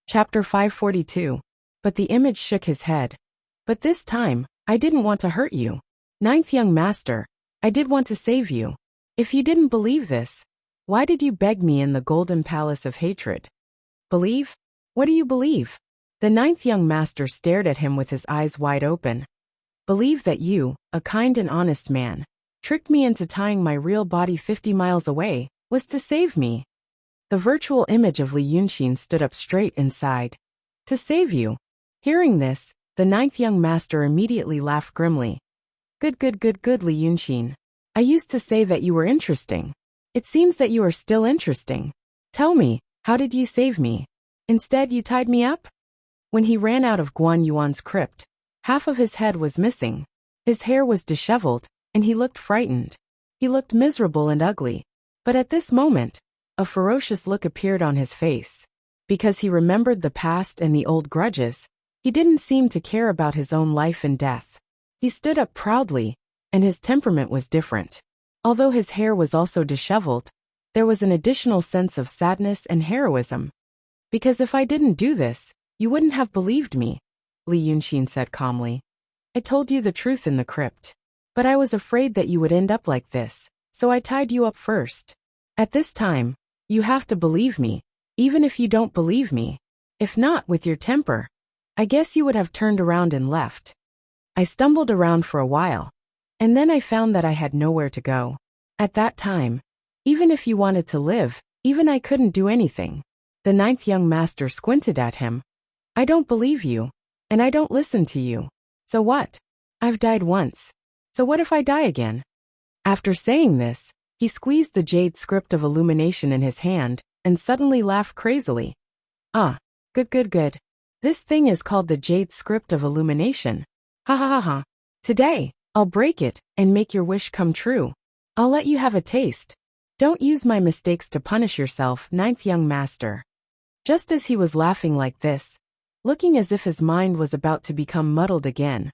Chapter 542. But the image shook his head. But this time, I didn't want to hurt you. Ninth young master, I did want to save you. If you didn't believe this, why did you beg me in the golden palace of hatred? Believe? What do you believe? The ninth young master stared at him with his eyes wide open. Believe that you, a kind and honest man, tricked me into tying my real body 50 miles away, was to save me. The virtual image of Li Yunxin stood up straight inside. To save you. Hearing this, the ninth young master immediately laughed grimly. Good, Li Yunxin. I used to say that you were interesting. It seems that you are still interesting. Tell me, how did you save me? Instead, you tied me up? When he ran out of Guan Yuan's crypt, half of his head was missing. His hair was disheveled, and he looked frightened. He looked miserable and ugly. But at this moment, a ferocious look appeared on his face. Because he remembered the past and the old grudges, he didn't seem to care about his own life and death. He stood up proudly, and his temperament was different. Although his hair was also disheveled, there was an additional sense of sadness and heroism. Because if I didn't do this, you wouldn't have believed me, Li Yunxin said calmly. I told you the truth in the crypt. But I was afraid that you would end up like this, so I tied you up first. At this time, you have to believe me, even if you don't believe me. If not, with your temper, I guess you would have turned around and left. I stumbled around for a while, and then I found that I had nowhere to go. At that time, even if you wanted to live, even I couldn't do anything. The ninth young master squinted at him. I don't believe you, and I don't listen to you. So what? I've died once. So what if I die again? After saying this, he squeezed the jade script of illumination in his hand, and suddenly laughed crazily. Good. This thing is called the jade script of illumination. Ha ha ha ha. Today, I'll break it, and make your wish come true. I'll let you have a taste. Don't use my mistakes to punish yourself, ninth young master. Just as he was laughing like this, looking as if his mind was about to become muddled again,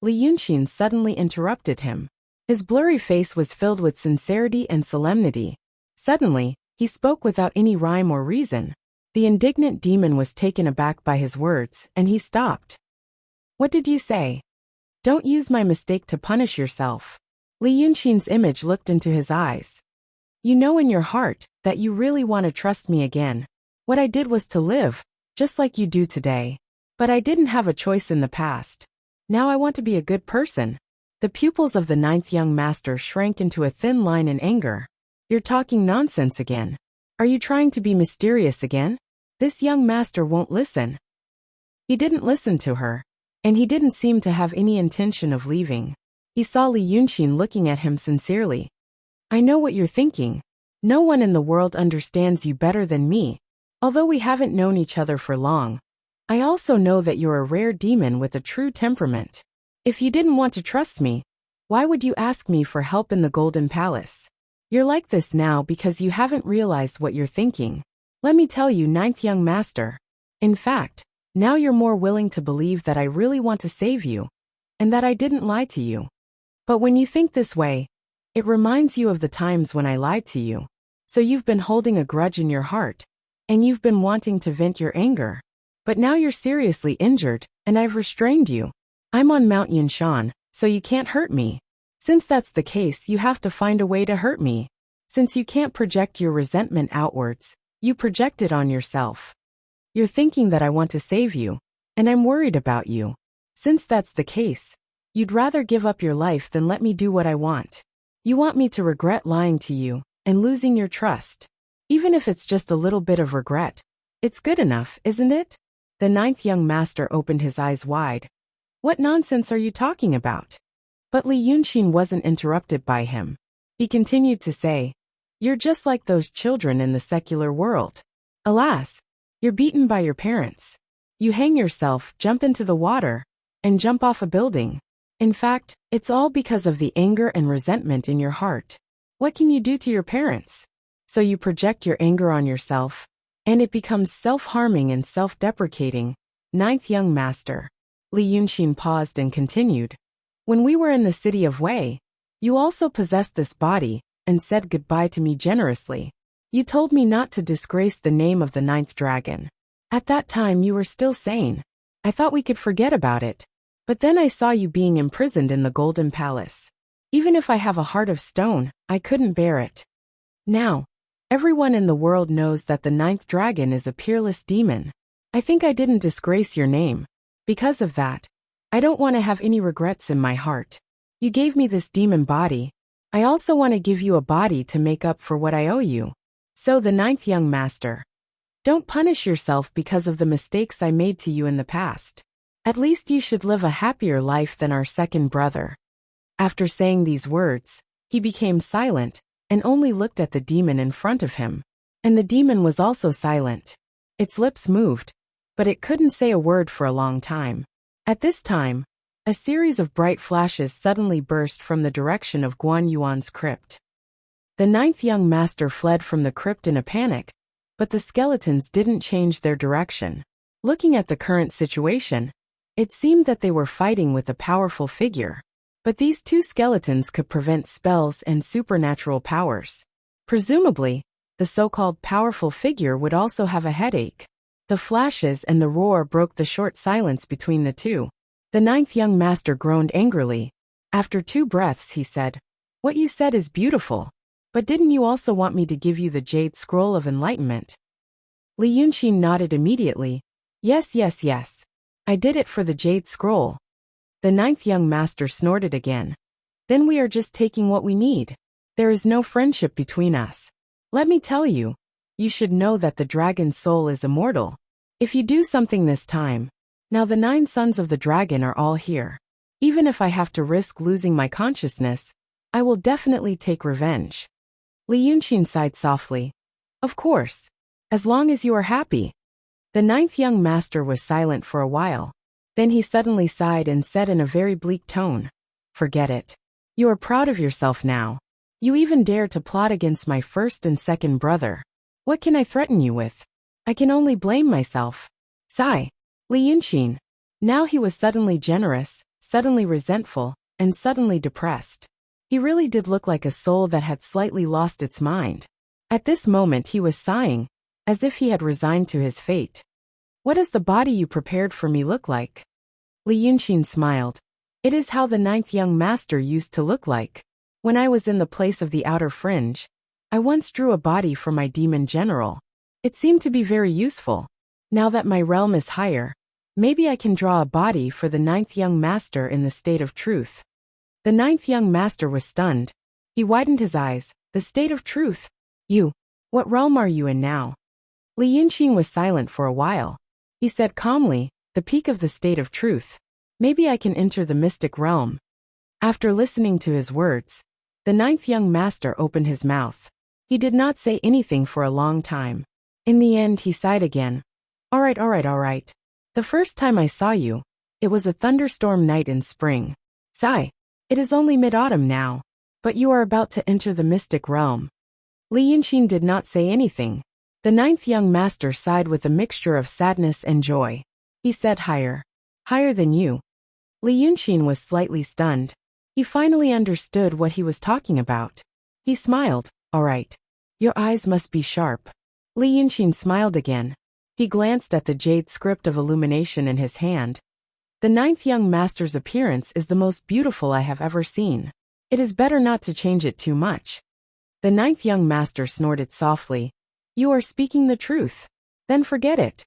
Li Yunxin suddenly interrupted him. His blurry face was filled with sincerity and solemnity. Suddenly, he spoke without any rhyme or reason. The indignant demon was taken aback by his words, and he stopped. What did you say? Don't use my mistake to punish yourself. Li Yunxin's image looked into his eyes. You know in your heart that you really want to trust me again. What I did was to live, just like you do today. But I didn't have a choice in the past. Now I want to be a good person. The pupils of the ninth young master shrank into a thin line in anger. You're talking nonsense again. Are you trying to be mysterious again? This young master won't listen. He didn't listen to her, and he didn't seem to have any intention of leaving. He saw Li Yunxin looking at him sincerely. I know what you're thinking. No one in the world understands you better than me. Although we haven't known each other for long, I also know that you're a rare demon with a true temperament. If you didn't want to trust me, why would you ask me for help in the Golden Palace? You're like this now because you haven't realized what you're thinking. Let me tell you, ninth young master. In fact, now you're more willing to believe that I really want to save you, and that I didn't lie to you. But when you think this way, it reminds you of the times when I lied to you. So you've been holding a grudge in your heart, and you've been wanting to vent your anger. But now you're seriously injured, and I've restrained you. I'm on Mount Yunshan, so you can't hurt me. Since that's the case, you have to find a way to hurt me. Since you can't project your resentment outwards, you project it on yourself. You're thinking that I want to save you, and I'm worried about you. Since that's the case, you'd rather give up your life than let me do what I want. You want me to regret lying to you and losing your trust. Even if it's just a little bit of regret, it's good enough, isn't it? The ninth young master opened his eyes wide. What nonsense are you talking about? But Li Yunxin wasn't interrupted by him. He continued to say, You're just like those children in the secular world. Alas, you're beaten by your parents. You hang yourself, jump into the water, and jump off a building. In fact, it's all because of the anger and resentment in your heart. What can you do to your parents? So you project your anger on yourself, and it becomes self-harming and self-deprecating. Ninth young master. Li Yunxin paused and continued. When we were in the city of Wei, you also possessed this body, and said goodbye to me generously. You told me not to disgrace the name of the ninth dragon. At that time you were still sane. I thought we could forget about it. But then I saw you being imprisoned in the Golden Palace. Even if I have a heart of stone, I couldn't bear it. Now, everyone in the world knows that the 9th dragon is a peerless demon. I think I didn't disgrace your name. Because of that, I don't want to have any regrets in my heart. You gave me this demon body. I also want to give you a body to make up for what I owe you. So the 9th young master. Don't punish yourself because of the mistakes I made to you in the past. At least you should live a happier life than our second brother. After saying these words, he became silent and only looked at the demon in front of him. And the demon was also silent. Its lips moved, but it couldn't say a word for a long time. At this time, a series of bright flashes suddenly burst from the direction of Guan Yuan's crypt. The 9th young master fled from the crypt in a panic, but the skeletons didn't change their direction. Looking at the current situation, it seemed that they were fighting with a powerful figure. But these two skeletons could prevent spells and supernatural powers. Presumably, the so-called powerful figure would also have a headache. The flashes and the roar broke the short silence between the two. The 9th young master groaned angrily. After 2 breaths he said, "What you said is beautiful. But didn't you also want me to give you the Jade Scroll of Enlightenment?" Li Yunxin nodded immediately. Yes. I did it for the Jade Scroll." The 9th young master snorted again. "Then we are just taking what we need. There is no friendship between us. Let me tell you, you should know that the dragon's soul is immortal. If you do something this time, now the 9 sons of the dragon are all here. Even if I have to risk losing my consciousness, I will definitely take revenge." Li Yunxin sighed softly. "Of course. As long as you are happy." The 9th young master was silent for a while. Then he suddenly sighed and said in a very bleak tone, "Forget it. You are proud of yourself now. You even dare to plot against my first and second brother. What can I threaten you with? I can only blame myself." Sigh. Li Yunxin. Now he was suddenly generous, suddenly resentful, and suddenly depressed. He really did look like a soul that had slightly lost its mind. At this moment he was sighing, as if he had resigned to his fate. "What does the body you prepared for me look like?" Li Yunxin smiled. "It is how the 9th young master used to look like. When I was in the place of the outer fringe, I once drew a body for my demon general. It seemed to be very useful. Now that my realm is higher, maybe I can draw a body for the 9th young master in the state of truth." The 9th young master was stunned. He widened his eyes. "The state of truth? You, what realm are you in now?" Li Yunxin was silent for a while. He said calmly, "The peak of the state of truth. Maybe I can enter the mystic realm." After listening to his words, the 9th young master opened his mouth. He did not say anything for a long time. In the end he sighed again. All right. The first time I saw you, it was a thunderstorm night in spring. Sigh. It is only mid-autumn now. But you are about to enter the mystic realm." Li Yunxin did not say anything. The 9th young master sighed with a mixture of sadness and joy. He said, "Higher. Higher than you." Li Yunxin was slightly stunned. He finally understood what he was talking about. He smiled. "All right. Your eyes must be sharp." Li Yunxin smiled again. He glanced at the jade script of illumination in his hand. "The 9th young master's appearance is the most beautiful I have ever seen. It is better not to change it too much." The 9th young master snorted softly. "You are speaking the truth. Then forget it.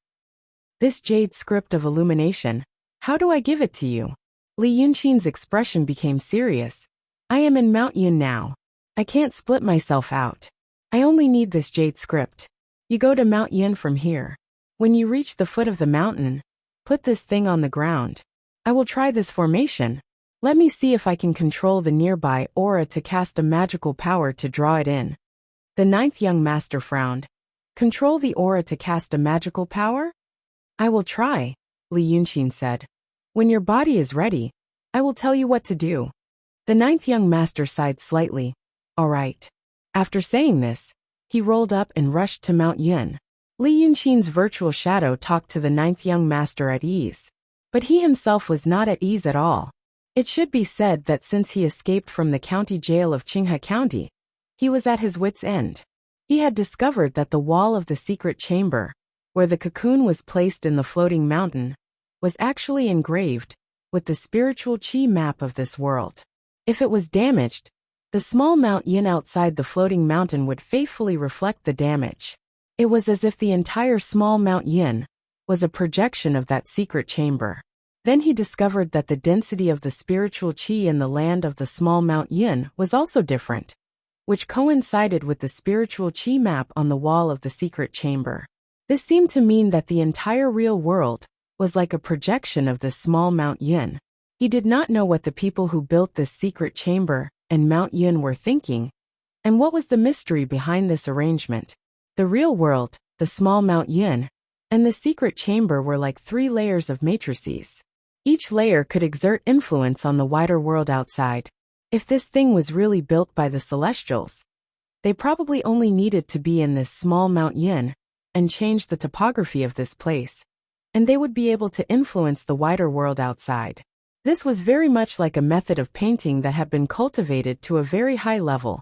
This jade script of illumination, how do I give it to you?" Li Yunxin's expression became serious. "I am in Mount Yun now. I can't split myself out. I only need this jade script. You go to Mount Yun from here. When you reach the foot of the mountain, put this thing on the ground. I will try this formation. Let me see if I can control the nearby aura to cast a magical power to draw it in." The 9th young master frowned. "Control the aura to cast a magical power?" "I will try," Li Yunxin said. "When your body is ready, I will tell you what to do." The 9th young master sighed slightly. "All right." After saying this, he rolled up and rushed to Mount Yun. Li Yunxin's virtual shadow talked to the 9th young master at ease. But he himself was not at ease at all. It should be said that since he escaped from the county jail of Qinghe County, he was at his wits' end. He had discovered that the wall of the secret chamber, where the cocoon was placed in the floating mountain, was actually engraved with the spiritual chi map of this world. If it was damaged, the small Mount Yin outside the floating mountain would faithfully reflect the damage. It was as if the entire small Mount Yin was a projection of that secret chamber. Then he discovered that the density of the spiritual chi in the land of the small Mount Yin was also different, which coincided with the spiritual chi map on the wall of the secret chamber. This seemed to mean that the entire real world was like a projection of this small Mount Yin. He did not know what the people who built this secret chamber and Mount Yin were thinking, and what was the mystery behind this arrangement. The real world, the small Mount Yin, and the secret chamber were like 3 layers of matrices. Each layer could exert influence on the wider world outside. If this thing was really built by the celestials, they probably only needed to be in this small Mount Yin and change the topography of this place, and they would be able to influence the wider world outside. This was very much like a method of painting that had been cultivated to a very high level,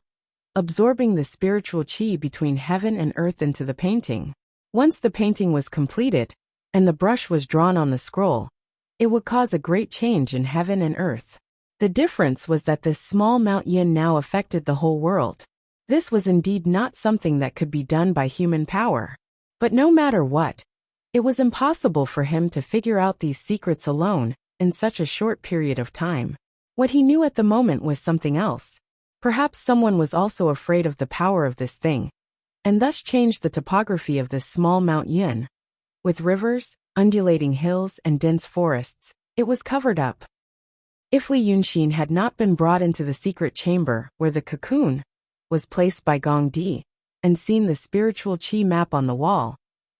absorbing the spiritual chi between heaven and earth into the painting. Once the painting was completed, and the brush was drawn on the scroll, it would cause a great change in heaven and earth. The difference was that this small Mount Yin now affected the whole world. This was indeed not something that could be done by human power. But no matter what, it was impossible for him to figure out these secrets alone in such a short period of time. What he knew at the moment was something else. Perhaps someone was also afraid of the power of this thing, and thus changed the topography of this small Mount Yin. With rivers, undulating hills, and dense forests, it was covered up. If Li Yunxin had not been brought into the secret chamber where the cocoon was placed by Gong Di and seen the spiritual chi map on the wall,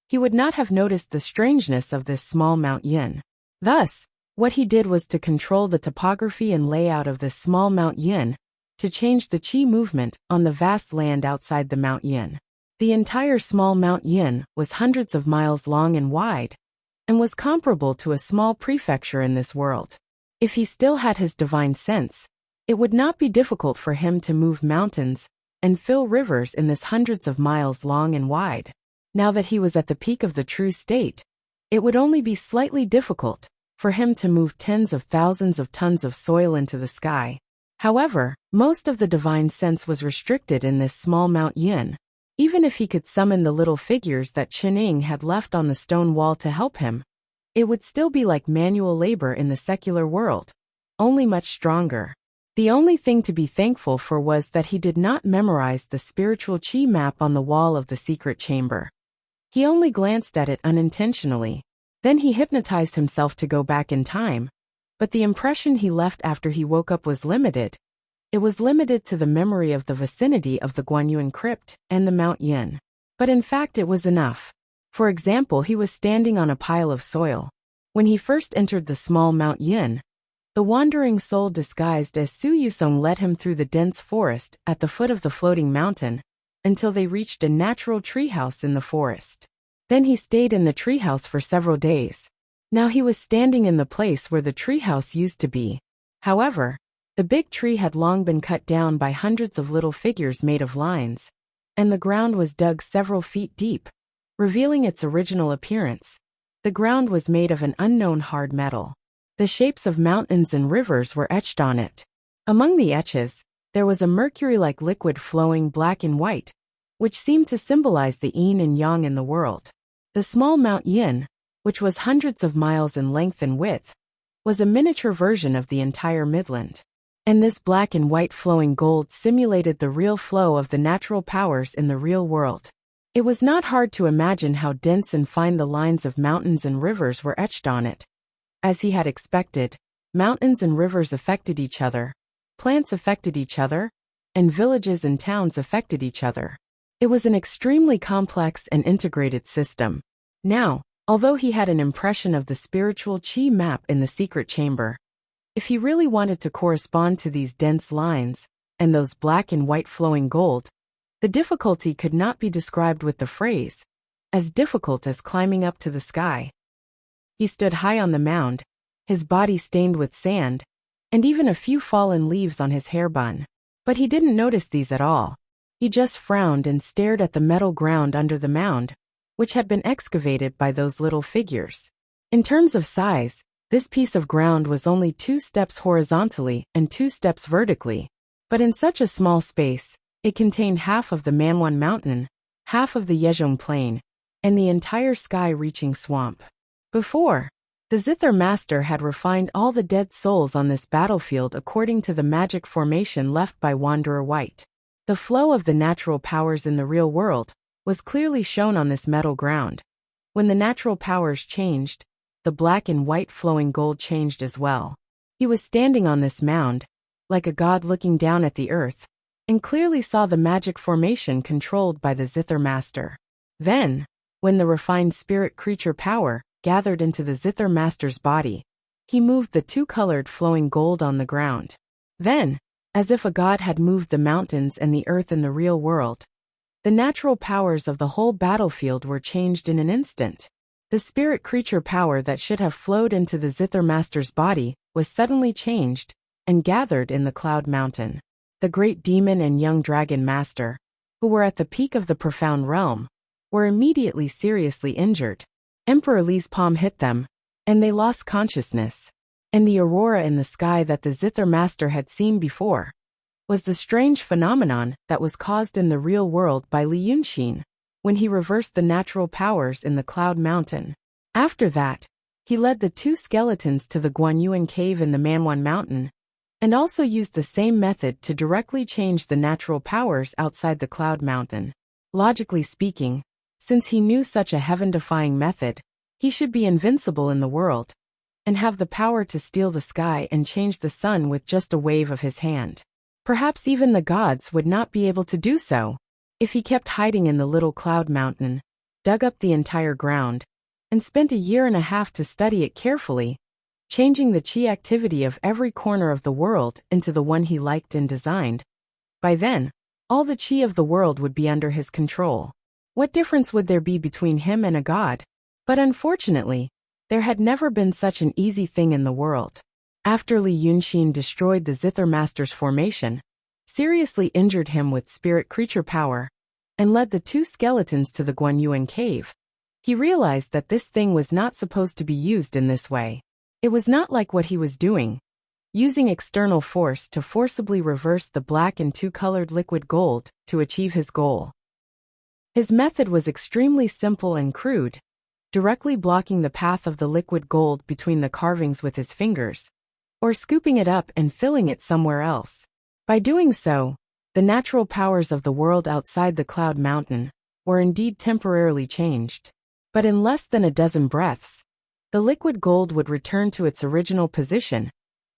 he would not have noticed the strangeness of this small Mount Yin. Thus, what he did was to control the topography and layout of this small Mount Yin to change the chi movement on the vast land outside the Mount Yin. The entire small Mount Yin was hundreds of miles long and wide, and was comparable to a small prefecture in this world. If he still had his divine sense, it would not be difficult for him to move mountains and fill rivers in this hundreds of miles long and wide. Now that he was at the peak of the true state, it would only be slightly difficult for him to move tens of thousands of tons of soil into the sky. However, most of the divine sense was restricted in this small Mount Yin. Even if he could summon the little figures that Qining had left on the stone wall to help him, it would still be like manual labor in the secular world, only much stronger. The only thing to be thankful for was that he did not memorize the spiritual chi map on the wall of the secret chamber. He only glanced at it unintentionally. Then he hypnotized himself to go back in time, but the impression he left after he woke up was limited. It was limited to the memory of the vicinity of the Guanyuan crypt and the Mount Yin. But in fact it was enough. For example, he was standing on a pile of soil. When he first entered the small Mount Yin, the wandering soul disguised as Su Yusong led him through the dense forest at the foot of the floating mountain until they reached a natural treehouse in the forest. Then he stayed in the treehouse for several days. Now he was standing in the place where the treehouse used to be. However, the big tree had long been cut down by hundreds of little figures made of lines, and the ground was dug several feet deep, revealing its original appearance. The ground was made of an unknown hard metal. The shapes of mountains and rivers were etched on it. Among the etches, there was a mercury-like liquid flowing black and white, which seemed to symbolize the yin and yang in the world. The small Mount Yin, which was hundreds of miles in length and width, was a miniature version of the entire Midland. And this black and white flowing gold simulated the real flow of the natural powers in the real world. It was not hard to imagine how dense and fine the lines of mountains and rivers were etched on it. As he had expected, mountains and rivers affected each other, plants affected each other, and villages and towns affected each other. It was an extremely complex and integrated system. Now, although he had an impression of the spiritual chi map in the secret chamber, if he really wanted to correspond to these dense lines and those black and white flowing gold, the difficulty could not be described with the phrase, as difficult as climbing up to the sky. He stood high on the mound, his body stained with sand, and even a few fallen leaves on his hair bun. But he didn't notice these at all. He just frowned and stared at the metal ground under the mound, which had been excavated by those little figures. In terms of size, this piece of ground was only 2 steps horizontally and 2 steps vertically. But in such a small space, it contained half of the Manwan Mountain, half of the Yezhong Plain, and the entire sky-reaching swamp. Before, the Zither Master had refined all the dead souls on this battlefield according to the magic formation left by Wanderer White. The flow of the natural powers in the real world was clearly shown on this metal ground. When the natural powers changed, the black and white flowing gold changed as well. He was standing on this mound, like a god looking down at the earth, and clearly saw the magic formation controlled by the Zither Master. Then, when the refined spirit creature power gathered into the Zither Master's body, he moved the 2-colored flowing gold on the ground. Then, as if a god had moved the mountains and the earth in the real world, the natural powers of the whole battlefield were changed in an instant. The spirit creature power that should have flowed into the Zither Master's body was suddenly changed and gathered in the Cloud Mountain. The great demon and young dragon master, who were at the peak of the profound realm, were immediately seriously injured. Emperor Li's palm hit them, and they lost consciousness. And the aurora in the sky that the Zither Master had seen before was the strange phenomenon that was caused in the real world by Li Yunxin when he reversed the natural powers in the Cloud Mountain. After that, he led the 2 skeletons to the Guanyuan cave in the Manwan Mountain, and also used the same method to directly change the natural powers outside the Cloud Mountain. Logically speaking, since he knew such a heaven-defying method, he should be invincible in the world, and have the power to steal the sky and change the sun with just a wave of his hand. Perhaps even the gods would not be able to do so, if he kept hiding in the little Cloud Mountain, dug up the entire ground, and spent a year and a half to study it carefully, changing the chi activity of every corner of the world into the one he liked and designed. By then, all the chi of the world would be under his control. What difference would there be between him and a god? But unfortunately, there had never been such an easy thing in the world. After Li Yunxin destroyed the Zither Master's formation, seriously injured him with spirit creature power, and led the 2 skeletons to the Guanyuan cave, he realized that this thing was not supposed to be used in this way. It was not like what he was doing, using external force to forcibly reverse the black and 2-colored liquid gold to achieve his goal. His method was extremely simple and crude, directly blocking the path of the liquid gold between the carvings with his fingers, or scooping it up and filling it somewhere else. By doing so, the natural powers of the world outside the Cloud Mountain were indeed temporarily changed. But in less than a dozen breaths, the liquid gold would return to its original position,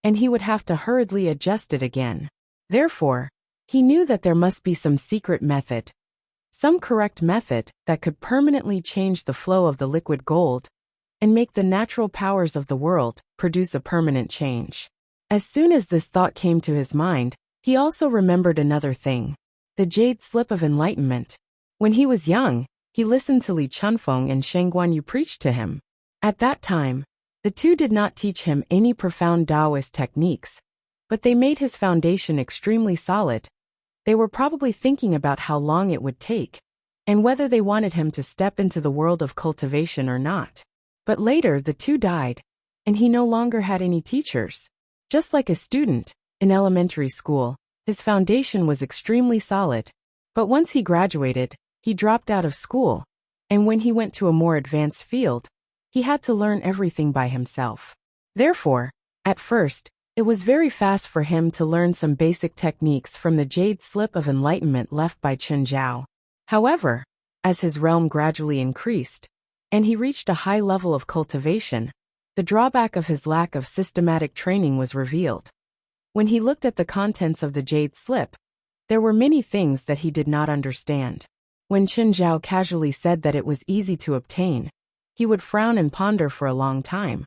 and he would have to hurriedly adjust it again. Therefore, he knew that there must be some secret method, some correct method that could permanently change the flow of the liquid gold and make the natural powers of the world produce a permanent change. As soon as this thought came to his mind, he also remembered another thing, the jade slip of enlightenment. When he was young, he listened to Li Chunfeng and Sheng Guanyu preach to him. At that time, the 2 did not teach him any profound Taoist techniques, but they made his foundation extremely solid. They were probably thinking about how long it would take, and whether they wanted him to step into the world of cultivation or not. But later the 2 died, and he no longer had any teachers. Just like a student in elementary school, his foundation was extremely solid. But once he graduated, he dropped out of school, and when he went to a more advanced field, he had to learn everything by himself. Therefore, at first, it was very fast for him to learn some basic techniques from the jade slip of enlightenment left by Chen Zhao. However, as his realm gradually increased, and he reached a high level of cultivation, the drawback of his lack of systematic training was revealed. When he looked at the contents of the jade slip, there were many things that he did not understand. When Chen Zhao casually said that it was easy to obtain, he would frown and ponder for a long time.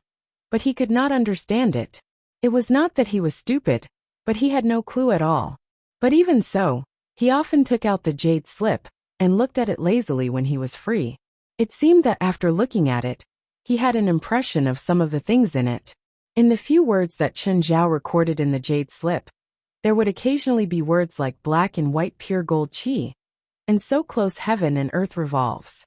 But he could not understand it. It was not that he was stupid, but he had no clue at all. But even so, he often took out the jade slip and looked at it lazily when he was free. It seemed that after looking at it, he had an impression of some of the things in it. In the few words that Chen Zhao recorded in the jade slip, there would occasionally be words like black and white pure gold qi, and so close heaven and earth revolves.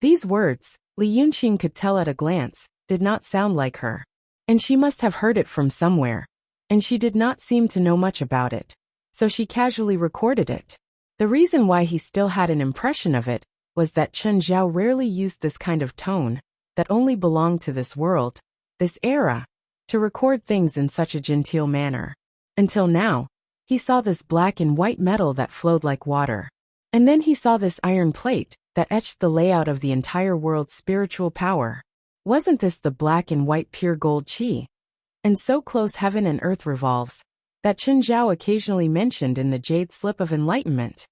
These words, Li Yunqing could tell at a glance, did not sound like her. And she must have heard it from somewhere. And she did not seem to know much about it. So she casually recorded it. The reason why he still had an impression of it was that Chen Zhao rarely used this kind of tone, that only belonged to this world, this era, to record things in such a genteel manner. Until now, he saw this black and white metal that flowed like water. And then he saw this iron plate that etched the layout of the entire world's spiritual power. Wasn't this the black and white pure gold qi? And so close heaven and earth revolves, that Chen Zhao occasionally mentioned in the jade slip of enlightenment.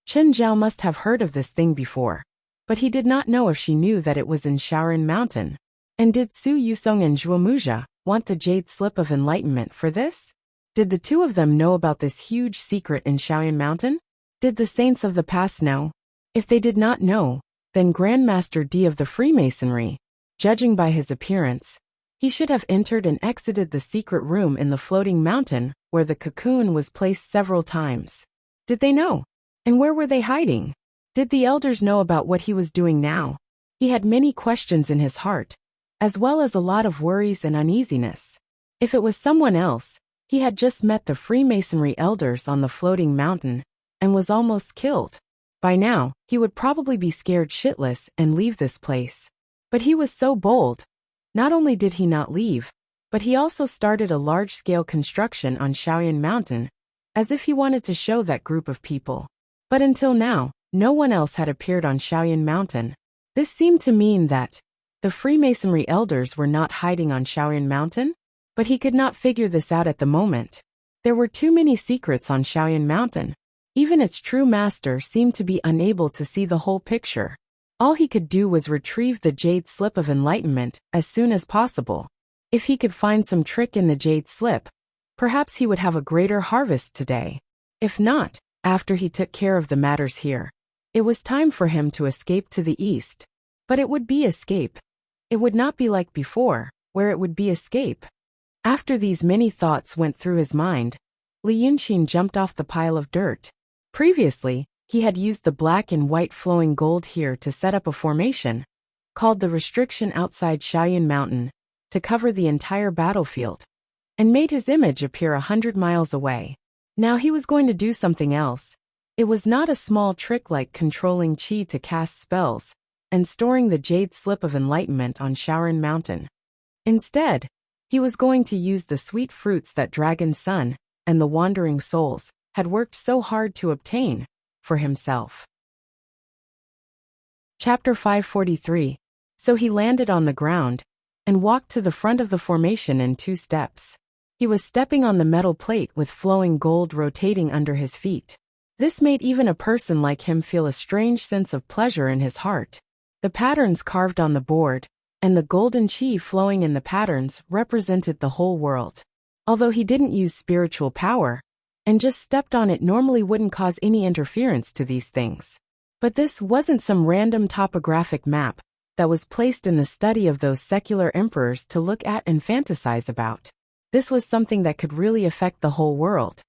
Chen Zhao must have heard of this thing before, but he did not know if she knew that it was in Shaoran Mountain. And did Su Yusong and Zhuo Muzha want the jade slip of enlightenment for this? Did the two of them know about this huge secret in Shaoran Mountain? Did the saints of the past know? If they did not know, then Grandmaster D of the Freemasonry, judging by his appearance, he should have entered and exited the secret room in the floating mountain where the cocoon was placed several times. Did they know? And where were they hiding? Did the elders know about what he was doing now? He had many questions in his heart, as well as a lot of worries and uneasiness. If it was someone else, he had just met the Freemasonry elders on the floating mountain and was almost killed. By now, he would probably be scared shitless and leave this place. But he was so bold. Not only did he not leave, but he also started a large-scale construction on Shaoyan Mountain, as if he wanted to show that group of people. But until now, no one else had appeared on Shaoyan Mountain. This seemed to mean that the Freemasonry elders were not hiding on Shaoyan Mountain, but he could not figure this out at the moment. There were too many secrets on Shaoyan Mountain. Even its true master seemed to be unable to see the whole picture. All he could do was retrieve the jade slip of enlightenment as soon as possible. If he could find some trick in the jade slip, perhaps he would have a greater harvest today. If not, after he took care of the matters here, it was time for him to escape to the east. But it would be escape. It would not be like before, where it would be escape. After these many thoughts went through his mind, Li Yunqing jumped off the pile of dirt. Previously, he had used the black and white flowing gold here to set up a formation, called the restriction outside Shaoyan Mountain, to cover the entire battlefield, and made his image appear 100 miles away. Now he was going to do something else. It was not a small trick like controlling qi to cast spells and storing the jade slip of enlightenment on Shaoran Mountain. Instead, he was going to use the sweet fruits that Dragon Sun and the Wandering Souls had worked so hard to obtain for himself. Chapter 543. So he landed on the ground and walked to the front of the formation in 2 steps. He was stepping on the metal plate with flowing gold rotating under his feet. This made even a person like him feel a strange sense of pleasure in his heart. The patterns carved on the board and the golden qi flowing in the patterns represented the whole world. Although he didn't use spiritual power, and just stepped on it normally wouldn't cause any interference to these things. But this wasn't some random topographic map that was placed in the study of those secular emperors to look at and fantasize about. This was something that could really affect the whole world.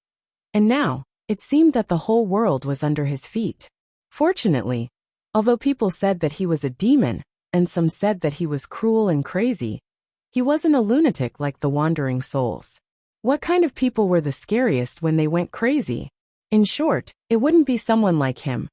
And now, it seemed that the whole world was under his feet. Fortunately, although people said that he was a demon, and some said that he was cruel and crazy, he wasn't a lunatic like the Wandering Souls. What kind of people were the scariest when they went crazy? In short, it wouldn't be someone like him.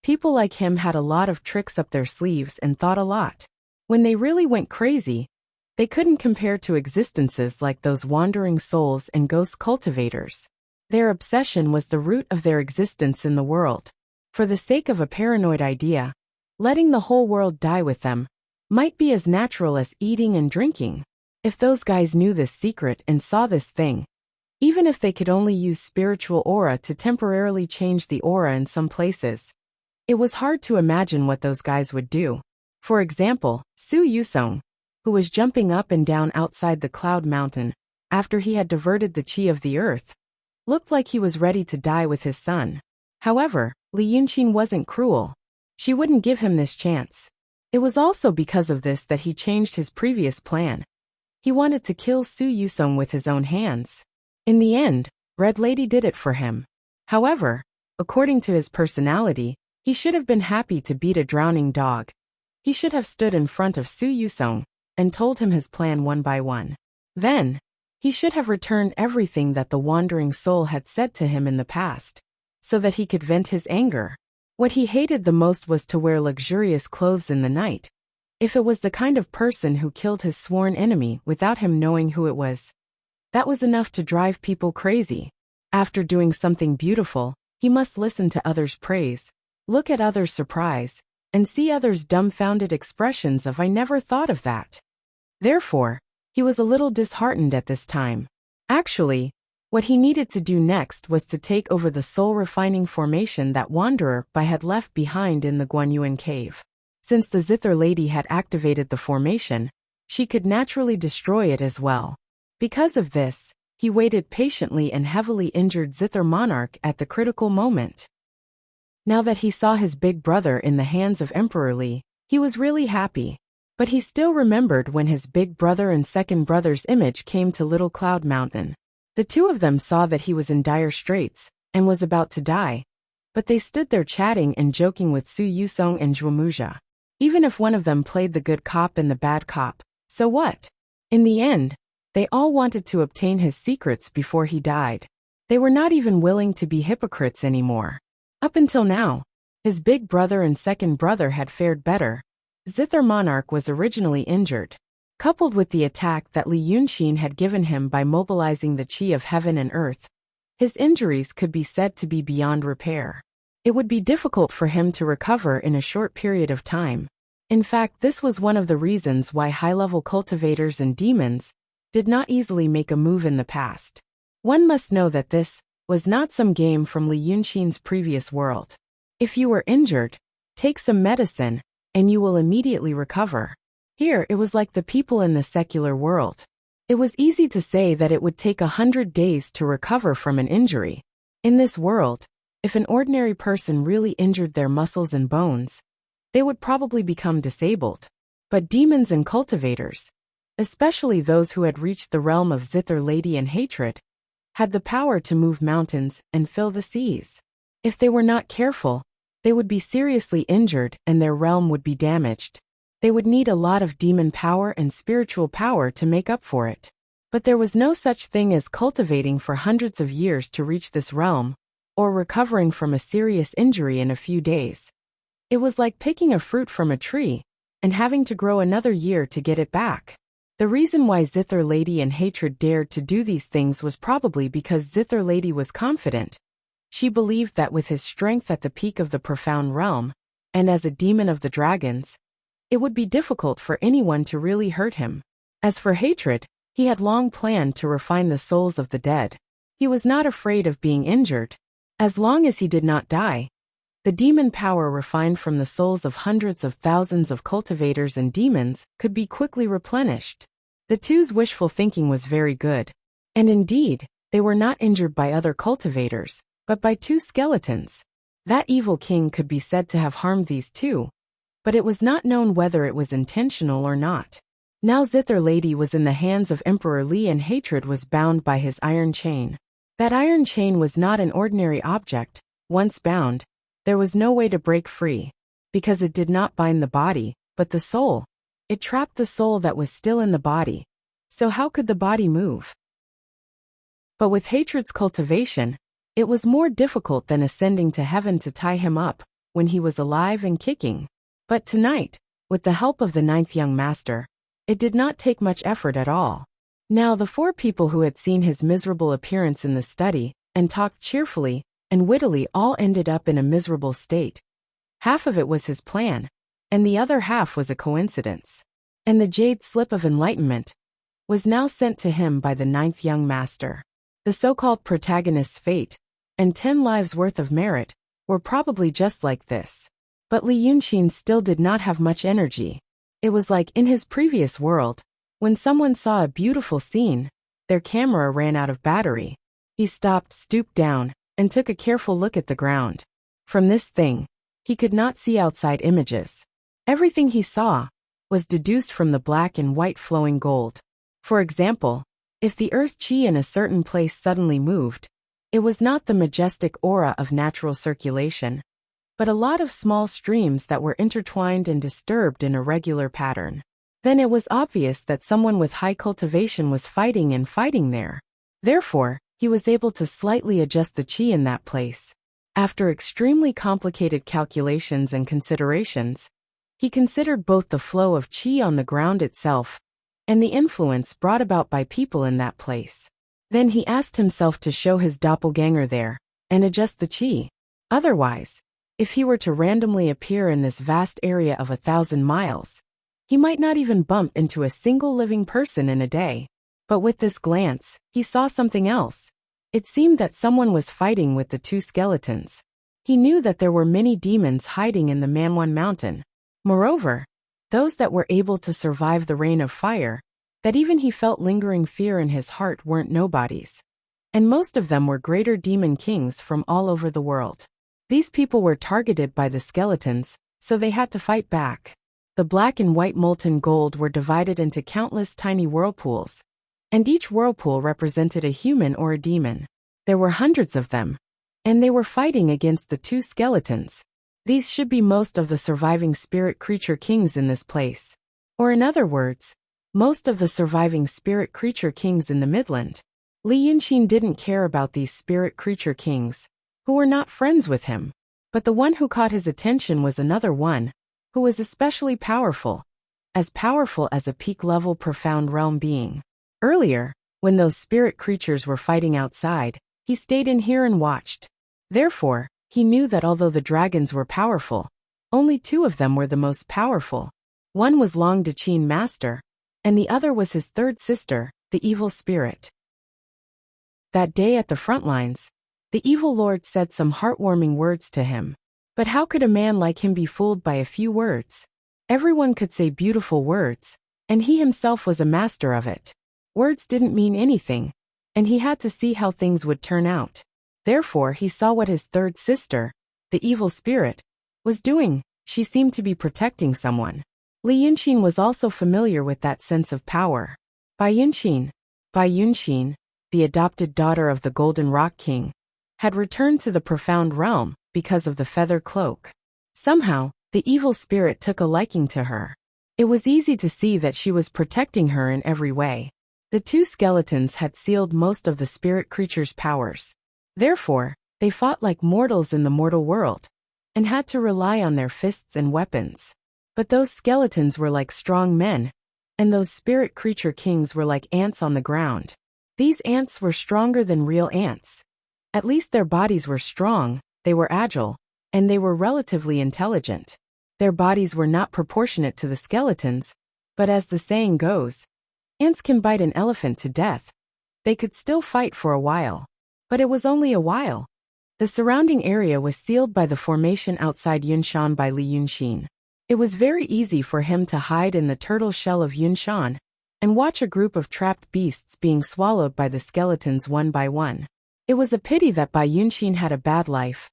People like him had a lot of tricks up their sleeves and thought a lot. When they really went crazy, they couldn't compare to existences like those Wandering Souls and ghost cultivators. Their obsession was the root of their existence in the world. For the sake of a paranoid idea, letting the whole world die with them might be as natural as eating and drinking. If those guys knew this secret and saw this thing, even if they could only use spiritual aura to temporarily change the aura in some places, it was hard to imagine what those guys would do. For example, Su Yusong, who was jumping up and down outside the cloud mountain after he had diverted the qi of the earth, looked like he was ready to die with his son. However, Li Yunqing wasn't cruel. She wouldn't give him this chance. It was also because of this that he changed his previous plan. He wanted to kill Su Yusong with his own hands. In the end, Red Lady did it for him. However, according to his personality, he should have been happy to beat a drowning dog. He should have stood in front of Su Yusong and told him his plan one by one. Then, he should have returned everything that the wandering soul had said to him in the past, so that he could vent his anger. What he hated the most was to wear luxurious clothes in the night. If it was the kind of person who killed his sworn enemy without him knowing who it was, that was enough to drive people crazy. After doing something beautiful, he must listen to others' praise, look at others' surprise, and see others' dumbfounded expressions of "I never thought of that." Therefore, he was a little disheartened at this time. Actually, what he needed to do next was to take over the soul-refining formation that Wanderer Bai had left behind in the Guanyuan cave. Since the Zither lady had activated the formation, she could naturally destroy it as well. Because of this, he waited patiently and heavily injured Zither monarch at the critical moment. Now that he saw his big brother in the hands of Emperor Li, he was really happy. But he still remembered when his big brother and second brother's image came to Little Cloud Mountain. The two of them saw that he was in dire straits and was about to die, but they stood there chatting and joking with Su Yusong and Zhuomuja. Even if one of them played the good cop and the bad cop, so what? In the end, they all wanted to obtain his secrets before he died. They were not even willing to be hypocrites anymore. Up until now, his big brother and second brother had fared better. Zither monarch was originally injured. Coupled with the attack that Li Yunxin had given him by mobilizing the qi of heaven and earth, his injuries could be said to be beyond repair. It would be difficult for him to recover in a short period of time. In fact, this was one of the reasons why high-level cultivators and demons did not easily make a move in the past. One must know that this was not some game from Li Yunxin's previous world. If you were injured, take some medicine, and you will immediately recover. Here it was like the people in the secular world. It was easy to say that it would take 100 days to recover from an injury. In this world, if an ordinary person really injured their muscles and bones, they would probably become disabled. But demons and cultivators, especially those who had reached the realm of Zither Lady and hatred, had the power to move mountains and fill the seas. If they were not careful, they would be seriously injured and their realm would be damaged. They would need a lot of demon power and spiritual power to make up for it. But there was no such thing as cultivating for hundreds of years to reach this realm, or recovering from a serious injury in a few days. It was like picking a fruit from a tree and having to grow another year to get it back. The reason why Zither Lady and hatred dared to do these things was probably because Zither Lady was confident. She believed that with his strength at the peak of the profound realm, and as a demon of the dragons, it would be difficult for anyone to really hurt him. As for hatred, he had long planned to refine the souls of the dead. He was not afraid of being injured. As long as he did not die, the demon power refined from the souls of hundreds of thousands of cultivators and demons could be quickly replenished. The two's wishful thinking was very good. And indeed, they were not injured by other cultivators, but by two skeletons. That evil king could be said to have harmed these two, but it was not known whether it was intentional or not. Now Zither Lady was in the hands of Emperor Li and hatred was bound by his iron chain. That iron chain was not an ordinary object. Once bound, there was no way to break free, because it did not bind the body, but the soul. It trapped the soul that was still in the body. So how could the body move? But with hatred's cultivation, it was more difficult than ascending to heaven to tie him up when he was alive and kicking. But tonight, with the help of the ninth young master, it did not take much effort at all. Now the four people who had seen his miserable appearance in the study and talked cheerfully and wittily all ended up in a miserable state. Half of it was his plan, and the other half was a coincidence. And the jade slip of enlightenment was now sent to him by the ninth young master. The so-called protagonist's fate and 10 lives' worth of merit were probably just like this. But Li Yunxin still did not have much energy. It was like in his previous world, when someone saw a beautiful scene, their camera ran out of battery. He stopped, stooped down, and took a careful look at the ground. From this thing, he could not see outside images. Everything he saw was deduced from the black and white flowing gold. For example, if the earth qi in a certain place suddenly moved, it was not the majestic aura of natural circulation, but a lot of small streams that were intertwined and disturbed in a regular pattern. Then it was obvious that someone with high cultivation was fighting there. Therefore, he was able to slightly adjust the qi in that place. After extremely complicated calculations and considerations, he considered both the flow of qi on the ground itself and the influence brought about by people in that place. Then he asked himself to show his doppelganger there and adjust the qi. Otherwise, if he were to randomly appear in this vast area of 1,000 miles, he might not even bump into a single living person in a day. But with this glance, he saw something else. It seemed that someone was fighting with the two skeletons. He knew that there were many demons hiding in the Manwan Mountain. Moreover, those that were able to survive the rain of fire, that even he felt lingering fear in his heart, weren't nobodies. And most of them were greater demon kings from all over the world. These people were targeted by the skeletons, so they had to fight back. The black and white molten gold were divided into countless tiny whirlpools, and each whirlpool represented a human or a demon. There were hundreds of them, and they were fighting against the two skeletons. These should be most of the surviving spirit creature kings in this place. Or in other words, most of the surviving spirit creature kings in the Midland. Li Yunxin didn't care about these spirit creature kings, who were not friends with him. But the one who caught his attention was another one, who was especially powerful as a peak-level profound realm being. Earlier, when those spirit creatures were fighting outside, he stayed in here and watched. Therefore, he knew that although the dragons were powerful, only two of them were the most powerful. One was Long Daqin Master, and the other was his third sister, the evil spirit. That day at the front lines, the evil lord said some heartwarming words to him. But how could a man like him be fooled by a few words? Everyone could say beautiful words, and he himself was a master of it. Words didn't mean anything, and he had to see how things would turn out. Therefore, he saw what his third sister, the evil spirit, was doing. She seemed to be protecting someone. Li Yunxin was also familiar with that sense of power. Bai Yunxin, the adopted daughter of the Golden Rock King, had returned to the profound realm because of the feather cloak. Somehow, the evil spirit took a liking to her. It was easy to see that she was protecting her in every way. The two skeletons had sealed most of the spirit creature's powers. Therefore, they fought like mortals in the mortal world, and had to rely on their fists and weapons. But those skeletons were like strong men, and those spirit creature kings were like ants on the ground. These ants were stronger than real ants. At least their bodies were strong, they were agile, and they were relatively intelligent. Their bodies were not proportionate to the skeletons, but as the saying goes, ants can bite an elephant to death. They could still fight for a while. But it was only a while. The surrounding area was sealed by the formation outside Yunshan by Li Yunxin. It was very easy for him to hide in the turtle shell of Yunshan and watch a group of trapped beasts being swallowed by the skeletons one by one. It was a pity that Bai Yunxin had a bad life.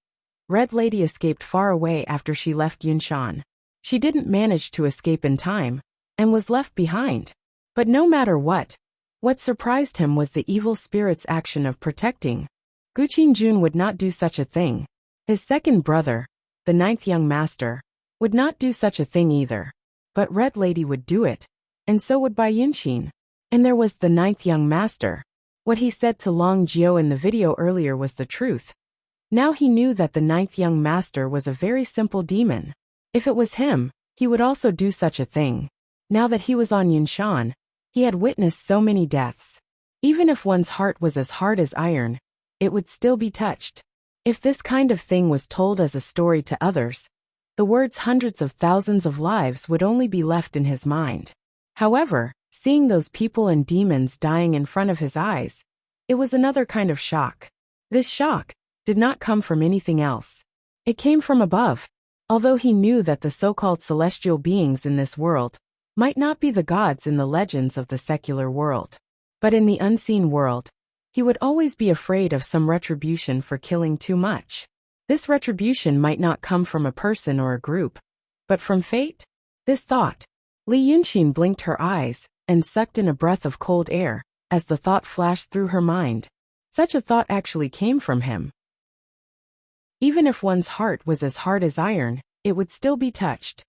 Red Lady escaped far away after she left Yunshan. She didn't manage to escape in time, and was left behind. But no matter what surprised him was the evil spirit's action of protecting. Guqin Jun would not do such a thing. His second brother, the ninth young master, would not do such a thing either. But Red Lady would do it, and so would Bai Yunxin. And there was the ninth young master. What he said to Long Jiao in the video earlier was the truth. Now he knew that the ninth young master was a very simple demon. If it was him, he would also do such a thing. Now that he was on Yunshan, he had witnessed so many deaths. Even if one's heart was as hard as iron, it would still be touched. If this kind of thing was told as a story to others, the words hundreds of thousands of lives would only be left in his mind. However, seeing those people and demons dying in front of his eyes, it was another kind of shock. This shock did not come from anything else. It came from above. Although he knew that the so-called celestial beings in this world might not be the gods in the legends of the secular world, but in the unseen world, he would always be afraid of some retribution for killing too much. This retribution might not come from a person or a group, but from fate? This thought. Li Yunxin blinked her eyes and sucked in a breath of cold air as the thought flashed through her mind. Such a thought actually came from him. Even if one's heart was as hard as iron, it would still be touched.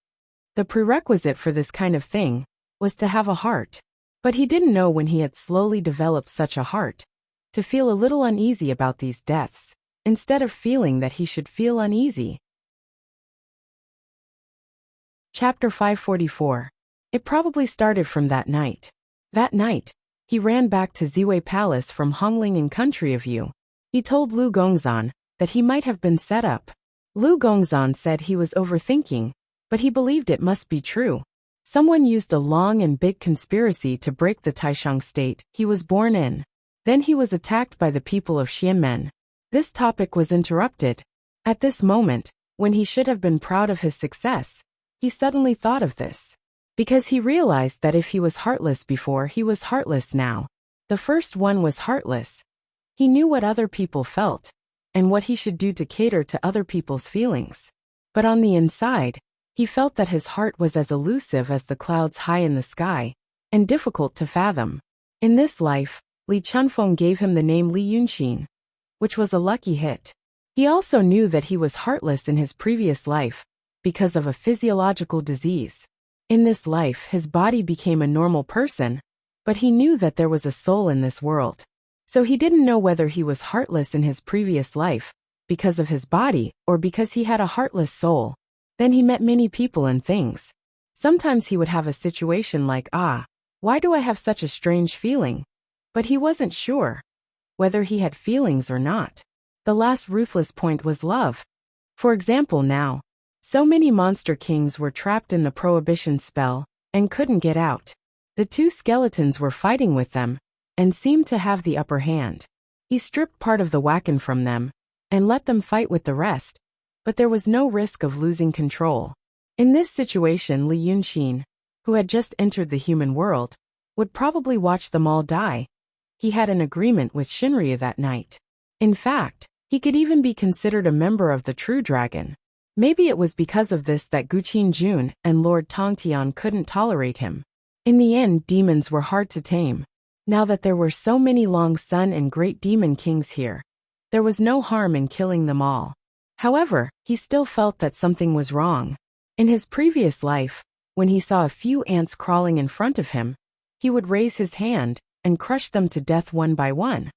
The prerequisite for this kind of thing was to have a heart. But he didn't know when he had slowly developed such a heart, to feel a little uneasy about these deaths, instead of feeling that he should feel uneasy. Chapter 544. It probably started from that night. That night, he ran back to Ziwei Palace from Hongling in country of Yu. He told Lu Gongzan that he might have been set up. Lu Gongzan said he was overthinking, but he believed it must be true. Someone used a long and big conspiracy to break the Taishang state he was born in. Then he was attacked by the people of Xianmen. This topic was interrupted. At this moment, when he should have been proud of his success, he suddenly thought of this. Because he realized that if he was heartless before, he was heartless now. The first one was heartless. He knew what other people felt, and what he should do to cater to other people's feelings. But on the inside, he felt that his heart was as elusive as the clouds high in the sky, and difficult to fathom. In this life, Li Chunfeng gave him the name Li Yunxin, which was a lucky hit. He also knew that he was heartless in his previous life, because of a physiological disease. In this life his body became a normal person, but he knew that there was a soul in this world. So he didn't know whether he was heartless in his previous life, because of his body, or because he had a heartless soul. Then he met many people and things. Sometimes he would have a situation like, why do I have such a strange feeling? But he wasn't sure whether he had feelings or not. The last ruthless point was love. For example, now, so many monster kings were trapped in the prohibition spell, and couldn't get out. The two skeletons were fighting with them, and seemed to have the upper hand. He stripped part of the wacken from them, and let them fight with the rest, but there was no risk of losing control. In this situation Li Yunxin, who had just entered the human world, would probably watch them all die. He had an agreement with Shinryu that night. In fact, he could even be considered a member of the True Dragon. Maybe it was because of this that Guqin Jun and Lord Tongtian couldn't tolerate him. In the end, demons were hard to tame. Now that there were so many Long Sun and Great Demon Kings here, there was no harm in killing them all. However, he still felt that something was wrong. In his previous life, when he saw a few ants crawling in front of him, he would raise his hand and crush them to death one by one,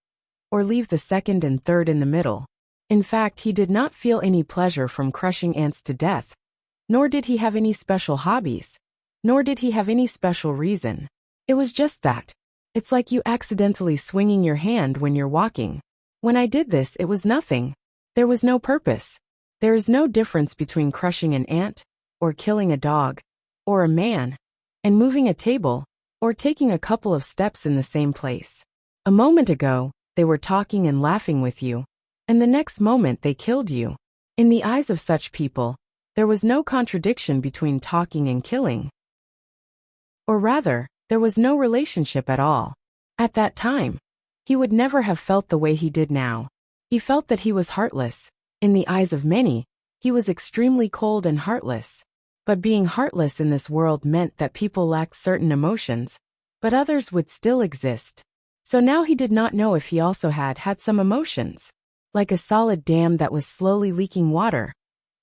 or leave the second and third in the middle. In fact, he did not feel any pleasure from crushing ants to death, nor did he have any special hobbies, nor did he have any special reason. It was just that. It's like you accidentally swinging your hand when you're walking. When I did this, it was nothing. There was no purpose. There is no difference between crushing an ant, or killing a dog, or a man, and moving a table, or taking a couple of steps in the same place. A moment ago, they were talking and laughing with you, and the next moment they killed you. In the eyes of such people, there was no contradiction between talking and killing. Or rather, there was no relationship at all. At that time, he would never have felt the way he did now. He felt that he was heartless. In the eyes of many, he was extremely cold and heartless. But being heartless in this world meant that people lacked certain emotions, but others would still exist. So now he did not know if he also had some emotions. Like a solid dam that was slowly leaking water.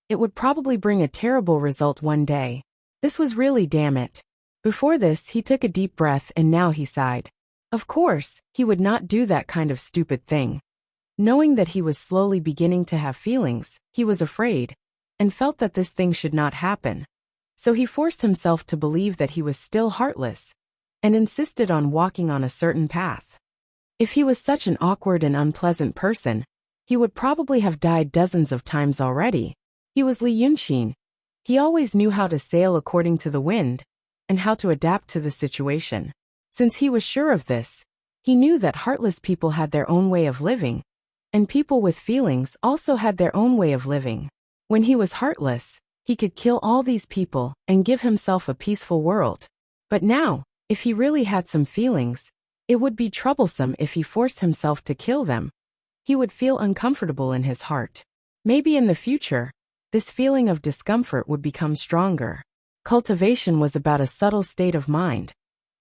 It would probably bring a terrible result one day. This was really damn it. Before this, he took a deep breath and now he sighed. Of course, he would not do that kind of stupid thing. Knowing that he was slowly beginning to have feelings, he was afraid, and felt that this thing should not happen. So he forced himself to believe that he was still heartless, and insisted on walking on a certain path. If he was such an awkward and unpleasant person, he would probably have died dozens of times already. He was Li Yunxin. He always knew how to sail according to the wind, and how to adapt to the situation. Since he was sure of this, he knew that heartless people had their own way of living, and people with feelings also had their own way of living. When he was heartless, he could kill all these people and give himself a peaceful world. But now, if he really had some feelings, it would be troublesome if he forced himself to kill them. He would feel uncomfortable in his heart. Maybe in the future, this feeling of discomfort would become stronger. Cultivation was about a subtle state of mind.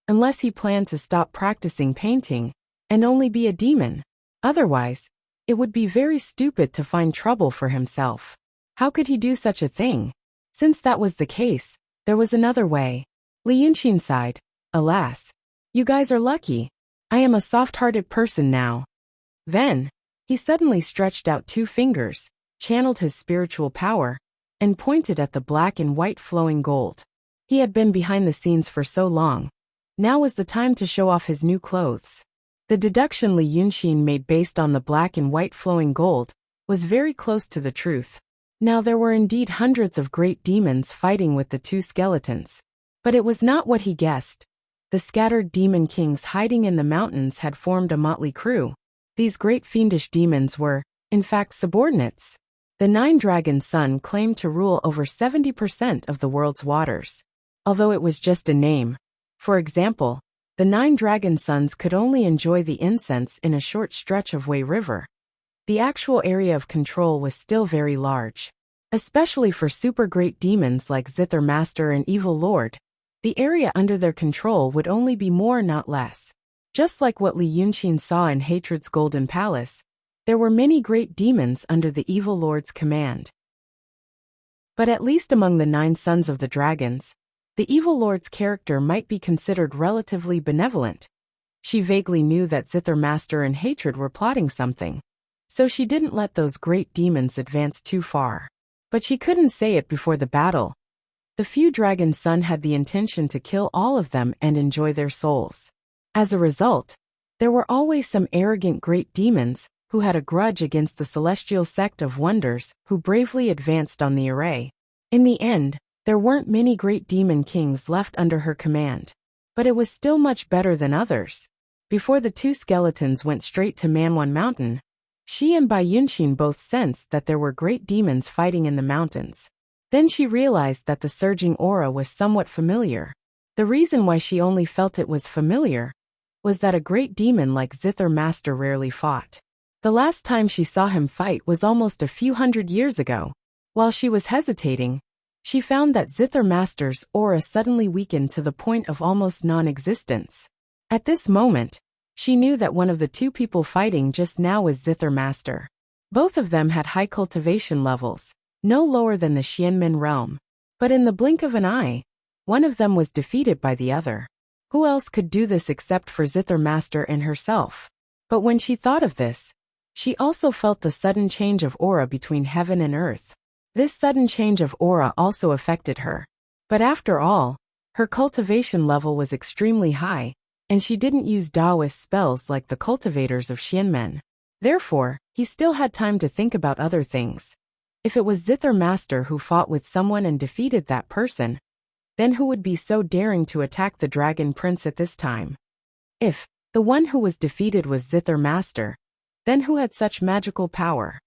Unless he planned to stop practicing painting and only be a demon. Otherwise, It would be very stupid to find trouble for himself. How could he do such a thing? Since that was the case, there was another way. Li Yunxin sighed. Alas. You guys are lucky. I am a soft-hearted person now. Then, he suddenly stretched out 2 fingers, channeled his spiritual power, and pointed at the black and white flowing gold. He had been behind the scenes for so long. Now was the time to show off his new clothes. The deduction Li Yunxin made based on the black and white flowing gold was very close to the truth. Now there were indeed hundreds of great demons fighting with the 2 skeletons. But it was not what he guessed. The scattered demon kings hiding in the mountains had formed a motley crew. These great fiendish demons were, in fact, subordinates. The 9-dragon sun claimed to rule over 70% of the world's waters. Although it was just a name. For example, the 9-dragon suns could only enjoy the incense in a short stretch of Wei River. The actual area of control was still very large. Especially for super great demons like Zither Master and Evil Lord, the area under their control would only be more, not less. Just like what Li Yunxin saw in Hatred's Golden Palace, there were many great demons under the Evil Lord's command. But at least among the 9 sons of the dragons, the Evil Lord's character might be considered relatively benevolent. She vaguely knew that Zither Master and Hatred were plotting something, so she didn't let those great demons advance too far. But she couldn't say it before the battle. The few Dragon Sun had the intention to kill all of them and enjoy their souls. As a result, there were always some arrogant great demons who had a grudge against the celestial sect of wonders who bravely advanced on the array. In the end, there weren't many great demon kings left under her command. But it was still much better than others. Before the 2 skeletons went straight to Manwan Mountain, she and Bai Yunxin both sensed that there were great demons fighting in the mountains. Then she realized that the surging aura was somewhat familiar. The reason why she only felt it was familiar was that a great demon like Zither Master rarely fought. The last time she saw him fight was almost a few hundred years ago. While she was hesitating, she found that Zither Master's aura suddenly weakened to the point of almost non-existence. At this moment, she knew that one of the 2 people fighting just now was Zither Master. Both of them had high cultivation levels, no lower than the Xianmen realm. But in the blink of an eye, one of them was defeated by the other. Who else could do this except for Zither Master and herself? But when she thought of this, she also felt the sudden change of aura between heaven and earth. This sudden change of aura also affected her. But after all, her cultivation level was extremely high, and she didn't use Taoist spells like the cultivators of Xianmen. Therefore, he still had time to think about other things. If it was Zither Master who fought with someone and defeated that person, then who would be so daring to attack the Dragon Prince at this time? If the one who was defeated was Zither Master, then who had such magical power?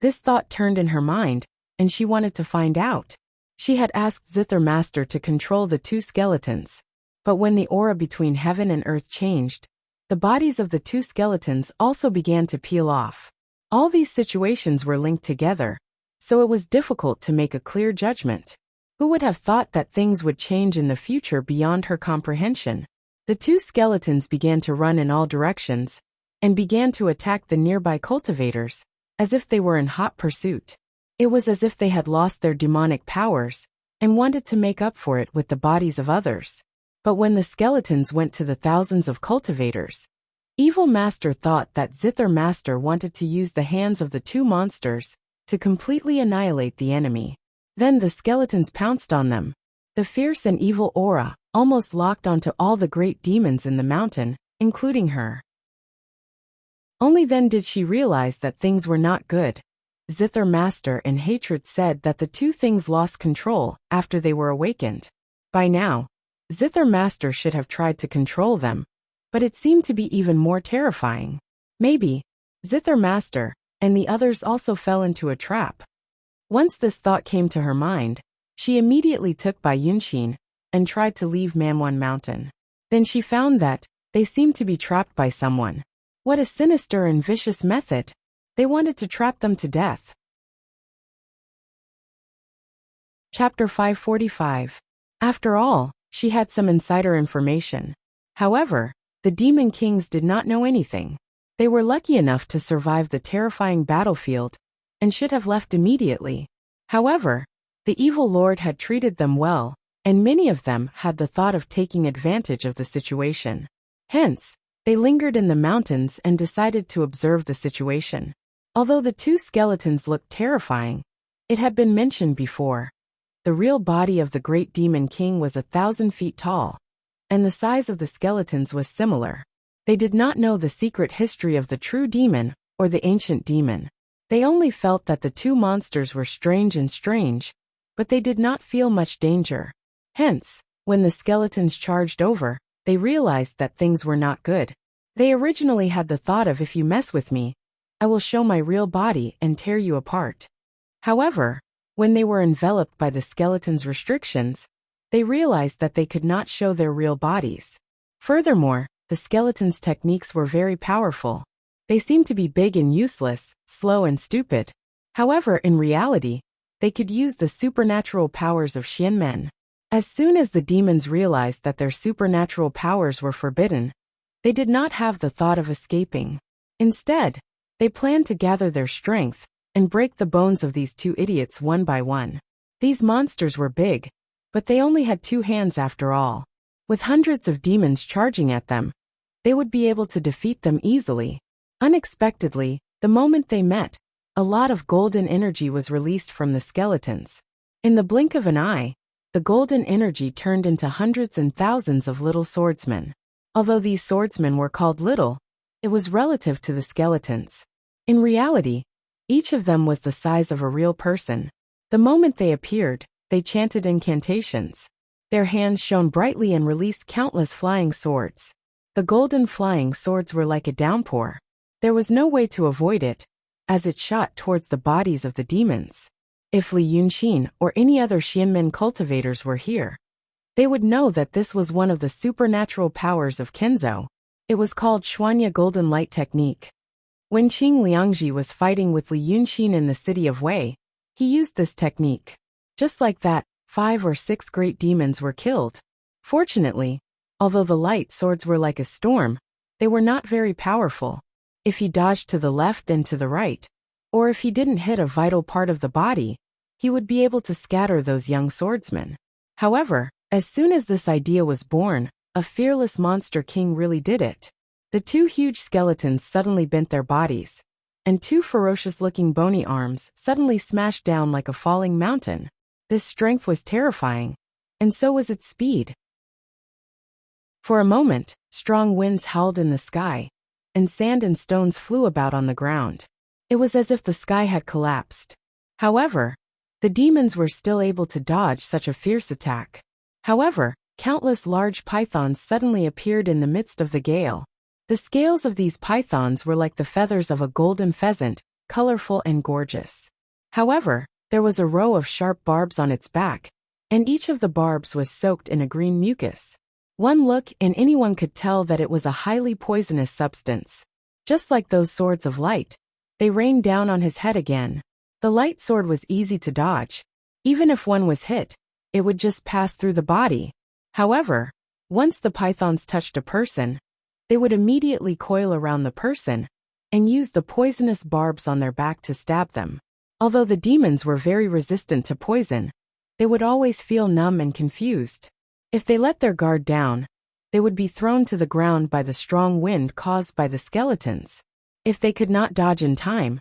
This thought turned in her mind, and she wanted to find out. She had asked Zither Master to control the 2 skeletons. But when the aura between heaven and earth changed, the bodies of the 2 skeletons also began to peel off. All these situations were linked together, so it was difficult to make a clear judgment. Who would have thought that things would change in the future beyond her comprehension? The 2 skeletons began to run in all directions, and began to attack the nearby cultivators, as if they were in hot pursuit. It was as if they had lost their demonic powers, and wanted to make up for it with the bodies of others. But when the skeletons went to the thousands of cultivators, Evil Master thought that Zither Master wanted to use the hands of the 2 monsters to completely annihilate the enemy. Then the skeletons pounced on them. The fierce and evil aura almost locked onto all the great demons in the mountain, including her. Only then did she realize that things were not good. Zither Master and Hatred said that the 2 things lost control after they were awakened. By now, Zither Master should have tried to control them, but it seemed to be even more terrifying. Maybe Zither Master and the others also fell into a trap. Once this thought came to her mind, she immediately took Bai Yunxin and tried to leave Manwan Mountain. Then she found that they seemed to be trapped by someone. What a sinister and vicious method! They wanted to trap them to death. Chapter 545. After all, she had some insider information. However, the Demon Kings did not know anything. They were lucky enough to survive the terrifying battlefield and should have left immediately. However, the evil lord had treated them well, and many of them had the thought of taking advantage of the situation. Hence, they lingered in the mountains and decided to observe the situation. Although the two skeletons looked terrifying, it had been mentioned before. The real body of the great demon king was 1,000 feet tall, and the size of the skeletons was similar. They did not know the secret history of the true demon or the ancient demon. They only felt that the two monsters were strange, but they did not feel much danger. Hence, when the skeletons charged over, they realized that things were not good. They originally had the thought of, if you mess with me, I will show my real body and tear you apart. However, when they were enveloped by the skeletons' restrictions, they realized that they could not show their real bodies. Furthermore, the skeletons' techniques were very powerful. They seemed to be big and useless, slow and stupid. However, in reality, they could use the supernatural powers of Xianmen. As soon as the demons realized that their supernatural powers were forbidden, they did not have the thought of escaping. Instead, they planned to gather their strength and break the bones of these two idiots one by one. These monsters were big, but they only had 2 hands after all. With hundreds of demons charging at them, they would be able to defeat them easily. Unexpectedly, the moment they met, a lot of golden energy was released from the skeletons. In the blink of an eye, the golden energy turned into hundreds and thousands of little swordsmen. Although these swordsmen were called little, it was relative to the skeletons. In reality, each of them was the size of a real person. The moment they appeared, they chanted incantations. Their hands shone brightly and released countless flying swords. The golden flying swords were like a downpour. There was no way to avoid it, as it shot towards the bodies of the demons. If Li Yunxin or any other Xianmen cultivators were here, they would know that this was one of the supernatural powers of Kenzo. It was called Xuanya Golden Light Technique. When Qing Liangji was fighting with Li Yunxin in the city of Wei, he used this technique. Just like that, 5 or 6 great demons were killed. Fortunately, although the light swords were like a storm, they were not very powerful. If he dodged to the left and to the right, or if he didn't hit a vital part of the body, he would be able to scatter those young swordsmen. However, as soon as this idea was born, a fearless monster king really did it. The 2 huge skeletons suddenly bent their bodies, and 2 ferocious-looking bony arms suddenly smashed down like a falling mountain. This strength was terrifying, and so was its speed. For a moment, strong winds howled in the sky, and sand and stones flew about on the ground. It was as if the sky had collapsed. However, the demons were still able to dodge such a fierce attack. However, countless large pythons suddenly appeared in the midst of the gale. The scales of these pythons were like the feathers of a golden pheasant, colorful and gorgeous. However, there was a row of sharp barbs on its back, and each of the barbs was soaked in a green mucus. One look and anyone could tell that it was a highly poisonous substance. Just like those swords of light, they rained down on his head again. The light sword was easy to dodge. Even if one was hit, it would just pass through the body. However, once the pythons touched a person, they would immediately coil around the person and use the poisonous barbs on their back to stab them. Although the demons were very resistant to poison, they would always feel numb and confused. If they let their guard down, they would be thrown to the ground by the strong wind caused by the skeletons. If they could not dodge in time,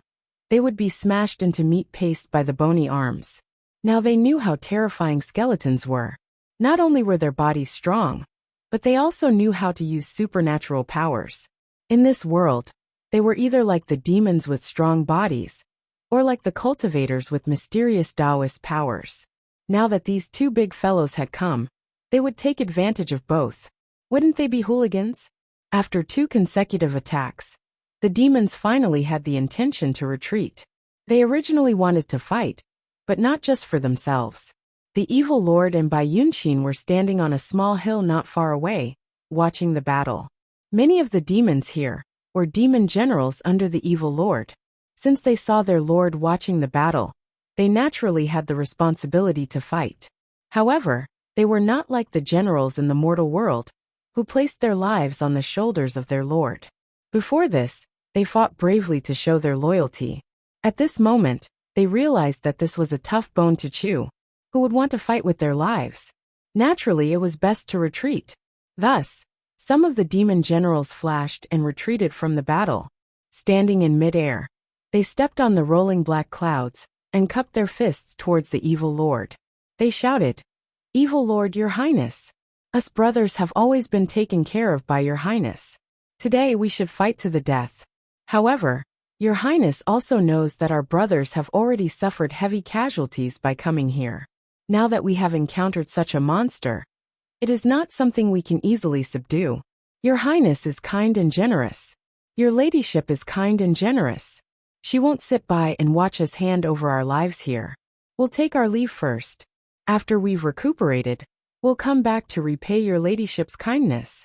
they would be smashed into meat paste by the bony arms. Now they knew how terrifying skeletons were. Not only were their bodies strong, but they also knew how to use supernatural powers. In this world, they were either like the demons with strong bodies, or like the cultivators with mysterious Taoist powers. Now that these 2 big fellows had come, they would take advantage of both. Wouldn't they be hooligans? After 2 consecutive attacks, the demons finally had the intention to retreat. They originally wanted to fight, but not just for themselves. The evil lord and Bai Yunxin were standing on a small hill not far away, watching the battle. Many of the demons here were demon generals under the evil lord. Since they saw their lord watching the battle, they naturally had the responsibility to fight. However, they were not like the generals in the mortal world, who placed their lives on the shoulders of their lord. Before this, They fought bravely to show their loyalty. At this moment, they realized that this was a tough bone to chew. Who would want to fight with their lives? Naturally, it was best to retreat. Thus, some of the demon generals flashed and retreated from the battle. Standing in mid-air, they stepped on the rolling black clouds and cupped their fists towards the evil lord. They shouted, "Evil Lord, Your Highness! Us brothers have always been taken care of by Your Highness. Today we should fight to the death. However, Your Highness also knows that our brothers have already suffered heavy casualties by coming here. Now that we have encountered such a monster, it is not something we can easily subdue. Your Highness is kind and generous. Your ladyship is kind and generous. She won't sit by and watch us hand over our lives here. We'll take our leave first. After we've recuperated, we'll come back to repay your ladyship's kindness."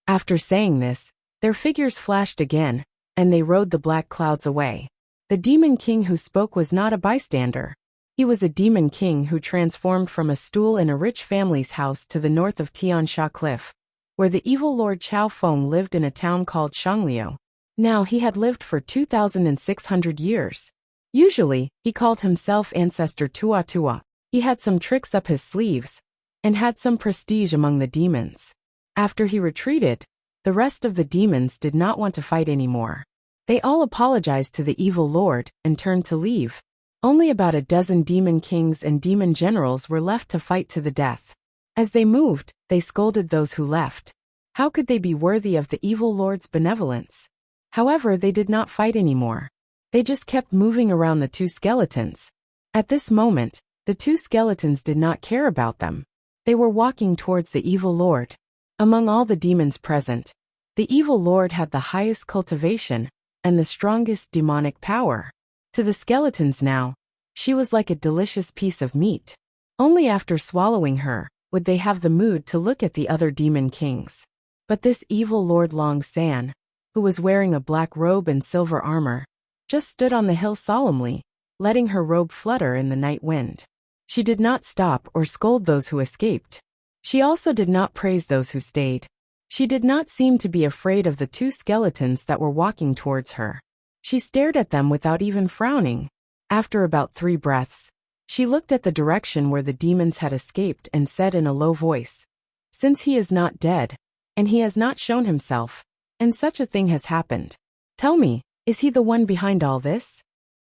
After saying this, their figures flashed again, and they rode the black clouds away. The demon king who spoke was not a bystander. He was a demon king who transformed from a stool in a rich family's house to the north of Tian Sha Cliff, where the evil Lord Chao Feng lived in a town called Shangliu. Now he had lived for 2,600 years. Usually, he called himself Ancestor Tua Tua. He had some tricks up his sleeves, and had some prestige among the demons. After he retreated, the rest of the demons did not want to fight anymore. They all apologized to the evil lord and turned to leave. Only about a dozen demon kings and demon generals were left to fight to the death. As they moved, they scolded those who left. How could they be worthy of the evil lord's benevolence? However, they did not fight anymore. They just kept moving around the two skeletons. At this moment, the two skeletons did not care about them. They were walking towards the evil lord. Among all the demons present, the evil lord had the highest cultivation and the strongest demonic power. To the skeletons now, she was like a delicious piece of meat. Only after swallowing her would they have the mood to look at the other demon kings. But this evil Lord Long San, who was wearing a black robe and silver armor, just stood on the hill solemnly, letting her robe flutter in the night wind. She did not stop or scold those who escaped. She also did not praise those who stayed. She did not seem to be afraid of the two skeletons that were walking towards her. She stared at them without even frowning. After about 3 breaths, she looked at the direction where the demons had escaped and said in a low voice, "Since he is not dead, and he has not shown himself, and such a thing has happened, tell me, is he the one behind all this?"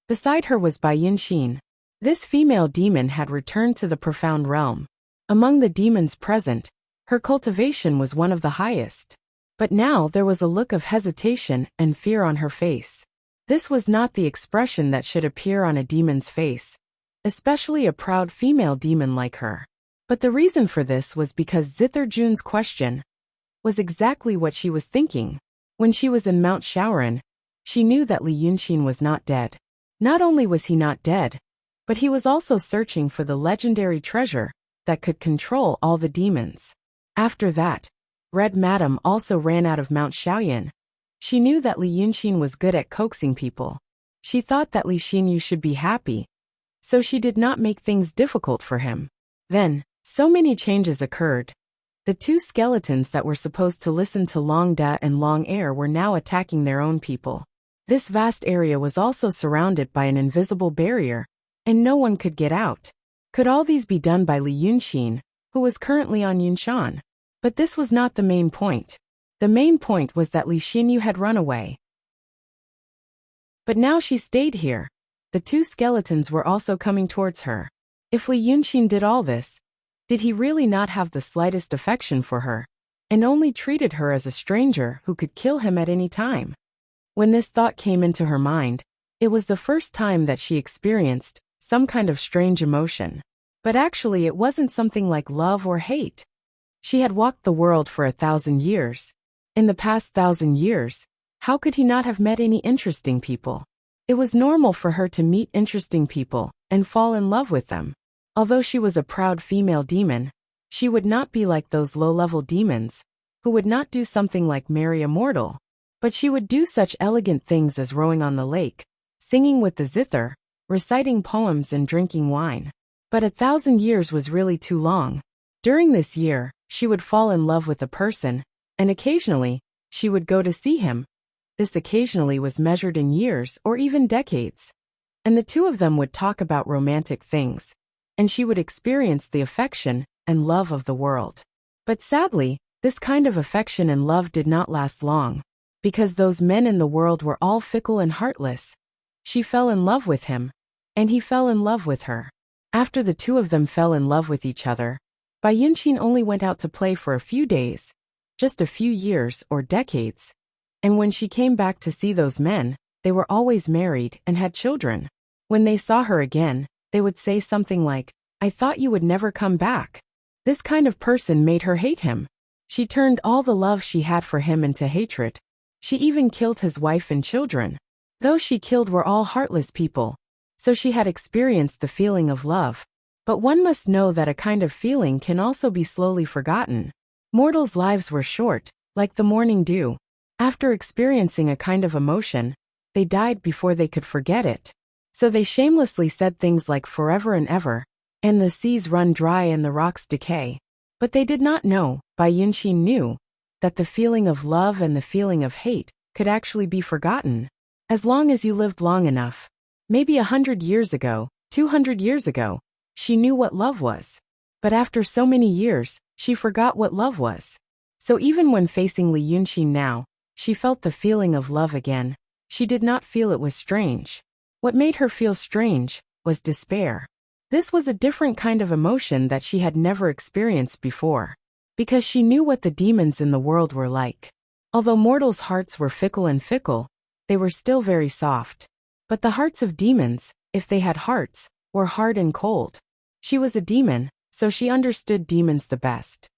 Beside her was Bai Yinxin. This female demon had returned to the profound realm. Among the demons present, her cultivation was one of the highest. But now there was a look of hesitation and fear on her face. This was not the expression that should appear on a demon's face, especially a proud female demon like her. But the reason for this was because Zither Jun's question was exactly what she was thinking. When she was in Mount Shaoran, she knew that Li Yunxin was not dead. Not only was he not dead, but he was also searching for the legendary treasure that could control all the demons. After that, Red Madam also ran out of Mount Shaoyan. She knew that Li Yunxin was good at coaxing people. She thought that Li Xinyu should be happy, so she did not make things difficult for him. Then, so many changes occurred. The two skeletons that were supposed to listen to Long Da and Long Air were now attacking their own people. This vast area was also surrounded by an invisible barrier, and no one could get out. Could all these be done by Li Yunxin, who was currently on Yunshan? But this was not the main point. The main point was that Li Xinyu had run away. But now she stayed here. The two skeletons were also coming towards her. If Li Yunxin did all this, did he really not have the slightest affection for her, and only treated her as a stranger who could kill him at any time? When this thought came into her mind, it was the first time that she experienced some kind of strange emotion. But actually it wasn't something like love or hate. She had walked the world for 1,000 years. In the past 1,000 years, how could he not have met any interesting people? It was normal for her to meet interesting people and fall in love with them. Although she was a proud female demon, she would not be like those low-level demons, who would not do something like marry a mortal. But she would do such elegant things as rowing on the lake, singing with the zither, reciting poems and drinking wine. But 1,000 years was really too long. During this year, she would fall in love with a person, and occasionally, she would go to see him. This occasionally was measured in years or even decades. And the two of them would talk about romantic things, and she would experience the affection and love of the world. But sadly, this kind of affection and love did not last long, because those men in the world were all fickle and heartless. She fell in love with him, and he fell in love with her. After the two of them fell in love with each other, Bai Yunqin only went out to play for a few days, just a few years or decades. And when she came back to see those men, they were always married and had children. When they saw her again, they would say something like, "I thought you would never come back." This kind of person made her hate him. She turned all the love she had for him into hatred. She even killed his wife and children. Those she killed were all heartless people. So she had experienced the feeling of love. But one must know that a kind of feeling can also be slowly forgotten. Mortals' lives were short, like the morning dew. After experiencing a kind of emotion, they died before they could forget it. So they shamelessly said things like forever and ever, and the seas run dry and the rocks decay. But they did not know, Bai Yunqin knew, that the feeling of love and the feeling of hate could actually be forgotten. As long as you lived long enough, maybe 100 years ago, 200 years ago, she knew what love was. But after so many years, she forgot what love was. So even when facing Li Yunqin now, she felt the feeling of love again. She did not feel it was strange. What made her feel strange was despair. This was a different kind of emotion that she had never experienced before, because she knew what the demons in the world were like. Although mortals' hearts were fickle, they were still very soft. But the hearts of demons, if they had hearts, were hard and cold. She was a demon, so she understood demons the best.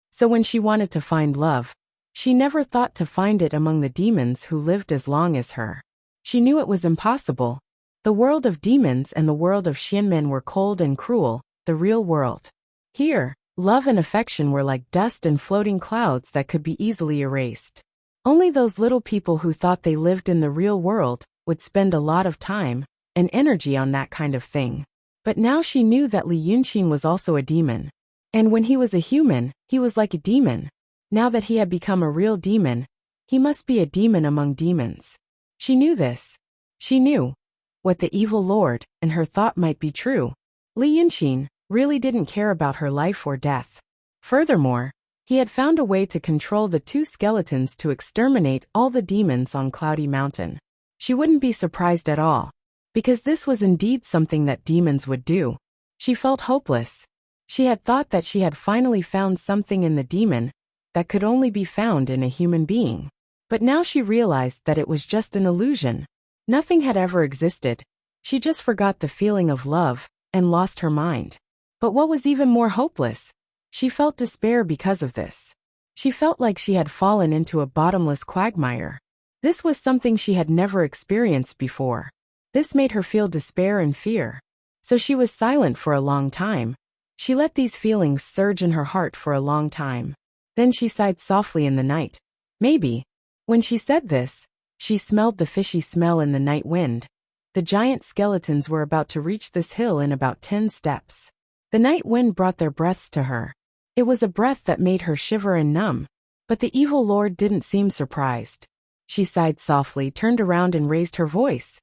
So when she wanted to find love, she never thought to find it among the demons who lived as long as her. She knew it was impossible. The world of demons and the world of Xianmen were cold and cruel, the real world. Here, love and affection were like dust and floating clouds that could be easily erased. Only those little people who thought they lived in the real world would spend a lot of time and energy on that kind of thing. But now she knew that Li Yunqin was also a demon. And when he was a human, he was like a demon. Now that he had become a real demon, he must be a demon among demons. She knew this. She knew what the evil lord and her thought might be true. Li Yunqin really didn't care about her life or death. Furthermore, he had found a way to control the two skeletons to exterminate all the demons on Cloudy Mountain. She wouldn't be surprised at all, because this was indeed something that demons would do. She felt hopeless. She had thought that she had finally found something in the demon that could only be found in a human being. But now she realized that it was just an illusion. Nothing had ever existed. She just forgot the feeling of love and lost her mind. But what was even more hopeless? She felt despair because of this. She felt like she had fallen into a bottomless quagmire. This was something she had never experienced before. This made her feel despair and fear. So she was silent for a long time. She let these feelings surge in her heart for a long time. Then she sighed softly in the night. Maybe. When she said this, she smelled the fishy smell in the night wind. The giant skeletons were about to reach this hill in about 10 steps. The night wind brought their breaths to her. It was a breath that made her shiver and numb. But the evil lord didn't seem surprised. She sighed softly, turned around and raised her voice.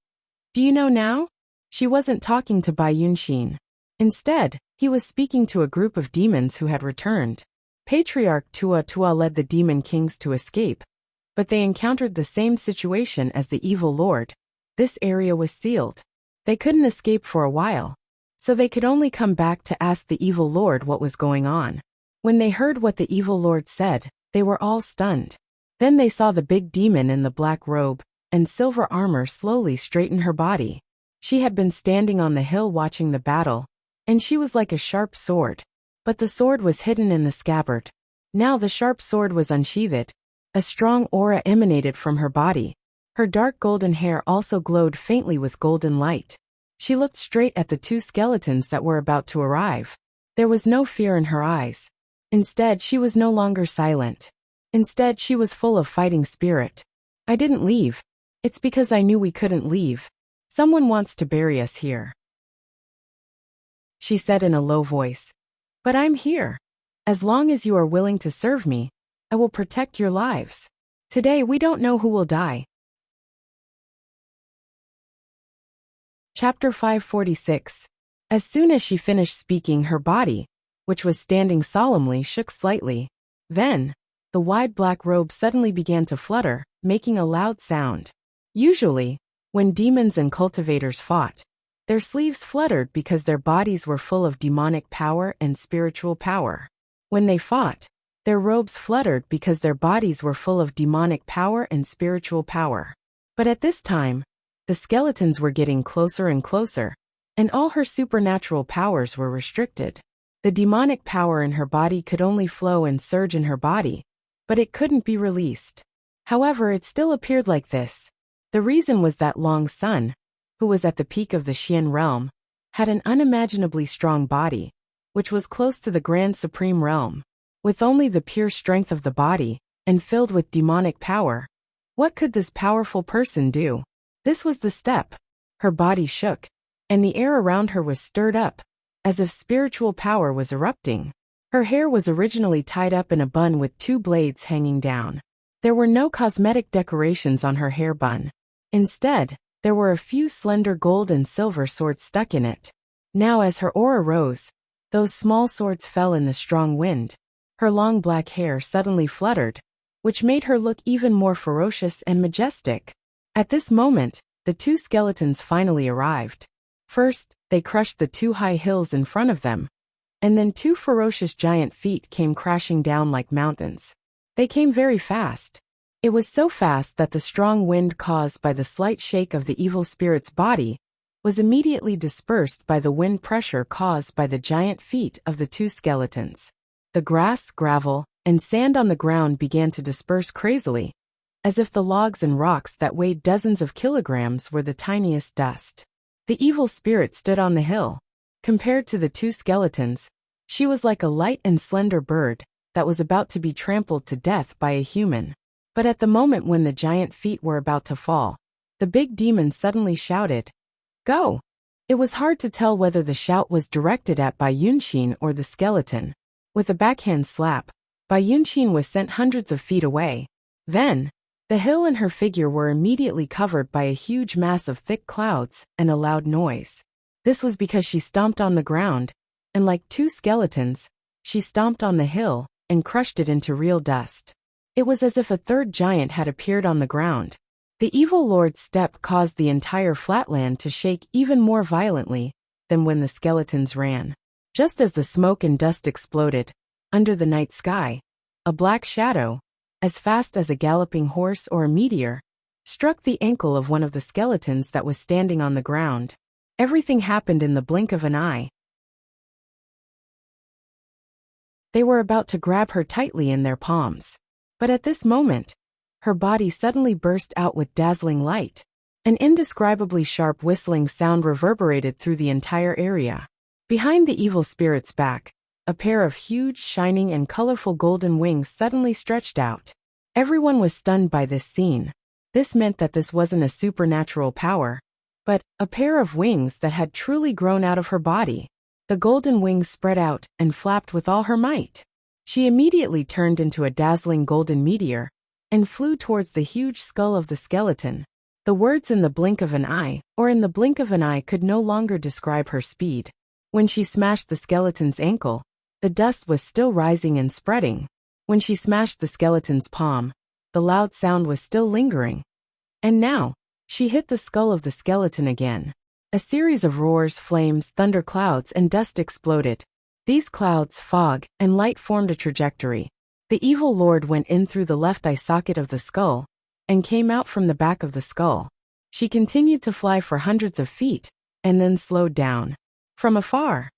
Do you know now? She wasn't talking to Bai Yunqin. Instead, he was speaking to a group of demons who had returned. Patriarch Tua Tua led the demon kings to escape, but they encountered the same situation as the evil lord. This area was sealed. They couldn't escape for a while, so they could only come back to ask the evil lord what was going on. When they heard what the evil lord said, they were all stunned. Then they saw the big demon in the black robe and silver armor slowly straighten her body. She had been standing on the hill watching the battle, and she was like a sharp sword. But the sword was hidden in the scabbard. Now the sharp sword was unsheathed. A strong aura emanated from her body. Her dark golden hair also glowed faintly with golden light. She looked straight at the two skeletons that were about to arrive. There was no fear in her eyes. Instead, she was no longer silent. Instead, she was full of fighting spirit. I didn't leave. It's because I knew we couldn't leave. Someone wants to bury us here, she said in a low voice. But I'm here. As long as you are willing to serve me, I will protect your lives. Today we don't know who will die. Chapter 546. As soon as she finished speaking, her body, which was standing solemnly, shook slightly. Then, the wide black robe suddenly began to flutter, making a loud sound. Usually, when demons and cultivators fought, their sleeves fluttered because their bodies were full of demonic power and spiritual power. When they fought, their robes fluttered because their bodies were full of demonic power and spiritual power. But at this time, the skeletons were getting closer and closer, and all her supernatural powers were restricted. The demonic power in her body could only flow and surge in her body, but it couldn't be released. However, it still appeared like this. The reason was that Long Sun, who was at the peak of the Xian realm, had an unimaginably strong body, which was close to the Grand Supreme Realm. With only the pure strength of the body, and filled with demonic power, what could this powerful person do? This was the step. Her body shook, and the air around her was stirred up, as if spiritual power was erupting. Her hair was originally tied up in a bun with 2 blades hanging down. There were no cosmetic decorations on her hair bun. Instead, there were a few slender gold and silver swords stuck in it. Now as her aura rose, those small swords fell in the strong wind. Her long black hair suddenly fluttered, which made her look even more ferocious and majestic. At this moment, the 2 skeletons finally arrived. First, they crushed the 2 high hills in front of them, and then 2 ferocious giant feet came crashing down like mountains. They came very fast. It was so fast that the strong wind caused by the slight shake of the evil spirit's body was immediately dispersed by the wind pressure caused by the giant feet of the 2 skeletons. The grass, gravel, and sand on the ground began to disperse crazily, as if the logs and rocks that weighed dozens of kilograms were the tiniest dust. The evil spirit stood on the hill. Compared to the 2 skeletons, she was like a light and slender bird that was about to be trampled to death by a human. But at the moment when the giant feet were about to fall, the big demon suddenly shouted, "Go!" It was hard to tell whether the shout was directed at Bai Yunxin or the skeleton. With a backhand slap, Bai Yunxin was sent hundreds of feet away. Then, the hill and her figure were immediately covered by a huge mass of thick clouds and a loud noise. This was because she stomped on the ground, and like 2 skeletons, she stomped on the hill and crushed it into real dust. It was as if a 3rd giant had appeared on the ground. The evil lord's step caused the entire flatland to shake even more violently than when the skeletons ran. Just as the smoke and dust exploded, under the night sky, a black shadow, as fast as a galloping horse or a meteor, struck the ankle of one of the skeletons that was standing on the ground. Everything happened in the blink of an eye. They were about to grab her tightly in their palms. But at this moment, her body suddenly burst out with dazzling light. An indescribably sharp whistling sound reverberated through the entire area. Behind the evil spirit's back, a pair of huge, shining and colorful golden wings suddenly stretched out. Everyone was stunned by this scene. This meant that this wasn't a supernatural power, but a pair of wings that had truly grown out of her body. The golden wings spread out and flapped with all her might. She immediately turned into a dazzling golden meteor and flew towards the huge skull of the skeleton. The words "in the blink of an eye" or "in the blink of an eye" could no longer describe her speed. When she smashed the skeleton's ankle, the dust was still rising and spreading. When she smashed the skeleton's palm, the loud sound was still lingering. And now, she hit the skull of the skeleton again. A series of roars, flames, thunder clouds, and dust exploded. These clouds, fog, and light formed a trajectory. The evil lord went in through the left eye socket of the skull and came out from the back of the skull. She continued to fly for hundreds of feet and then slowed down. From afar,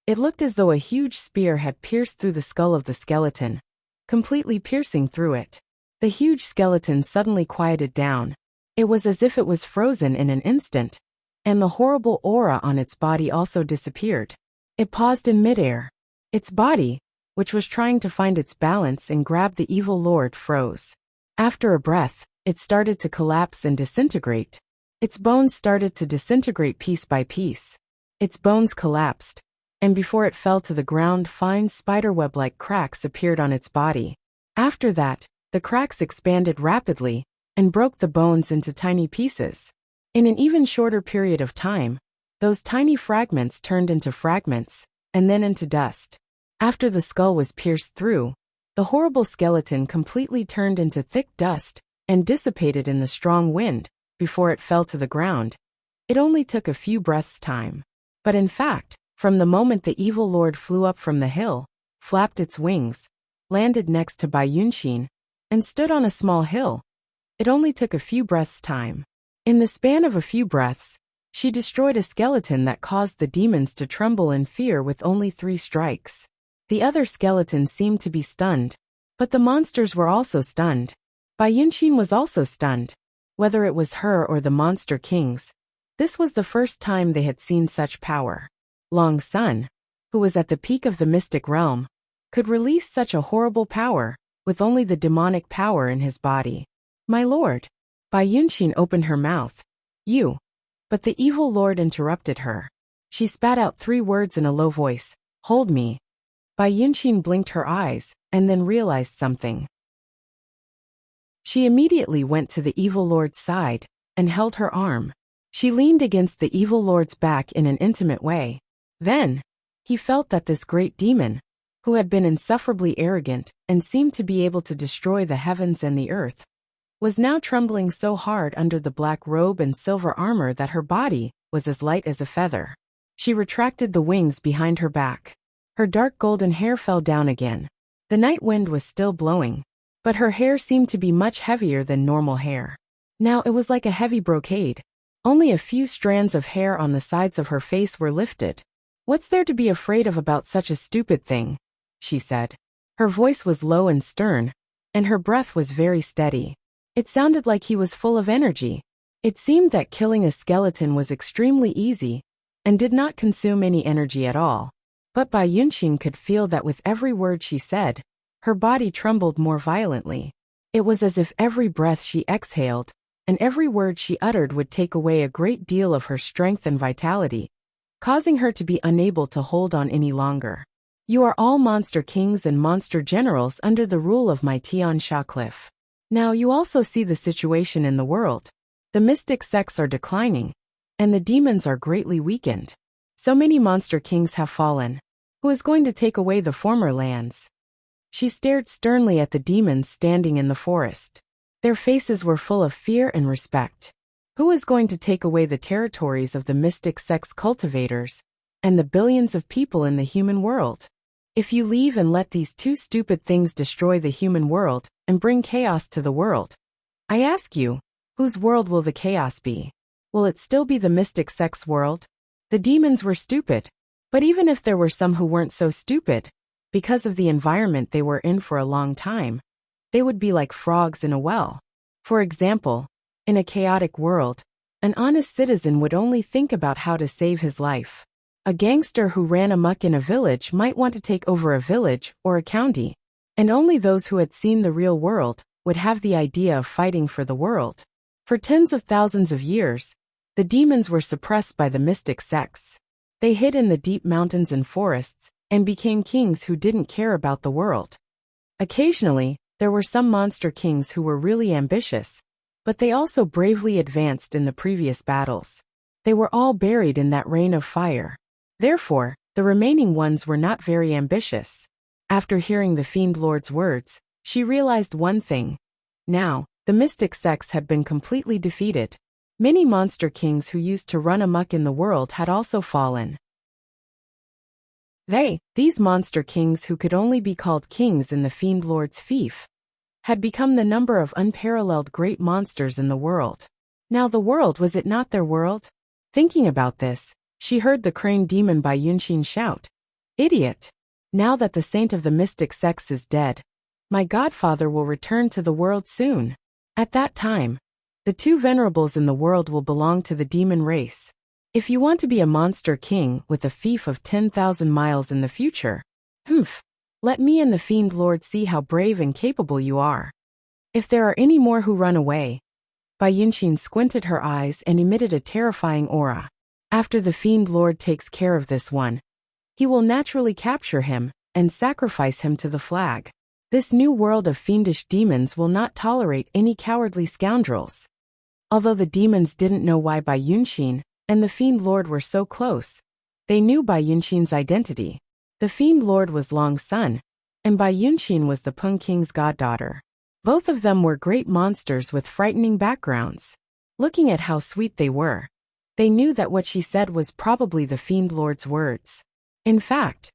it looked as though a huge spear had pierced through the skull of the skeleton, completely piercing through it. The huge skeleton suddenly quieted down. It was as if it was frozen in an instant, and the horrible aura on its body also disappeared. It paused in midair. Its body, which was trying to find its balance and grab the evil lord, froze. After a breath, it started to collapse and disintegrate. Its bones started to disintegrate piece by piece. Its bones collapsed, and before it fell to the ground, fine spiderweb-like cracks appeared on its body. After that, The cracks expanded rapidly and broke the bones into tiny pieces. In an even shorter period of time, those tiny fragments turned into fragments, and then into dust. After the skull was pierced through, the horrible skeleton completely turned into thick dust and dissipated in the strong wind before it fell to the ground. It only took a few breaths' time. But in fact, from the moment the evil lord flew up from the hill, flapped its wings, landed next to Bai Yunxin, and stood on a small hill, it only took a few breaths' time. In the span of a few breaths, she destroyed a skeleton that caused the demons to tremble in fear with only 3 strikes. The other skeletons seemed to be stunned, but the monsters were also stunned. Bai Yunxin was also stunned. Whether it was her or the monster kings, this was the first time they had seen such power. Long Sun, who was at the peak of the mystic realm, could release such a horrible power, with only the demonic power in his body. My lord. Bai Yunxin opened her mouth. You. But the evil lord interrupted her. She spat out 3 words in a low voice. Hold me. Bai Yunxin blinked her eyes, and then realized something. She immediately went to the evil lord's side, and held her arm. She leaned against the evil lord's back in an intimate way. Then, he felt that this great demon, who had been insufferably arrogant and seemed to be able to destroy the heavens and the earth, was now trembling so hard under the black robe and silver armor that her body was as light as a feather. She retracted the wings behind her back. Her dark golden hair fell down again. The night wind was still blowing, but her hair seemed to be much heavier than normal hair. Now it was like a heavy brocade. Only a few strands of hair on the sides of her face were lifted. What's there to be afraid of about such a stupid thing? She said. Her voice was low and stern, and her breath was very steady. It sounded like he was full of energy. It seemed that killing a skeleton was extremely easy, and did not consume any energy at all. But Bai Yunxin could feel that with every word she said, her body trembled more violently. It was as if every breath she exhaled, and every word she uttered would take away a great deal of her strength and vitality, causing her to be unable to hold on any longer. You are all monster kings and monster generals under the rule of my Tian Sha Cliff. Now you also see the situation in the world. The mystic sects are declining, and the demons are greatly weakened. So many monster kings have fallen. Who is going to take away the former lands? She stared sternly at the demons standing in the forest. Their faces were full of fear and respect. Who is going to take away the territories of the mystic sects cultivators, and the billions of people in the human world? If you leave and let these 2 stupid things destroy the human world and bring chaos to the world, I ask you, whose world will the chaos be? Will it still be the mystic sect's world? The demons were stupid, but even if there were some who weren't so stupid, because of the environment they were in for a long time, they would be like frogs in a well. For example, in a chaotic world, an honest citizen would only think about how to save his life. A gangster who ran amok in a village might want to take over a village or a county, and only those who had seen the real world would have the idea of fighting for the world. For tens of thousands of years, the demons were suppressed by the mystic sects. They hid in the deep mountains and forests, and became kings who didn't care about the world. Occasionally, there were some monster kings who were really ambitious, but they also bravely advanced in the previous battles. They were all buried in that rain of fire. Therefore, the remaining ones were not very ambitious. After hearing the Fiend Lord's words, she realized one thing. Now, the mystic sects had been completely defeated. Many monster kings who used to run amok in the world had also fallen. These monster kings who could only be called kings in the Fiend Lord's fief, had become the number of unparalleled great monsters in the world. Now the world, was it not their world? Thinking about this, she heard the crane demon Bai Yunxin shout, "Idiot! Now that the saint of the mystic sects is dead, my godfather will return to the world soon. At that time, the 2 venerables in the world will belong to the demon race. If you want to be a monster king with a fief of 10,000 miles in the future, let me and the Fiend Lord see how brave and capable you are. If there are any more who run away." Bai Yunxin squinted her eyes and emitted a terrifying aura. After the Fiend Lord takes care of this one, he will naturally capture him and sacrifice him to the flag. This new world of fiendish demons will not tolerate any cowardly scoundrels. Although the demons didn't know why Bai Yunshin and the Fiend Lord were so close, they knew Bai Yunshin's identity. The Fiend Lord was Long's son, and Bai Yunshin was the Peng King's goddaughter. Both of them were great monsters with frightening backgrounds. Looking at how sweet they were, they knew that what she said was probably the Fiend Lord's words. In fact,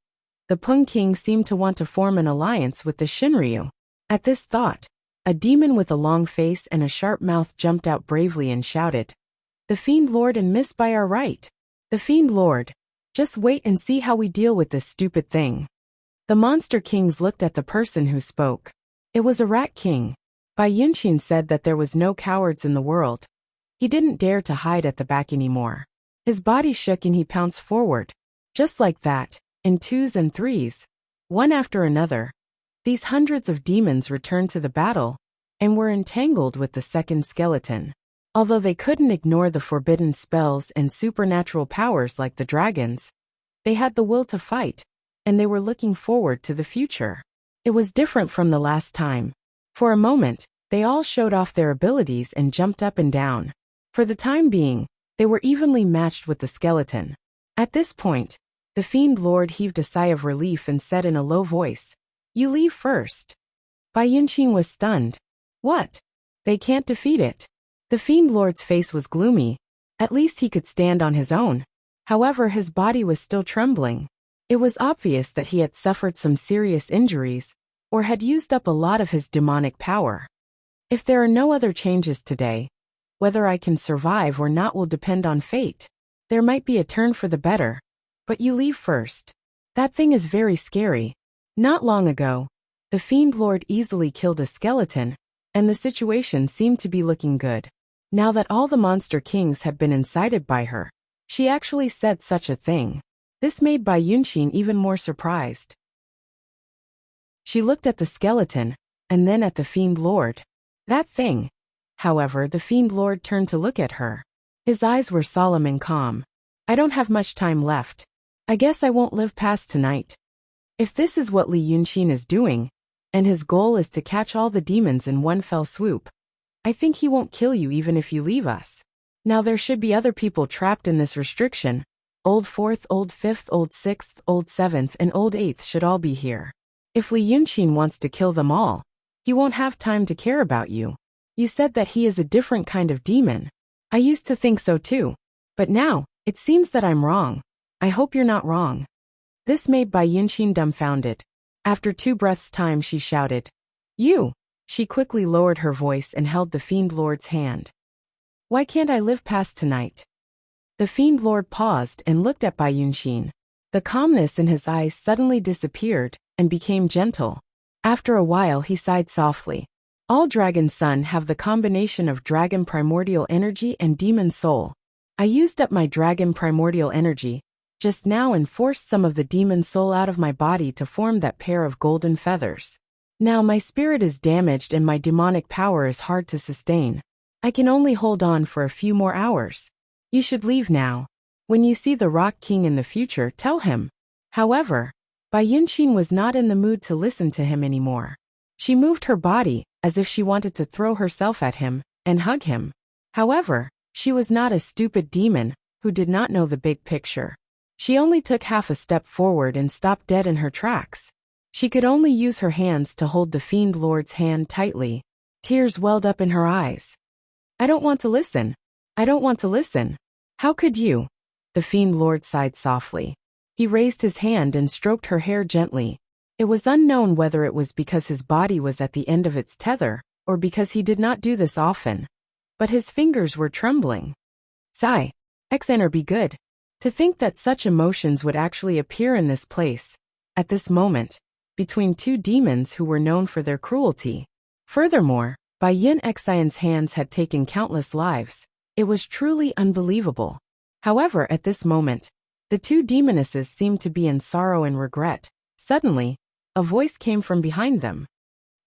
the Peng King seemed to want to form an alliance with the Shinryu. At this thought, a demon with a long face and a sharp mouth jumped out bravely and shouted, "The Fiend Lord and Miss Bai are right. The Fiend Lord, just wait and see how we deal with this stupid thing." The Monster Kings looked at the person who spoke. It was a Rat King. Bai Yunshin said that there was no cowards in the world. He didn't dare to hide at the back anymore. His body shook and he pounced forward. Just like that, in twos and threes, one after another, these hundreds of demons returned to the battle and were entangled with the second skeleton. Although they couldn't ignore the forbidden spells and supernatural powers like the dragons, they had the will to fight, and they were looking forward to the future. It was different from the last time. For a moment, they all showed off their abilities and jumped up and down. For the time being, they were evenly matched with the skeleton. At this point, the Fiend Lord heaved a sigh of relief and said in a low voice, "You leave first." Bai Yunshin was stunned. What? They can't defeat it. The Fiend Lord's face was gloomy. At least he could stand on his own. However, his body was still trembling. It was obvious that he had suffered some serious injuries, or had used up a lot of his demonic power. If there are no other changes today, whether I can survive or not will depend on fate. There might be a turn for the better, but you leave first. That thing is very scary. Not long ago, the Fiend Lord easily killed a skeleton, and the situation seemed to be looking good. Now that all the Monster Kings had been incited by her, she actually said such a thing. This made Bai Yunshin even more surprised. She looked at the skeleton, and then at the Fiend Lord. That thing. However, the Fiend Lord turned to look at her. His eyes were solemn and calm. "I don't have much time left. I guess I won't live past tonight." If this is what Li Yunshin is doing, and his goal is to catch all the demons in one fell swoop, I think he won't kill you even if you leave us. Now there should be other people trapped in this restriction. Old 4th, Old 5th, Old 6th, Old 7th, and Old 8th should all be here. If Li Yunshin wants to kill them all, he won't have time to care about you. You said that he is a different kind of demon. I used to think so too. But now, it seems that I'm wrong. I hope you're not wrong. This made Bai Yunshin dumbfounded. After 2 breaths' time she shouted, "You!" She quickly lowered her voice and held the Fiend Lord's hand. "Why can't I live past tonight?" The Fiend Lord paused and looked at Bai Yunshin. The calmness in his eyes suddenly disappeared and became gentle. After a while he sighed softly. All Dragon Sun have the combination of Dragon Primordial Energy and Demon Soul. I used up my Dragon Primordial Energy just now and forced some of the Demon Soul out of my body to form that pair of golden feathers. Now my spirit is damaged and my demonic power is hard to sustain. I can only hold on for a few more hours. You should leave now. When you see the Rock King in the future, tell him." However, Bai Yunshin was not in the mood to listen to him anymore. She moved her body, as if she wanted to throw herself at him and hug him. However, she was not a stupid demon who did not know the big picture. She only took half a step forward and stopped dead in her tracks. She could only use her hands to hold the Fiend Lord's hand tightly. Tears welled up in her eyes. "I don't want to listen. I don't want to listen." "How could you?" The Fiend Lord sighed softly. He raised his hand and stroked her hair gently. It was unknown whether it was because his body was at the end of its tether, or because he did not do this often. But his fingers were trembling. Sigh. Xner be good. To think that such emotions would actually appear in this place, at this moment, between 2 demons who were known for their cruelty. Furthermore, Bai Yin Xian's hands had taken countless lives. It was truly unbelievable. However, at this moment, the 2 demonesses seemed to be in sorrow and regret. Suddenly, a voice came from behind them.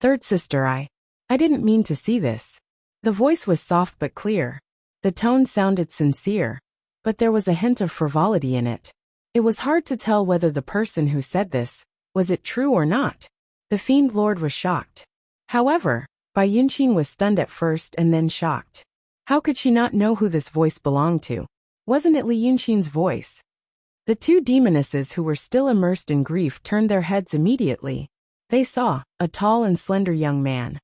"Third sister, I didn't mean to see this." The voice was soft but clear. The tone sounded sincere, but there was a hint of frivolity in it. It was hard to tell whether the person who said this, was it true or not. The Fiend Lord was shocked. However, Bai Yunqin was stunned at first and then shocked. How could she not know who this voice belonged to? Wasn't it Li Yunqin's voice? The two demonesses who were still immersed in grief turned their heads immediately. They saw a tall and slender young man.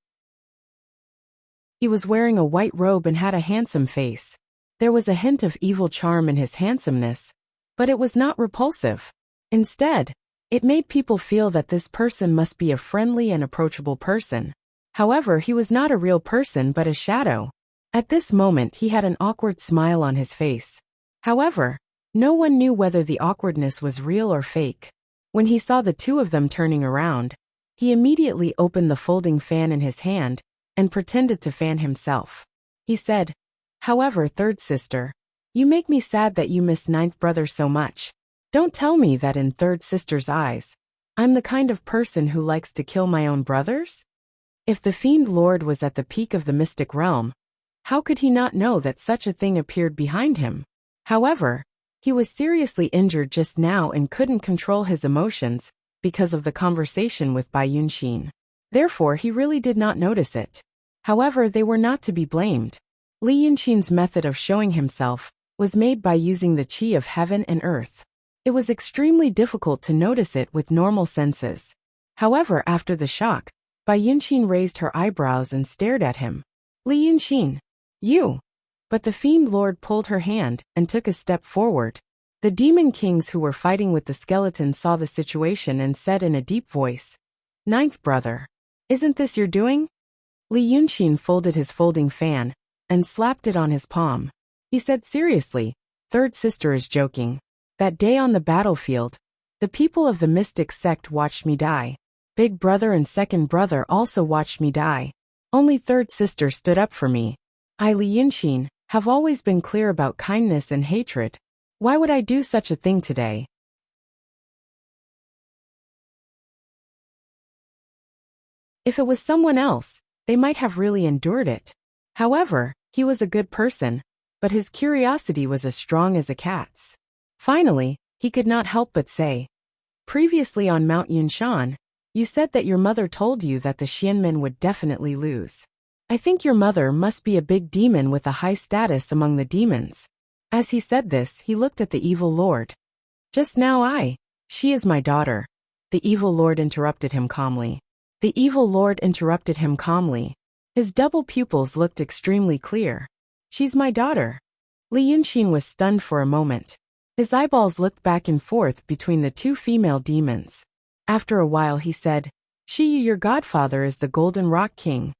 He was wearing a white robe and had a handsome face. There was a hint of evil charm in his handsomeness, but it was not repulsive. Instead, it made people feel that this person must be a friendly and approachable person. However, he was not a real person but a shadow. At this moment he had an awkward smile on his face. However, no one knew whether the awkwardness was real or fake. When he saw the two of them turning around, he immediately opened the folding fan in his hand and pretended to fan himself. He said, "However, third sister, you make me sad that you miss ninth brother so much. Don't tell me that in third sister's eyes, I'm the kind of person who likes to kill my own brothers?" If the Fiend Lord was at the peak of the mystic realm, how could he not know that such a thing appeared behind him? However, he was seriously injured just now and couldn't control his emotions because of the conversation with Bai Yunqin. Therefore, he really did not notice it. However, they were not to be blamed. Li Yunqin's method of showing himself was made by using the qi of heaven and earth. It was extremely difficult to notice it with normal senses. However, after the shock, Bai Yunqin raised her eyebrows and stared at him. "Li Yunqin, you!" But the Fiend Lord pulled her hand and took a step forward. The demon kings who were fighting with the skeleton saw the situation and said in a deep voice, "Ninth brother, isn't this your doing?" Li Yunqin folded his folding fan and slapped it on his palm. He said seriously, "Third sister is joking. That day on the battlefield, the people of the mystic sect watched me die. Big brother and second brother also watched me die. Only third sister stood up for me. I, Li Yunqin, have always been clear about kindness and hatred. Why would I do such a thing today?" If it was someone else, they might have really endured it. However, he was a good person, but his curiosity was as strong as a cat's. Finally, he could not help but say, "Previously on Mount Yunshan, you said that your mother told you that the Xianmen would definitely lose. I think your mother must be a big demon with a high status among the demons." As he said this, he looked at the evil lord. "Just now she is my daughter," the evil lord interrupted him calmly. The evil lord interrupted him calmly. His double pupils looked extremely clear. "She's my daughter." Li Yunqin was stunned for a moment. His eyeballs looked back and forth between the two female demons. After a while he said, Your godfather is the Golden Rock King."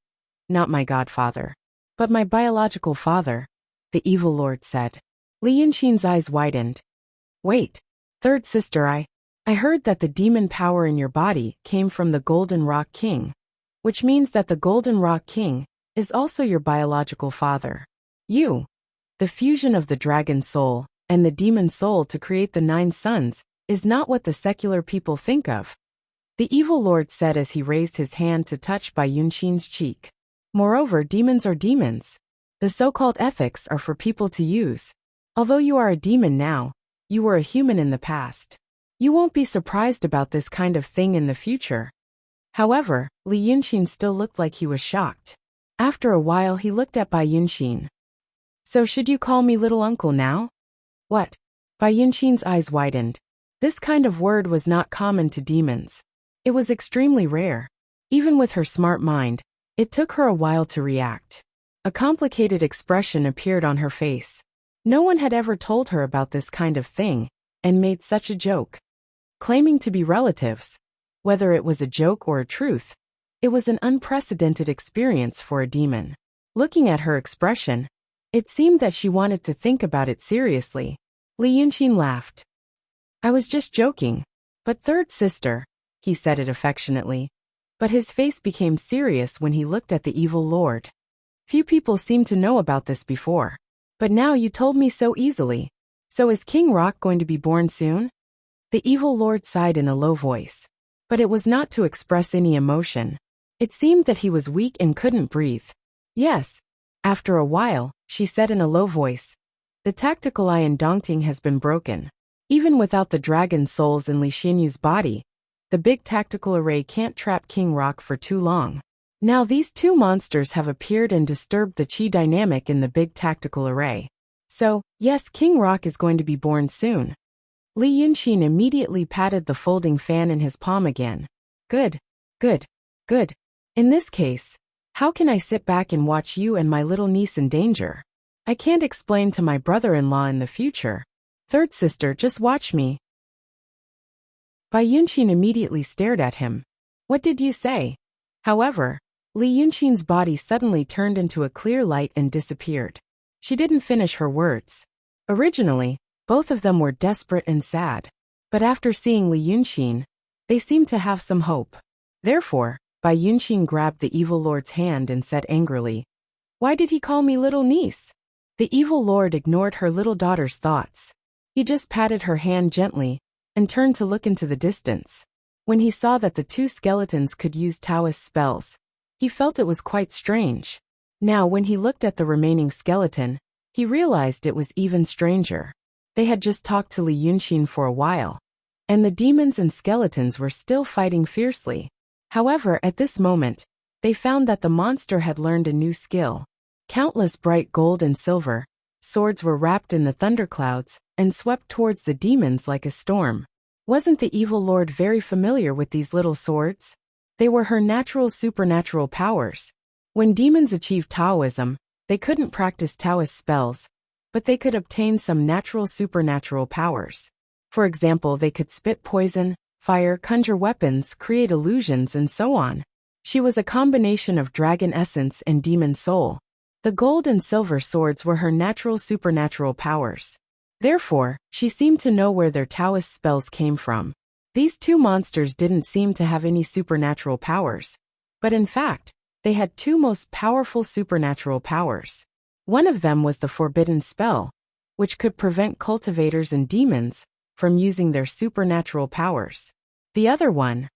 "Not my godfather, but my biological father," the evil lord said. Li Yunqin's eyes widened. "Wait, third sister, I heard that the demon power in your body came from the Golden Rock King, which means that the Golden Rock King is also your biological father. You, the fusion of the dragon soul and the demon soul to create the 9 sons, is not what the secular people think of," the evil lord said as he raised his hand to touch Bai Yunqin's cheek. "Moreover, demons are demons. The so-called ethics are for people to use. Although you are a demon now, you were a human in the past. You won't be surprised about this kind of thing in the future." However, Li Yunqin still looked like he was shocked. After a while he looked at Bai Yunqin. "So should you call me little uncle now?" "What?" Bai Yunqin's eyes widened. This kind of word was not common to demons. It was extremely rare. Even with her smart mind, it took her a while to react. A complicated expression appeared on her face. No one had ever told her about this kind of thing, and made such a joke. Claiming to be relatives, whether it was a joke or a truth, it was an unprecedented experience for a demon. Looking at her expression, it seemed that she wanted to think about it seriously. Li Yunqin laughed. "I was just joking. But third sister," he said it affectionately. But his face became serious when he looked at the evil lord. "Few people seemed to know about this before. But now you told me so easily. So is King Rock going to be born soon?" The evil lord sighed in a low voice. But it was not to express any emotion. It seemed that he was weak and couldn't breathe. "Yes." After a while, she said in a low voice, "The tactical eye in Dongting has been broken. Even without the dragon souls in Li Xianyu's body, The big tactical array can't trap King Rock for too long. Now these two monsters have appeared and disturbed the chi dynamic in the big tactical array. So, yes, King Rock is going to be born soon. Li Yunxin immediately patted the folding fan in his palm again. Good, good, good. In this case, how can I sit back and watch you and my little niece in danger? I can't explain to my brother-in-law in the future. Third sister, just watch me. Bai Yunxin immediately stared at him. What did you say? However, Li Yunxin's body suddenly turned into a clear light and disappeared. She didn't finish her words. Originally, both of them were desperate and sad. But after seeing Li Yunxin, they seemed to have some hope. Therefore, Bai Yunxin grabbed the evil lord's hand and said angrily, "Why did he call me little niece?" The evil lord ignored her little daughter's thoughts. He just patted her hand gently and turned to look into the distance. When he saw that the two skeletons could use Taoist spells, he felt it was quite strange. Now when he looked at the remaining skeleton, he realized it was even stranger. They had just talked to Li Yunxin for a while, and the demons and skeletons were still fighting fiercely. However, at this moment, they found that the monster had learned a new skill. Countless bright gold and silver swords were wrapped in the thunderclouds and swept towards the demons like a storm. Wasn't the evil lord very familiar with these little swords? They were her natural supernatural powers. When demons achieved Taoism, they couldn't practice Taoist spells, but they could obtain some natural supernatural powers. For example, they could spit poison, fire, conjure weapons, create illusions, and so on. She was a combination of dragon essence and demon soul. The gold and silver swords were her natural supernatural powers. Therefore, she seemed to know where their Taoist spells came from. These two monsters didn't seem to have any supernatural powers, but in fact, they had two most powerful supernatural powers. One of them was the forbidden spell, which could prevent cultivators and demons from using their supernatural powers. The other one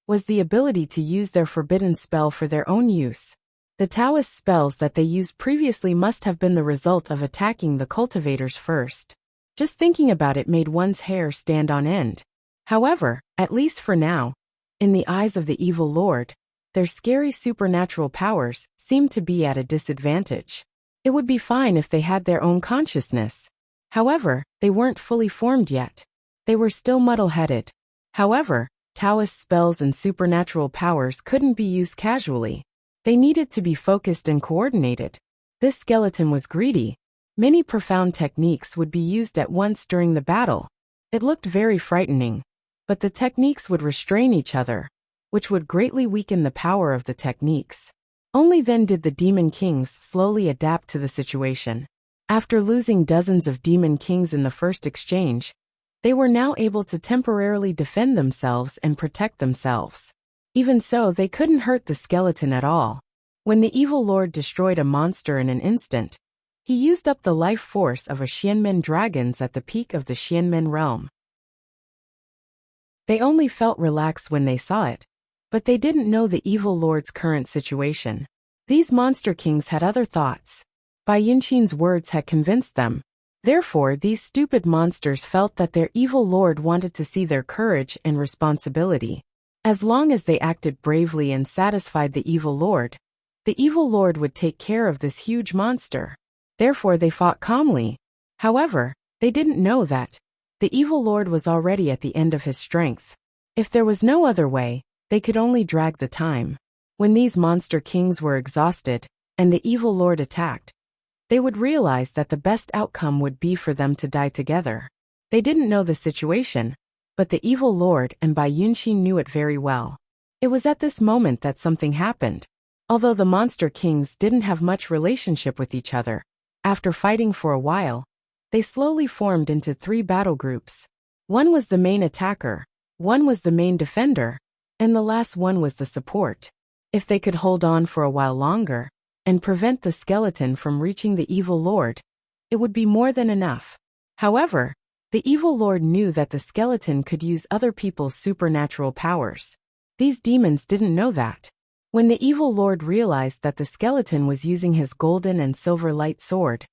was the ability to use their forbidden spell for their own use. The Taoist spells that they used previously must have been the result of attacking the cultivators first. Just thinking about it made one's hair stand on end. However, at least for now, in the eyes of the evil lord, their scary supernatural powers seemed to be at a disadvantage. It would be fine if they had their own consciousness. However, they weren't fully formed yet. They were still muddle-headed. However, Taoist spells and supernatural powers couldn't be used casually. They needed to be focused and coordinated. This skeleton was greedy. Many profound techniques would be used at once during the battle. It looked very frightening, but the techniques would restrain each other, which would greatly weaken the power of the techniques. Only then did the demon kings slowly adapt to the situation. After losing dozens of demon kings in the first exchange, they were now able to temporarily defend themselves and protect themselves. Even so, they couldn't hurt the skeleton at all. When the evil lord destroyed a monster in an instant, he used up the life force of a Xianmen dragons at the peak of the Xianmen realm. They only felt relaxed when they saw it, but they didn't know the evil lord's current situation. These monster kings had other thoughts. Bai Yunxin's words had convinced them. Therefore, these stupid monsters felt that their evil lord wanted to see their courage and responsibility. As long as they acted bravely and satisfied the evil lord would take care of this huge monster. Therefore, they fought calmly. However, they didn't know that the evil lord was already at the end of his strength. If there was no other way, they could only drag the time. When these monster kings were exhausted, and the evil lord attacked, they would realize that the best outcome would be for them to die together. They didn't know the situation, but the evil lord and Bai Yunxin knew it very well. It was at this moment that something happened. Although the monster kings didn't have much relationship with each other, after fighting for a while, they slowly formed into 3 battle groups. One was the main attacker, one was the main defender, and the last one was the support. If they could hold on for a while longer, and prevent the skeleton from reaching the evil lord, it would be more than enough. However, the evil lord knew that the skeleton could use other people's supernatural powers. These demons didn't know that. When the evil lord realized that the skeleton was using his golden and silver light sword,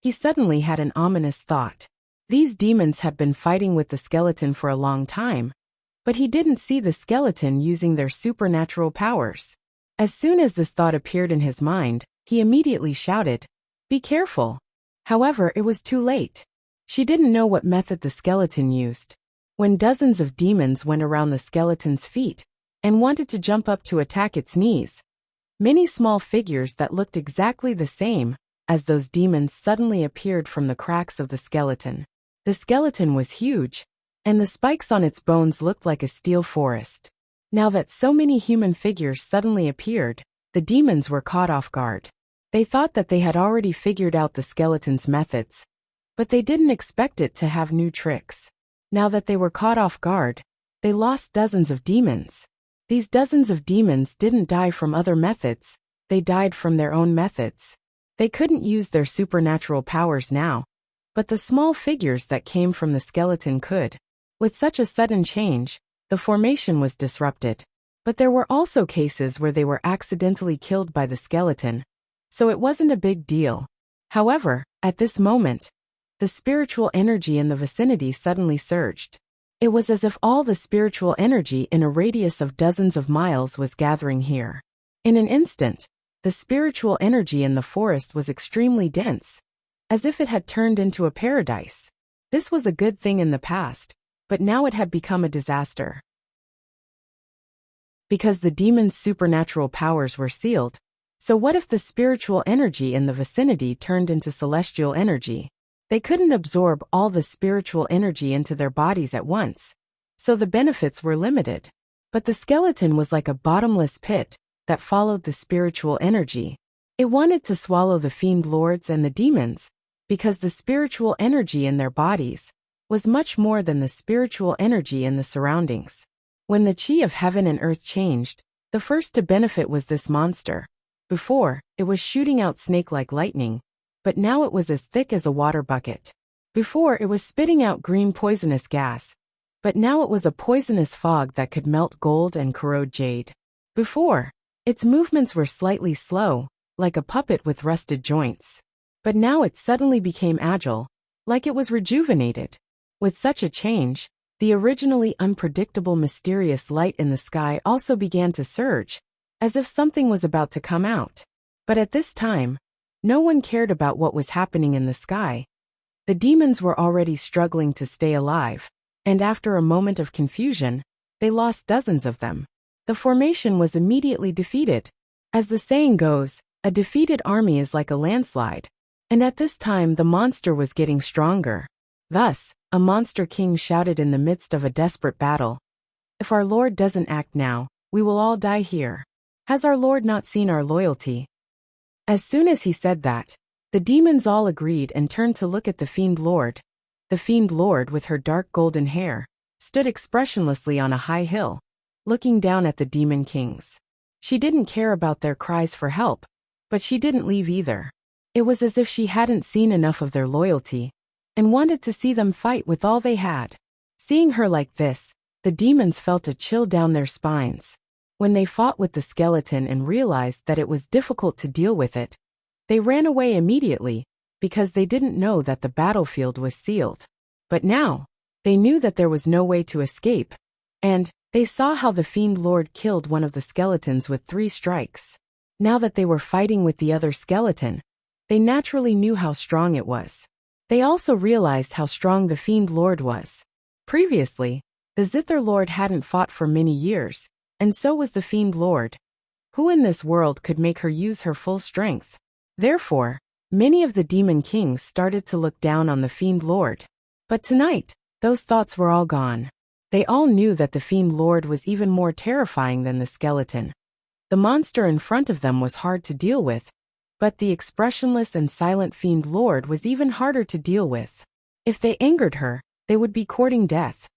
he suddenly had an ominous thought. These demons had been fighting with the skeleton for a long time, But he didn't see the skeleton using their supernatural powers. As soon as this thought appeared in his mind, he immediately shouted, "Be careful!" However, it was too late. She didn't know what method the skeleton used. When dozens of demons went around the skeleton's feet and wanted to jump up to attack its knees, many small figures that looked exactly the same as those demons suddenly appeared from the cracks of the skeleton. The skeleton was huge, and the spikes on its bones looked like a steel forest. Now that so many human figures suddenly appeared, the demons were caught off guard. They thought that they had already figured out the skeleton's methods, but they didn't expect it to have new tricks. Now that they were caught off guard, they lost dozens of demons. These dozens of demons didn't die from other methods, they died from their own methods. They couldn't use their supernatural powers now, but the small figures that came from the skeleton could. With such a sudden change, the formation was disrupted. But there were also cases where they were accidentally killed by the skeleton, so it wasn't a big deal. However, at this moment, the spiritual energy in the vicinity suddenly surged. It was as if all the spiritual energy in a radius of dozens of miles was gathering here. In an instant, the spiritual energy in the forest was extremely dense, as if it had turned into a paradise. This was a good thing in the past, but now it had become a disaster. Because the demon's supernatural powers were sealed, so what if the spiritual energy in the vicinity turned into celestial energy? They couldn't absorb all the spiritual energy into their bodies at once, so the benefits were limited. But the skeleton was like a bottomless pit that followed the spiritual energy. It wanted to swallow the fiend lords and the demons, because the spiritual energy in their bodies was much more than the spiritual energy in the surroundings. When the chi of heaven and earth changed, the first to benefit was this monster. Before, it was shooting out snake-like lightning, but now it was as thick as a water bucket. Before, it was spitting out green poisonous gas, but now it was a poisonous fog that could melt gold and corrode jade. Before, its movements were slightly slow, like a puppet with rusted joints. But now it suddenly became agile, like it was rejuvenated. With such a change, the originally unpredictable mysterious light in the sky also began to surge, as if something was about to come out. But at this time, no one cared about what was happening in the sky. The demons were already struggling to stay alive, and after a moment of confusion, they lost dozens of them. The formation was immediately defeated. As the saying goes, a defeated army is like a landslide. And at this time the monster was getting stronger. Thus, a monster king shouted in the midst of a desperate battle, "If our Lord doesn't act now, we will all die here. Has our Lord not seen our loyalty?" As soon as he said that, the demons all agreed and turned to look at the Fiend Lord. The Fiend Lord, with her dark golden hair, stood expressionlessly on a high hill, looking down at the demon kings. She didn't care about their cries for help, but she didn't leave either. It was as if she hadn't seen enough of their loyalty, and wanted to see them fight with all they had. Seeing her like this, the demons felt a chill down their spines. When they fought with the skeleton and realized that it was difficult to deal with it, they ran away immediately, because they didn't know that the battlefield was sealed. But now, they knew that there was no way to escape, and they saw how the Fiend Lord killed one of the skeletons with 3 strikes. Now that they were fighting with the other skeleton, they naturally knew how strong it was. They also realized how strong the Fiend Lord was. Previously, the Zither Lord hadn't fought for many years, and so was the Fiend Lord. Who in this world could make her use her full strength? Therefore, many of the demon kings started to look down on the Fiend Lord. But tonight, those thoughts were all gone. They all knew that the Fiend Lord was even more terrifying than the skeleton. The monster in front of them was hard to deal with, but the expressionless and silent Fiend Lord was even harder to deal with. If they angered her, they would be courting death.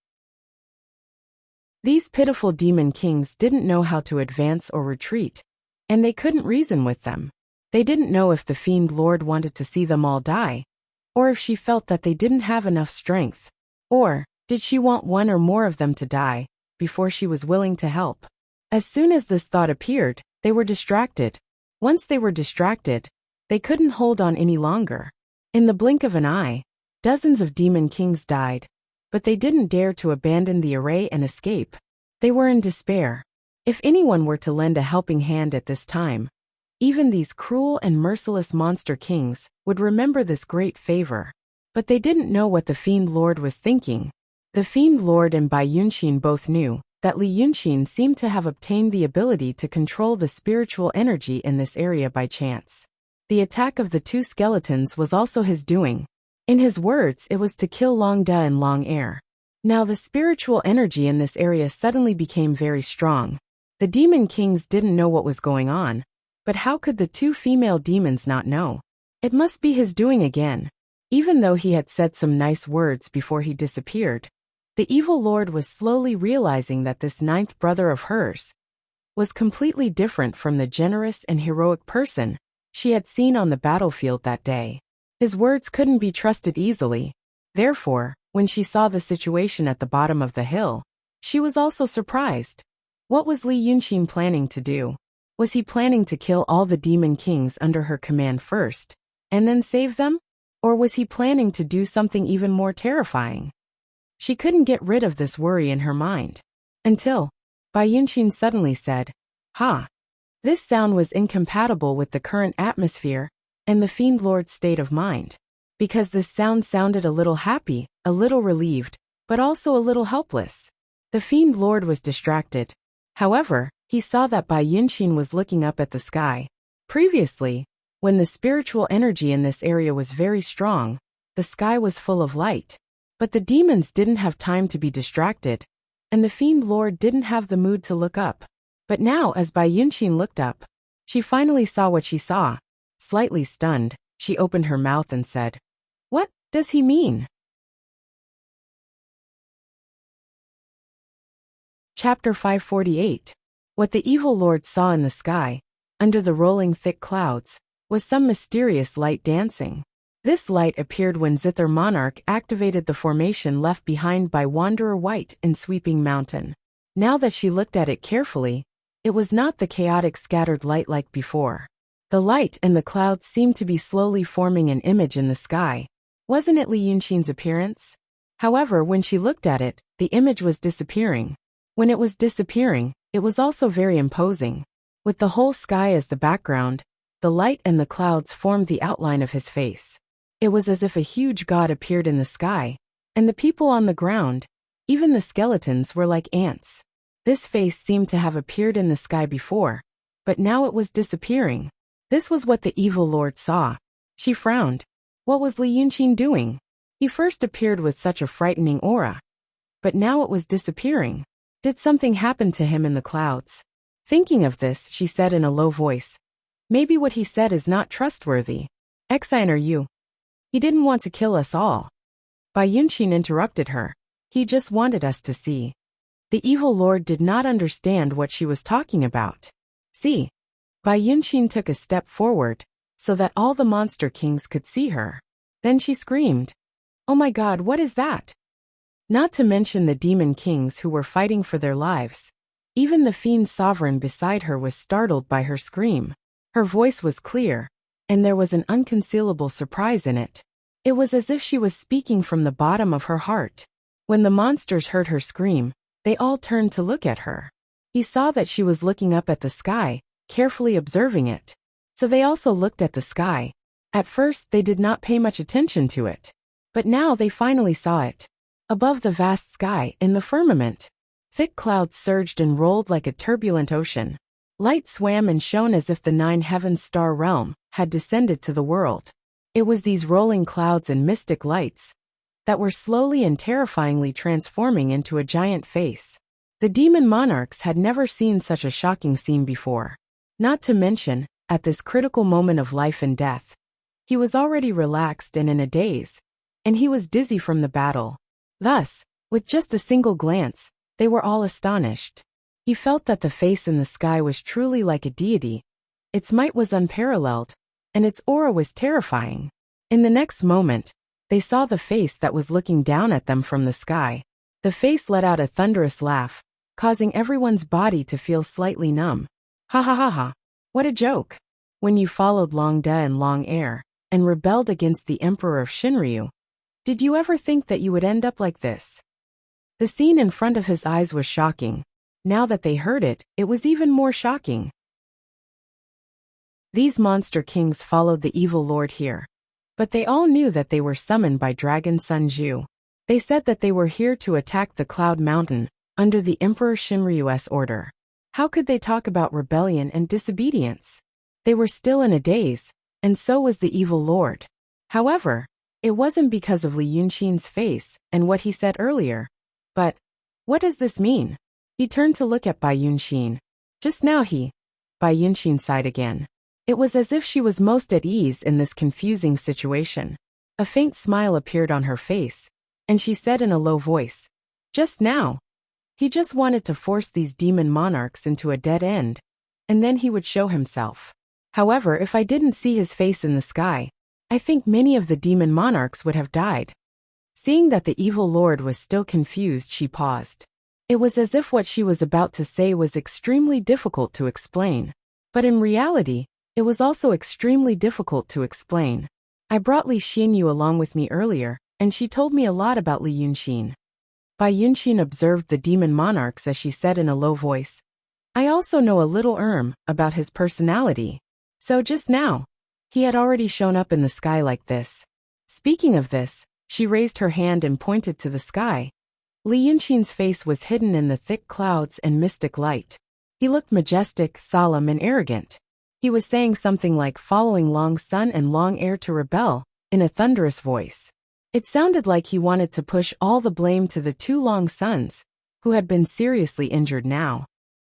These pitiful demon kings didn't know how to advance or retreat, and they couldn't reason with them. They didn't know if the Fiend Lord wanted to see them all die, or if she felt that they didn't have enough strength, or did she want one or more of them to die before she was willing to help. As soon as this thought appeared, they were distracted. Once they were distracted, they couldn't hold on any longer. In the blink of an eye, dozens of demon kings died, but they didn't dare to abandon the array and escape. They were in despair. If anyone were to lend a helping hand at this time, even these cruel and merciless monster kings would remember this great favor. But they didn't know what the Fiend Lord was thinking. The Fiend Lord and Bai Yunxin both knew that Li Yunxin seemed to have obtained the ability to control the spiritual energy in this area by chance. The attack of the two skeletons was also his doing. In his words, it was to kill Long Da and Long Air. Now the spiritual energy in this area suddenly became very strong. The demon kings didn't know what was going on, but how could the two female demons not know? It must be his doing again. Even though he had said some nice words before he disappeared, the evil lord was slowly realizing that this ninth brother of hers was completely different from the generous and heroic person she had seen on the battlefield that day. His words couldn't be trusted easily. Therefore, when she saw the situation at the bottom of the hill, she was also surprised. What was Li Yunxin planning to do? Was he planning to kill all the demon kings under her command first, and then save them? Or was he planning to do something even more terrifying? She couldn't get rid of this worry in her mind. Until Bai Yunxin suddenly said, "Ha!" This sound was incompatible with the current atmosphere and the Fiend Lord's state of mind. Because this sound sounded a little happy, a little relieved, but also a little helpless. The Fiend Lord was distracted. However, he saw that Bai Yunxin was looking up at the sky. Previously, when the spiritual energy in this area was very strong, the sky was full of light. But the demons didn't have time to be distracted, and the Fiend Lord didn't have the mood to look up. But now as Bai Yunxin looked up, she finally saw what she saw. Slightly stunned, she opened her mouth and said, "What does he mean?" Chapter 548. What the evil lord saw in the sky, under the rolling thick clouds, was some mysterious light dancing. This light appeared when Zither Monarch activated the formation left behind by Wanderer White in Sweeping Mountain. Now that she looked at it carefully, it was not the chaotic scattered light like before. The light and the clouds seemed to be slowly forming an image in the sky. Wasn't it Li Yunxin's appearance? However, when she looked at it, the image was disappearing. When it was disappearing, it was also very imposing. With the whole sky as the background, the light and the clouds formed the outline of his face. It was as if a huge god appeared in the sky, and the people on the ground, even the skeletons, were like ants. This face seemed to have appeared in the sky before, but now it was disappearing. This was what the evil lord saw. She frowned. What was Li Yunxin doing? He first appeared with such a frightening aura, but now it was disappearing. Did something happen to him in the clouds? Thinking of this, she said in a low voice, "Maybe what he said is not trustworthy. Exine, are you? He didn't want to kill us all." Bai Yunxin interrupted her. "He just wanted us to see." The evil lord did not understand what she was talking about. "See." Bai Yunxin took a step forward, so that all the monster kings could see her. Then she screamed, "Oh my god, what is that?" Not to mention the demon kings who were fighting for their lives. Even the fiend sovereign beside her was startled by her scream. Her voice was clear, and there was an unconcealable surprise in it. It was as if she was speaking from the bottom of her heart. When the monsters heard her scream, they all turned to look at her. He saw that she was looking up at the sky, carefully observing it. So they also looked at the sky. At first they did not pay much attention to it. But now they finally saw it. Above the vast sky, in the firmament, thick clouds surged and rolled like a turbulent ocean. Light swam and shone as if the 9 heavens star realm had descended to the world. It was these rolling clouds and mystic lights that were slowly and terrifyingly transforming into a giant face. The demon monarchs had never seen such a shocking scene before. Not to mention, at this critical moment of life and death, he was already relaxed and in a daze, and he was dizzy from the battle. Thus, with just a single glance, they were all astonished. He felt that the face in the sky was truly like a deity. Its might was unparalleled, and its aura was terrifying. In the next moment, they saw the face that was looking down at them from the sky. The face let out a thunderous laugh, causing everyone's body to feel slightly numb. "Ha ha ha ha. What a joke. When you followed Long Da and Long Air, and rebelled against the Emperor of Shinryu, Did you ever think that you would end up like this? The scene in front of his eyes was shocking. Now that they heard it, it was even more shocking. These monster kings followed the evil lord here. But they all knew that they were summoned by Dragon Sun Zhu. They said that they were here to attack the Cloud Mountain, under the Emperor Shinryu's order. How could they talk about rebellion and disobedience? They were still in a daze, and so was the evil lord. However, it wasn't because of Li Yunxin's face and what he said earlier. But, what does this mean? He turned to look at Bai Yunxin. Just now Bai Yunxin sighed again. It was as if she was most at ease in this confusing situation. A faint smile appeared on her face, and she said in a low voice, "Just now. He just wanted to force these demon monarchs into a dead end, and then he would show himself. However, if I didn't see his face in the sky, I think many of the demon monarchs would have died." Seeing that the evil lord was still confused, she paused. It was as if what she was about to say was extremely difficult to explain. But in reality, it was also extremely difficult to explain. I brought Li Xinyu along with me earlier, and she told me a lot about Li Yunxin. Bai Yunxin observed the demon monarchs as she said in a low voice. I also know a little about his personality. So just now, he had already shown up in the sky like this. Speaking of this, she raised her hand and pointed to the sky. Li Yunxin's face was hidden in the thick clouds and mystic light. He looked majestic, solemn, and arrogant. He was saying something like following long sun and long air to rebel, in a thunderous voice. It sounded like he wanted to push all the blame to the two long suns, who had been seriously injured now.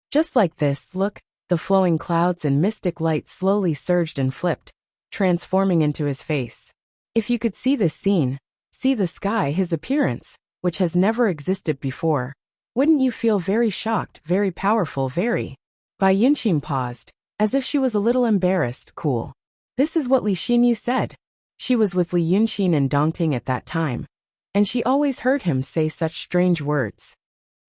Just like this, look, the flowing clouds and mystic light slowly surged and flipped, transforming into his face. If you could see this scene, see the sky, his appearance, which has never existed before, wouldn't you feel very shocked, very powerful, very? Bai Yunxin paused, as if she was a little embarrassed. Cool. This is what Li Xinyu said. She was with Li Yunxin and Dongting at that time, and she always heard him say such strange words.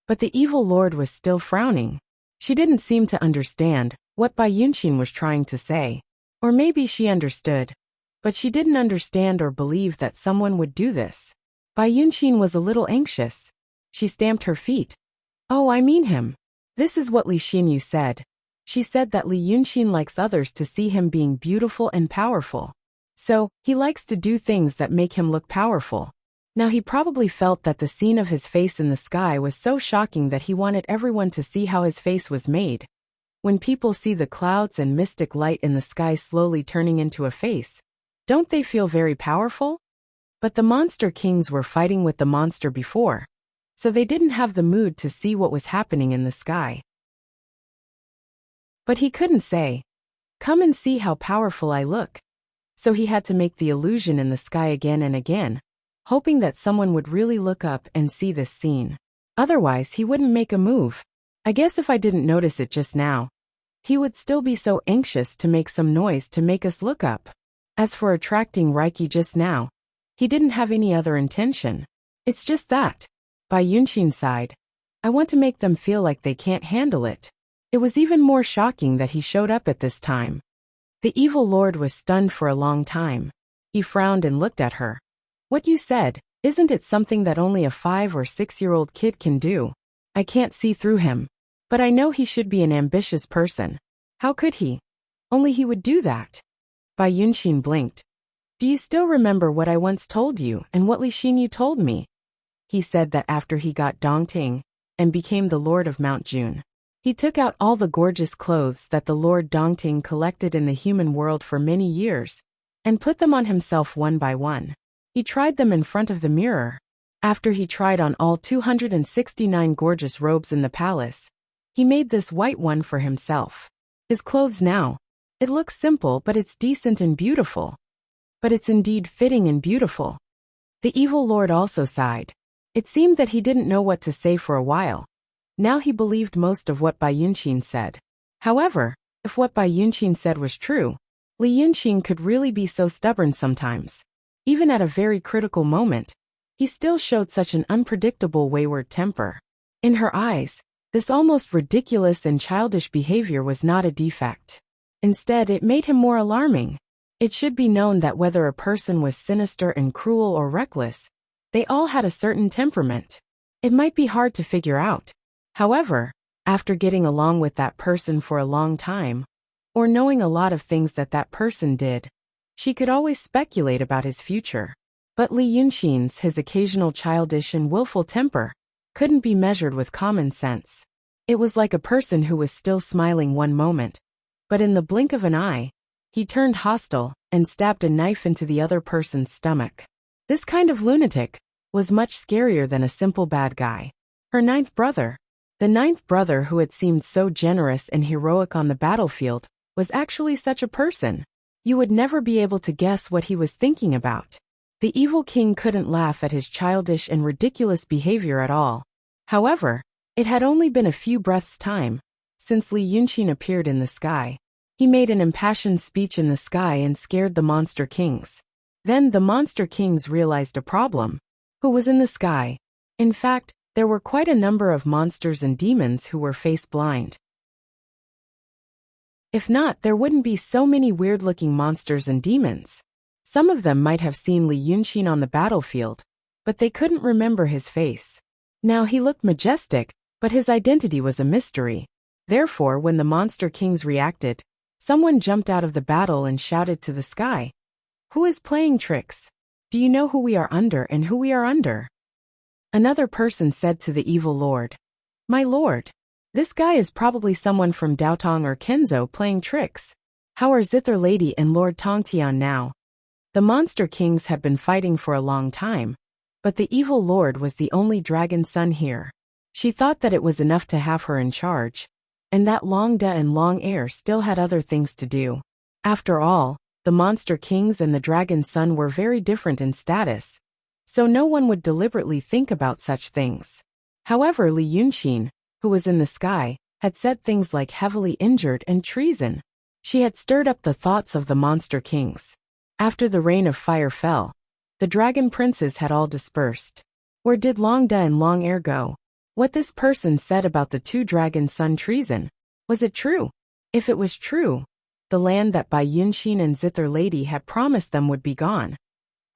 But the evil lord was still frowning. She didn't seem to understand what Bai Yunxin was trying to say. Or maybe she understood, but she didn't understand or believe that someone would do this. Bai Yunxin was a little anxious. She stamped her feet. Oh, I mean him. This is what Li Xinyu said. She said that Li Yunxin likes others to see him being beautiful and powerful. So, he likes to do things that make him look powerful. Now he probably felt that the scene of his face in the sky was so shocking that he wanted everyone to see how his face was made. When people see the clouds and mystic light in the sky slowly turning into a face, don't they feel very powerful? But the monster kings were fighting with the monster before, so they didn't have the mood to see what was happening in the sky. But he couldn't say, "Come and see how powerful I look." So he had to make the illusion in the sky again and again, hoping that someone would really look up and see this scene. Otherwise, he wouldn't make a move. I guess if I didn't notice it just now, he would still be so anxious to make some noise to make us look up. As for attracting Reiki just now, he didn't have any other intention. It's just that. Bai Yunxin sighed. I want to make them feel like they can't handle it. It was even more shocking that he showed up at this time. The evil lord was stunned for a long time. He frowned and looked at her. What you said, isn't it something that only a 5 or 6-year-old kid can do? I can't see through him. But I know he should be an ambitious person. How could he? Only he would do that. Bai Yunxin blinked. Do you still remember what I once told you and what Li Xinyu told me? He said that after he got Dongting and became the Lord of Mount June, he took out all the gorgeous clothes that the Lord Dongting collected in the human world for many years and put them on himself one by one. He tried them in front of the mirror. After he tried on all 269 gorgeous robes in the palace, he made this white one for himself. His clothes now, it looks simple, but it's decent and beautiful. But it's indeed fitting and beautiful. The evil lord also sighed. It seemed that he didn't know what to say for a while. Now he believed most of what Bai Yunxin said. However, if what Bai Yunxin said was true, Li Yunxin could really be so stubborn sometimes. Even at a very critical moment, he still showed such an unpredictable wayward temper. In her eyes, this almost ridiculous and childish behavior was not a defect. Instead, it made him more alarming. It should be known that whether a person was sinister and cruel or reckless, They all had a certain temperament. It might be hard to figure out. However, after getting along with that person for a long time, or knowing a lot of things that that person did, she could always speculate about his future. But Li Yunxin's his occasional childish and willful temper couldn't be measured with common sense. It was like a person who was still smiling one moment, but in the blink of an eye, he turned hostile and stabbed a knife into the other person's stomach. This kind of lunatic was much scarier than a simple bad guy. Her ninth brother. The ninth brother who had seemed so generous and heroic on the battlefield was actually such a person. You would never be able to guess what he was thinking about. The evil king couldn't laugh at his childish and ridiculous behavior at all. However, it had only been a few breaths' time since Li Yunxin appeared in the sky. He made an impassioned speech in the sky and scared the monster kings. Then the monster kings realized a problem. Who was in the sky? In fact, there were quite a number of monsters and demons who were face-blind. If not, there wouldn't be so many weird-looking monsters and demons. Some of them might have seen Li Yunxin on the battlefield, but they couldn't remember his face. Now he looked majestic, but his identity was a mystery. Therefore, when the monster kings reacted, someone jumped out of the battle and shouted to the sky, "Who is playing tricks? Do you know who we are under and who we are under?" Another person said to the evil lord, "My lord, this guy is probably someone from Daotong or Kenzo playing tricks. How are Zither Lady and Lord Tongtian now?" The monster kings had been fighting for a long time, but the evil lord was the only dragon son here. She thought that it was enough to have her in charge, and that Long Da and Long Air still had other things to do. After all, the monster kings and the dragon son were very different in status, so no one would deliberately think about such things. However, Li Yunxin, who was in the sky, had said things like heavily injured and treason. She had stirred up the thoughts of the monster kings. After the rain of fire fell, the dragon princes had all dispersed. Where did Long Da and Long Air go? What this person said about the two dragon son treason, was it true? If it was true, the land that Bai Yunxin and Zither Lady had promised them would be gone.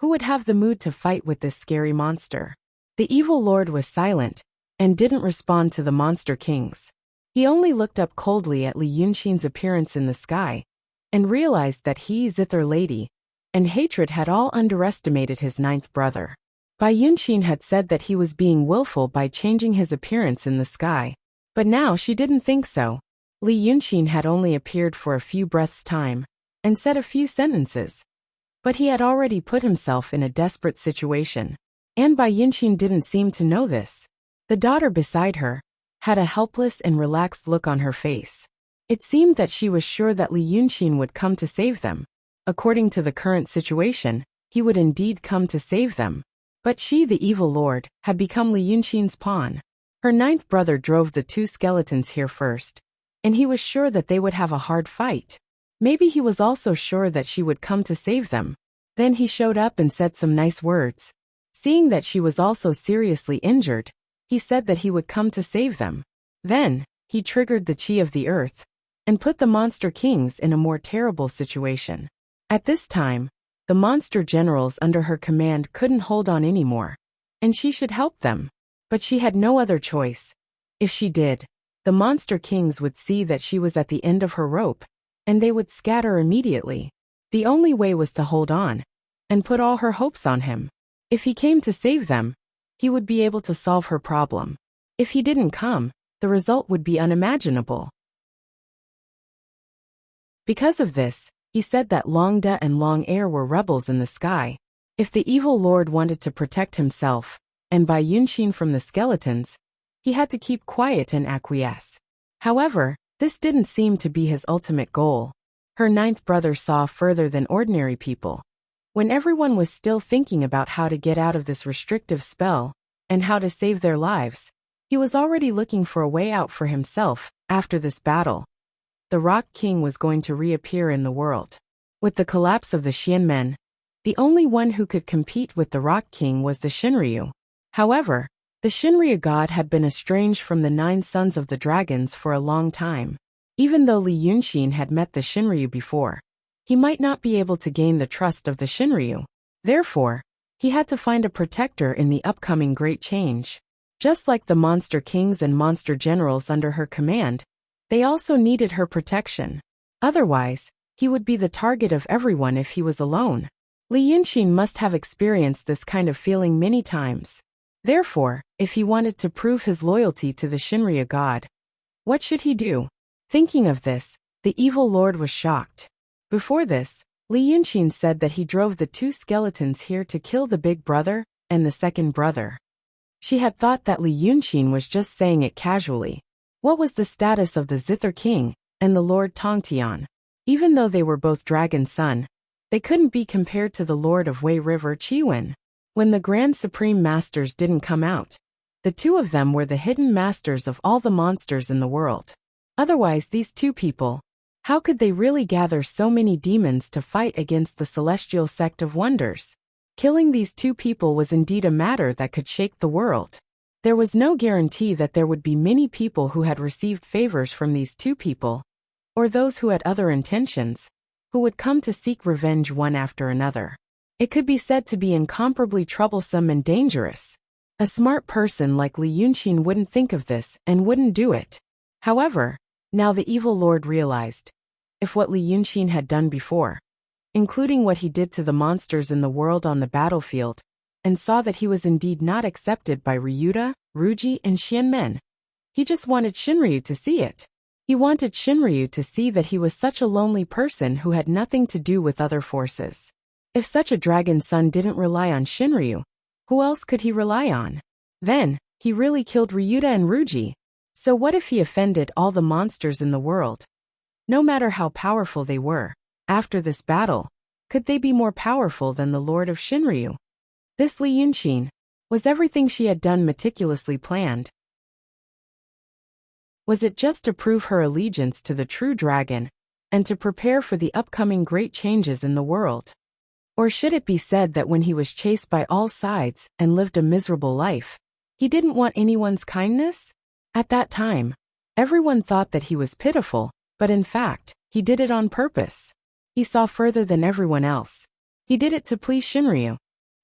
Who would have the mood to fight with this scary monster? The evil lord was silent and didn't respond to the monster kings. He only looked up coldly at Li Yunxin's appearance in the sky and realized that he, Zither Lady, and hatred had all underestimated his ninth brother. Bai Yunxin had said that he was being willful by changing his appearance in the sky, but now she didn't think so. Li Yunxin had only appeared for a few breaths' time and said a few sentences, but he had already put himself in a desperate situation, and Bai Yunxin didn't seem to know this. The daughter beside her had a helpless and relaxed look on her face. It seemed that she was sure that Li Yunxin would come to save them. According to the current situation, he would indeed come to save them. But she, the evil lord, had become Li Yunxin's pawn. Her ninth brother drove the two skeletons here first, and he was sure that they would have a hard fight. Maybe he was also sure that she would come to save them. Then he showed up and said some nice words. Seeing that she was also seriously injured, he said that he would come to save them. Then, he triggered the chi of the earth and put the monster kings in a more terrible situation. At this time, the monster generals under her command couldn't hold on anymore, and she should help them. But she had no other choice. If she did, the monster kings would see that she was at the end of her rope, and they would scatter immediately. The only way was to hold on and put all her hopes on him. If he came to save them, he would be able to solve her problem. If he didn't come, the result would be unimaginable. Because of this, he said that Long Da and Long Air were rebels in the sky. If the evil lord wanted to protect himself and Bai Yunxin from the skeletons, he had to keep quiet and acquiesce. However, this didn't seem to be his ultimate goal. Her ninth brother saw further than ordinary people. When everyone was still thinking about how to get out of this restrictive spell and how to save their lives, he was already looking for a way out for himself. After this battle, the Rock King was going to reappear in the world. With the collapse of the Xianmen, the only one who could compete with the Rock King was the Shinryu. However, the Shinryu god had been estranged from the 9 sons of the dragons for a long time. Even though Li Yunxin had met the Shinryu before, he might not be able to gain the trust of the Shinryu. Therefore, He had to find a protector in the upcoming great change. Just like the monster kings and monster generals under her command, they also needed her protection. Otherwise, he would be the target of everyone if he was alone. Li Yunxin must have experienced this kind of feeling many times. Therefore, if he wanted to prove his loyalty to the Shinryu god, what should he do? Thinking of this, the evil lord was shocked. Before this, Li Yunxin said that he drove the two skeletons here to kill the big brother and the second brother. She had thought that Li Yunxin was just saying it casually. What was the status of the Zither King and the Lord Tongtian? Even though they were both Dragon Son, they couldn't be compared to the Lord of Wei River Chiwen. When the Grand Supreme Masters didn't come out, the two of them were the hidden masters of all the monsters in the world. Otherwise, these two people, how could they really gather so many demons to fight against the celestial sect of wonders? Killing these two people was indeed a matter that could shake the world. There was no guarantee that there would be many people who had received favors from these two people, or those who had other intentions, who would come to seek revenge one after another. It could be said to be incomparably troublesome and dangerous. A smart person like Li Yunxin wouldn't think of this and wouldn't do it. However, now the evil lord realized, if what Li Yunxin had done before, including what he did to the monsters in the world on the battlefield, and saw that he was indeed not accepted by Ryuta, Ruji, and Xianmen. He just wanted Shinryu to see it. He wanted Shinryu to see that he was such a lonely person who had nothing to do with other forces. If such a dragon son didn't rely on Shinryu, who else could he rely on? Then, he really killed Ryuta and Ruji. So what if he offended all the monsters in the world? No matter how powerful they were, after this battle, could they be more powerful than the Lord of Shinryu? This Li Yunxin, was everything she had done meticulously planned? Was it just to prove her allegiance to the true dragon, and to prepare for the upcoming great changes in the world? Or should it be said that when he was chased by all sides and lived a miserable life, he didn't want anyone's kindness? At that time, everyone thought that he was pitiful, but in fact, he did it on purpose. He saw further than everyone else. He did it to please Shinryu.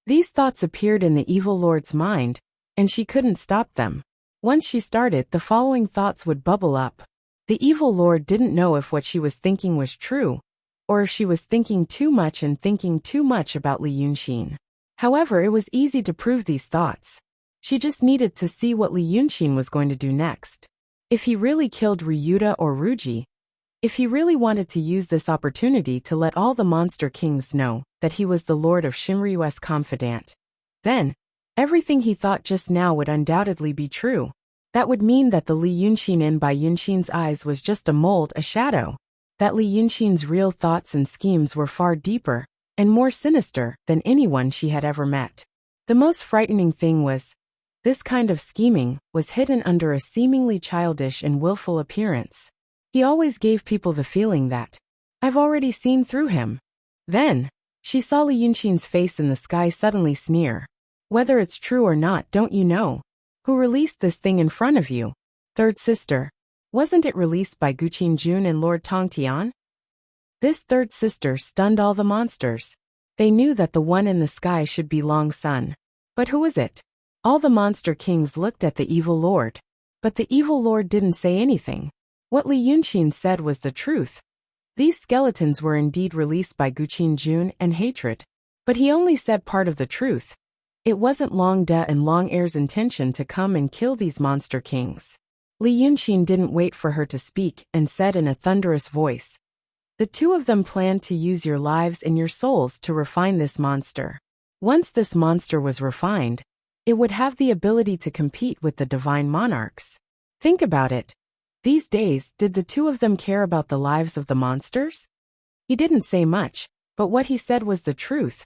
These thoughts appeared in the evil lord's mind, and she couldn't stop them. Once she started, the following thoughts would bubble up. The evil lord didn't know if what she was thinking was true, or if she was thinking too much and thinking too much about Li Yunxin. However, it was easy to prove these thoughts. She just needed to see what Li Yunxin was going to do next. If he really killed Ryuta or Ruji, if he really wanted to use this opportunity to let all the monster kings know that he was the Lord of Shinryu's confidant, then, everything he thought just now would undoubtedly be true. That would mean that the Li Yunxin in Bai Yunxin's eyes was just a mold, a shadow. That Li Yunxin's real thoughts and schemes were far deeper and more sinister than anyone she had ever met. The most frightening thing was, this kind of scheming was hidden under a seemingly childish and willful appearance. He always gave people the feeling that, I've already seen through him. Then, she saw Li Yunxin's face in the sky suddenly sneer. Whether it's true or not, don't you know? Who released this thing in front of you? Third sister. Wasn't it released by Guqin Jun and Lord Tongtian? This third sister stunned all the monsters. They knew that the one in the sky should be Long Sun. But who is it? All the monster kings looked at the evil lord. But the evil lord didn't say anything. What Li Yunxin said was the truth. These skeletons were indeed released by Guqin Jun and Hatred. But he only said part of the truth. It wasn't Long Da and Long Air's intention to come and kill these monster kings. Li Yunxin didn't wait for her to speak and said in a thunderous voice, the two of them planned to use your lives and your souls to refine this monster. Once this monster was refined, it would have the ability to compete with the divine monarchs. Think about it. These days, did the two of them care about the lives of the monsters? He didn't say much, but what he said was the truth.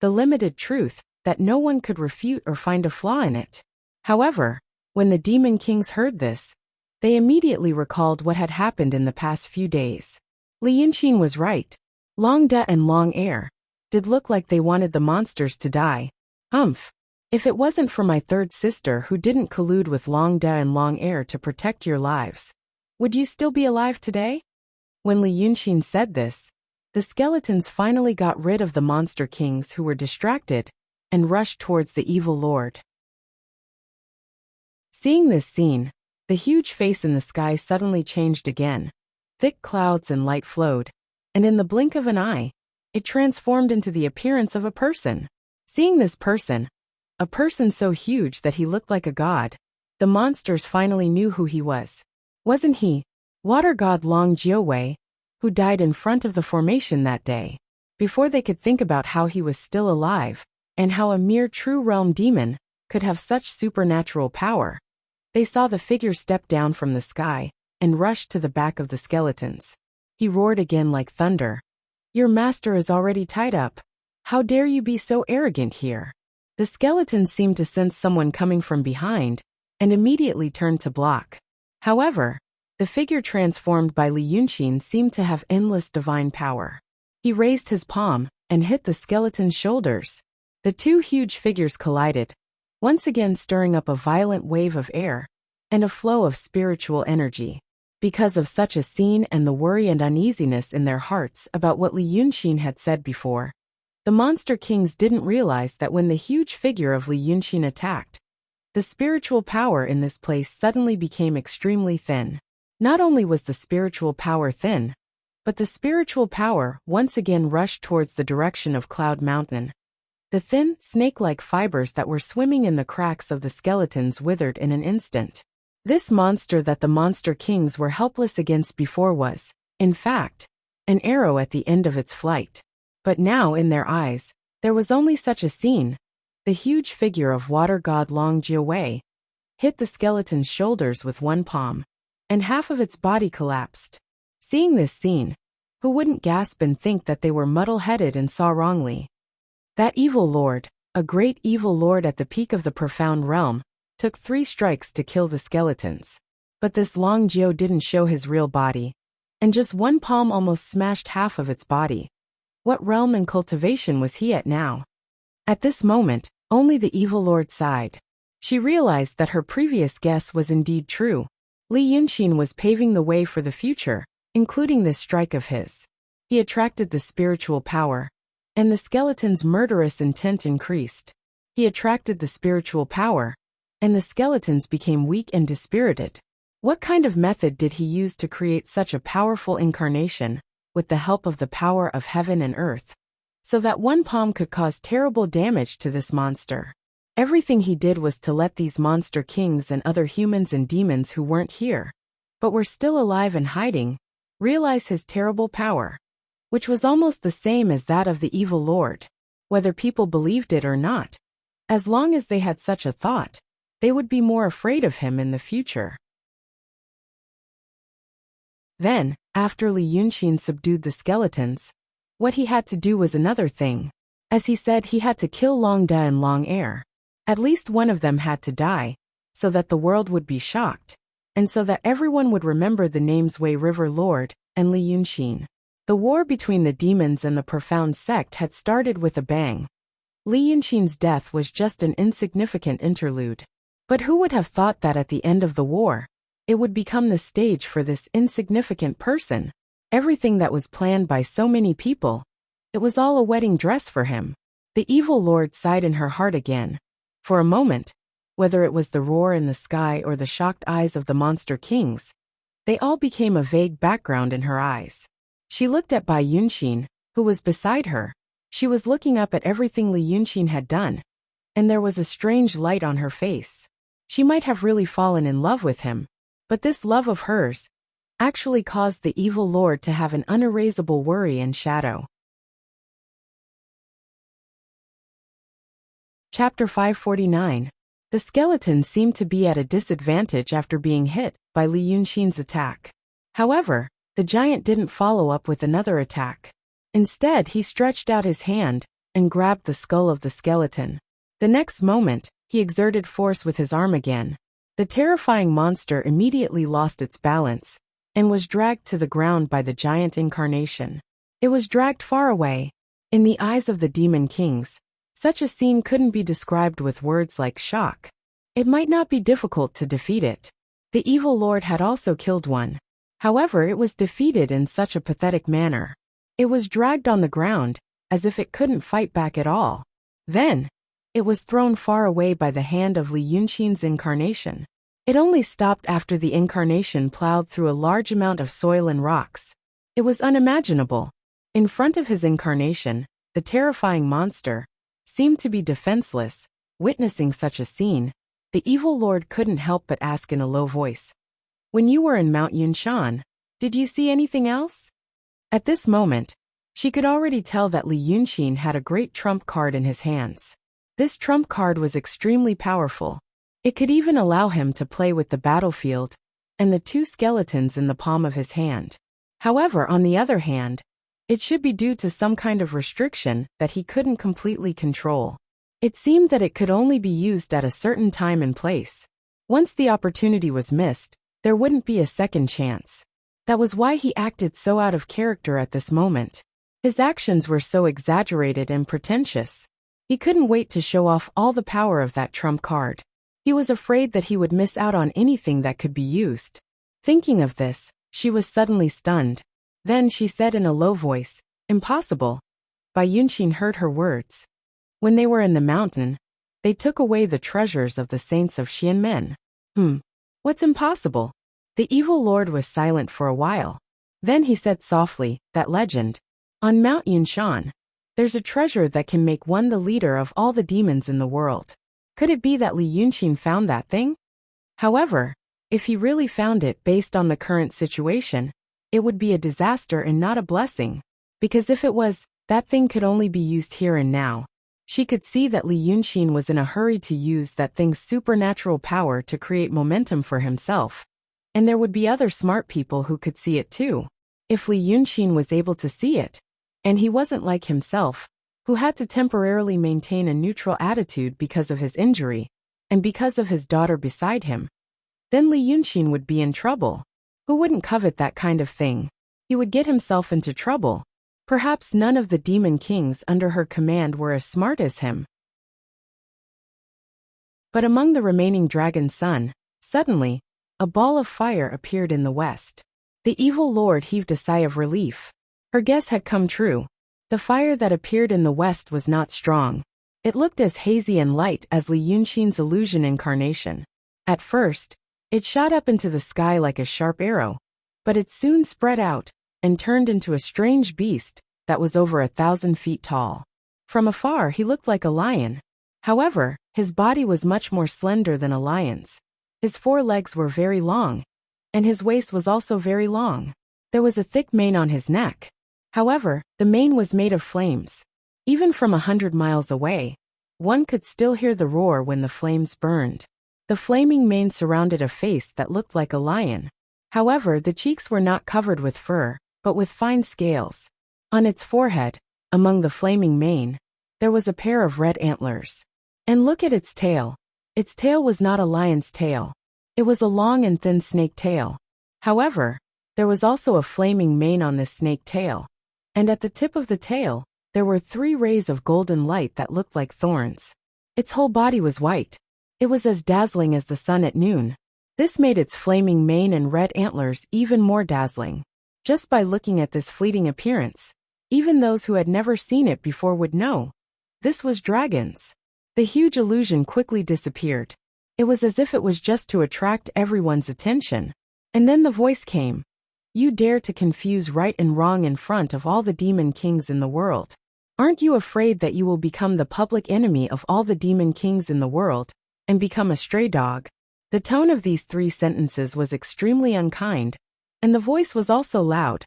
The limited truth, that no one could refute or find a flaw in it. However, when the demon kings heard this, they immediately recalled what had happened in the past few days. Li Yunxin was right. Long Da and Long Air did look like they wanted the monsters to die. If it wasn't for my third sister who didn't collude with Long Da and Long Air to protect your lives, would you still be alive today? When Li Yunxin said this, the skeletons finally got rid of the monster kings who were distracted and rushed towards the evil lord. Seeing this scene, the huge face in the sky suddenly changed again. Thick clouds and light flowed, and in the blink of an eye, it transformed into the appearance of a person. Seeing this person, a person so huge that he looked like a god, the monsters finally knew who he was. Wasn't he, water god Long Jiawei, who died in front of the formation that day? Before they could think about how he was still alive, and how a mere true realm demon could have such supernatural power, they saw the figure step down from the sky and rush to the back of the skeletons. He roared again like thunder. "Your master is already tied up. How dare you be so arrogant here?" The skeletons seemed to sense someone coming from behind, and immediately turned to block. However, the figure transformed by Li Yunxin seemed to have endless divine power. He raised his palm and hit the skeleton's shoulders. The two huge figures collided, once again stirring up a violent wave of air and a flow of spiritual energy. Because of such a scene and the worry and uneasiness in their hearts about what Li Yunxin had said before, the monster kings didn't realize that when the huge figure of Li Yunxin attacked, the spiritual power in this place suddenly became extremely thin. Not only was the spiritual power thin, but the spiritual power once again rushed towards the direction of Cloud Mountain. The thin, snake-like fibers that were swimming in the cracks of the skeletons withered in an instant. This monster that the monster kings were helpless against before was, in fact, an arrow at the end of its flight. But now in their eyes, there was only such a scene. The huge figure of water god Long Jiawei hit the skeleton's shoulders with one palm, and half of its body collapsed. Seeing this scene, who wouldn't gasp and think that they were muddle-headed and saw wrongly? That evil lord, a great evil lord at the peak of the profound realm, took 3 strikes to kill the skeletons. But this Long Jiao didn't show his real body, and just one palm almost smashed half of its body. What realm and cultivation was he at now? At this moment, only the evil lord sighed. She realized that her previous guess was indeed true. Li Yunxin was paving the way for the future, including this strike of his. He attracted the spiritual power, and the skeleton's murderous intent increased. He attracted the spiritual power, and the skeletons became weak and dispirited. What kind of method did he use to create such a powerful incarnation, with the help of the power of heaven and earth, so that one palm could cause terrible damage to this monster? Everything he did was to let these monster kings and other humans and demons who weren't here, but were still alive and hiding, realize his terrible power, which was almost the same as that of the evil lord. Whether people believed it or not, as long as they had such a thought, they would be more afraid of him in the future. Then, after Li Yunxin subdued the skeletons, what he had to do was another thing. As he said, he had to kill Long Da and Long Air. At least one of them had to die, so that the world would be shocked, and so that everyone would remember the names Wei River Lord and Li Yunxin. The war between the demons and the profound sect had started with a bang. Li Yunxin's death was just an insignificant interlude. But who would have thought that at the end of the war, it would become the stage for this insignificant person? Everything that was planned by so many people, it was all a wedding dress for him. The evil lord sighed in her heart again. For a moment, whether it was the roar in the sky or the shocked eyes of the monster kings, they all became a vague background in her eyes. She looked at Bai Yunxin, who was beside her. She was looking up at everything Li Yunxin had done, and there was a strange light on her face. She might have really fallen in love with him, but this love of hers actually caused the evil lord to have an unerasable worry and shadow. Chapter 549. The skeletons seemed to be at a disadvantage after being hit by Li Yunxin's attack. However, the giant didn't follow up with another attack. Instead, he stretched out his hand and grabbed the skull of the skeleton. The next moment, he exerted force with his arm again. The terrifying monster immediately lost its balance and was dragged to the ground by the giant incarnation. It was dragged far away. In the eyes of the demon kings, such a scene couldn't be described with words like shock. It might not be difficult to defeat it. The evil lord had also killed one. However, it was defeated in such a pathetic manner. It was dragged on the ground, as if it couldn't fight back at all. Then, It was thrown far away by the hand of Li Yunqin's incarnation. It only stopped after the incarnation plowed through a large amount of soil and rocks. It was unimaginable. In front of his incarnation, the terrifying monster seemed to be defenseless. Witnessing such a scene, the evil lord couldn't help but ask in a low voice, "When you were in Mount Yunshan, did you see anything else?" At this moment, she could already tell that Li Yunqin had a great trump card in his hands. This trump card was extremely powerful. It could even allow him to play with the battlefield and the two skeletons in the palm of his hand. However, on the other hand, it should be due to some kind of restriction that he couldn't completely control. It seemed that it could only be used at a certain time and place. Once the opportunity was missed, there wouldn't be a second chance. That was why he acted so out of character at this moment. His actions were so exaggerated and pretentious. He couldn't wait to show off all the power of that trump card. He was afraid that he would miss out on anything that could be used. Thinking of this, she was suddenly stunned. Then she said in a low voice, "Impossible." Bai Yunqin heard her words. When they were in the mountain, they took away the treasures of the saints of Xianmen. What's impossible? The evil lord was silent for a while. Then he said softly, "That legend. On Mount Yunshan, there's a treasure that can make one the leader of all the demons in the world. Could it be that Li Yunqin found that thing? However, if he really found it based on the current situation, it would be a disaster and not a blessing. Because if it was, that thing could only be used here and now." She could see that Li Yunqin was in a hurry to use that thing's supernatural power to create momentum for himself. And there would be other smart people who could see it too. If Li Yunqin was able to see it, and he wasn't like himself, who had to temporarily maintain a neutral attitude because of his injury, and because of his daughter beside him, then Li Yunqin would be in trouble. Who wouldn't covet that kind of thing? He would get himself into trouble. Perhaps none of the demon kings under her command were as smart as him. But among the remaining dragon sun, suddenly, a ball of fire appeared in the west. The evil lord heaved a sigh of relief. Her guess had come true. The fire that appeared in the west was not strong. It looked as hazy and light as Li Yunqin's illusion incarnation. At first, it shot up into the sky like a sharp arrow, but it soon spread out and turned into a strange beast that was over 1,000 feet tall. From afar he looked like a lion. However, his body was much more slender than a lion's. His 4 legs were very long, and his waist was also very long. There was a thick mane on his neck. However, the mane was made of flames. Even from 100 miles away, one could still hear the roar when the flames burned. The flaming mane surrounded a face that looked like a lion. However, the cheeks were not covered with fur, but with fine scales. On its forehead, among the flaming mane, there was a pair of red antlers. And look at its tail. Its tail was not a lion's tail. It was a long and thin snake tail. However, there was also a flaming mane on this snake tail. And at the tip of the tail, there were 3 rays of golden light that looked like thorns. Its whole body was white. It was as dazzling as the sun at noon. This made its flaming mane and red antlers even more dazzling. Just by looking at this fleeting appearance, even those who had never seen it before would know. This was dragons. The huge illusion quickly disappeared. It was as if it was just to attract everyone's attention. And then the voice came. "You dare to confuse right and wrong in front of all the demon kings in the world. Aren't you afraid that you will become the public enemy of all the demon kings in the world, and become a stray dog?" The tone of these 3 sentences was extremely unkind, and the voice was also loud,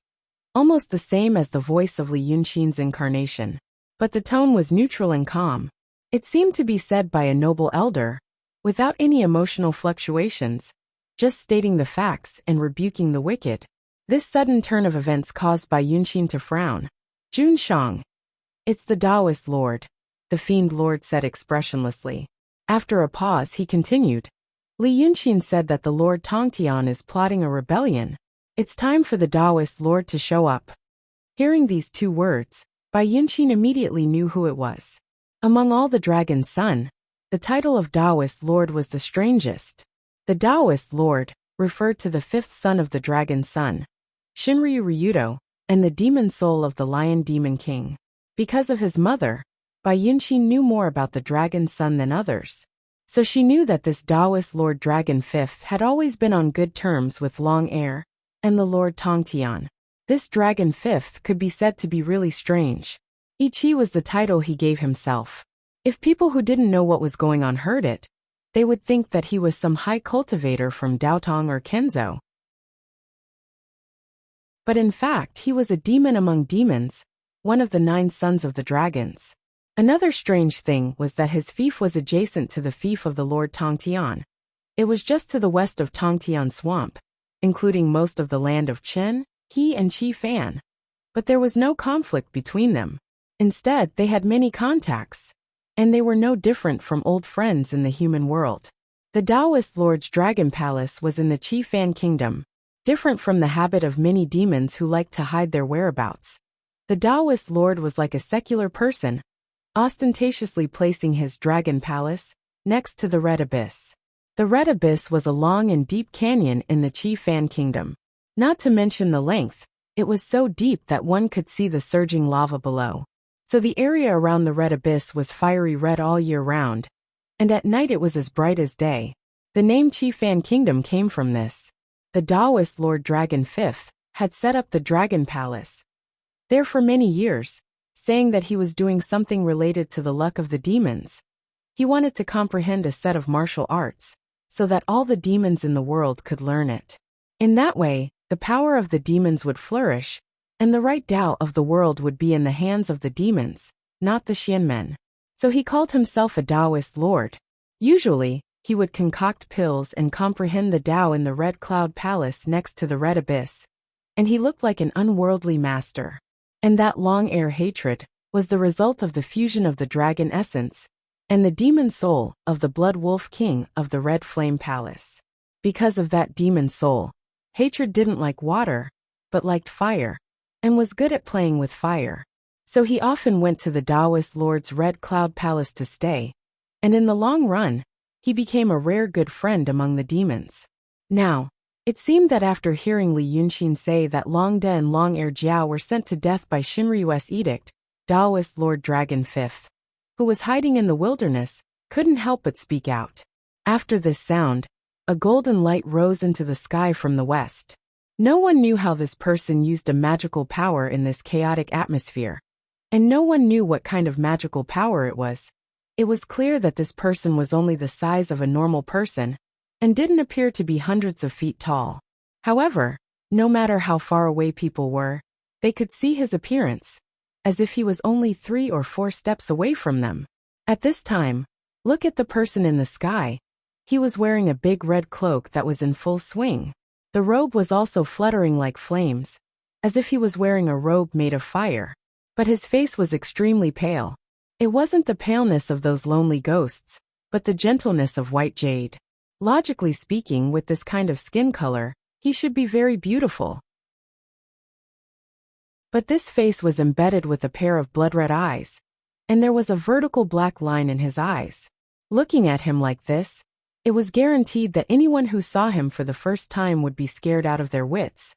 almost the same as the voice of Li Yunqin's incarnation. But the tone was neutral and calm. It seemed to be said by a noble elder, without any emotional fluctuations, just stating the facts and rebuking the wicked. This sudden turn of events caused Bai Yunqin to frown. "Jun Shang. It's the Taoist lord," the fiend lord said expressionlessly. After a pause he continued. "Li Yunqin said that the Lord Tongtian is plotting a rebellion. It's time for the Taoist lord to show up." Hearing these 2 words, Bai Yunqin immediately knew who it was. Among all the dragon sun, the title of Taoist lord was the strangest. The Taoist lord referred to the 5th son of the dragon sun, Shinryu Ryudo, and the demon soul of the lion demon king. Because of his mother, Bai Yunxin knew more about the dragon's son than others. So she knew that this Taoist Lord Dragon Fifth had always been on good terms with Long Air and the Lord Tongtian. This Dragon Fifth could be said to be really strange. Ichi was the title he gave himself. If people who didn't know what was going on heard it, they would think that he was some high cultivator from Daotong or Kenzo. But in fact he was a demon among demons, one of the 9 sons of the dragons. Another strange thing was that his fief was adjacent to the fief of the Lord Tongtian. It was just to the west of Tongtian Swamp, including most of the land of Chen, He and Qi Fan. But there was no conflict between them. Instead, they had many contacts. And they were no different from old friends in the human world. The Taoist Lord's Dragon Palace was in the Qi Fan Kingdom, different from the habit of many demons who like to hide their whereabouts. The Taoist Lord was like a secular person, ostentatiously placing his Dragon Palace next to the Red Abyss. The Red Abyss was a long and deep canyon in the Qi Fan Kingdom. Not to mention the length, it was so deep that one could see the surging lava below. So the area around the Red Abyss was fiery red all year round, and at night it was as bright as day. The name Qi Fan Kingdom came from this. The Taoist Lord Dragon Fifth had set up the Dragon Palace there for many years, saying that he was doing something related to the luck of the demons. He wanted to comprehend a set of martial arts, so that all the demons in the world could learn it. In that way, the power of the demons would flourish, and the right Tao of the world would be in the hands of the demons, not the Xianmen. So he called himself a Taoist Lord. Usually, he would concoct pills and comprehend the Tao in the Red Cloud Palace next to the Red Abyss. And he looked like an unworldly master. And that long air hatred was the result of the fusion of the dragon essence and the demon soul of the Blood Wolf King of the Red Flame Palace. Because of that demon soul, hatred didn't like water, but liked fire, and was good at playing with fire. So he often went to the Taoist Lord's Red Cloud Palace to stay, and in the long run, he became a rare good friend among the demons. Now, it seemed that after hearing Li Yunxin say that Long De and Long Air Jiao were sent to death by Shinryu's edict, Taoist Lord Dragon Fifth, who was hiding in the wilderness, couldn't help but speak out. After this sound, a golden light rose into the sky from the west. No one knew how this person used a magical power in this chaotic atmosphere. And no one knew what kind of magical power it was. It was clear that this person was only the size of a normal person, and didn't appear to be hundreds of feet tall. However, no matter how far away people were, they could see his appearance, as if he was only 3 or 4 steps away from them. At this time, look at the person in the sky. He was wearing a big red cloak that was in full swing. The robe was also fluttering like flames, as if he was wearing a robe made of fire. But his face was extremely pale. It wasn't the paleness of those lonely ghosts, but the gentleness of white jade. Logically speaking, with this kind of skin color, he should be very beautiful. But this face was embedded with a pair of blood-red eyes, and there was a vertical black line in his eyes. Looking at him like this, it was guaranteed that anyone who saw him for the first time would be scared out of their wits,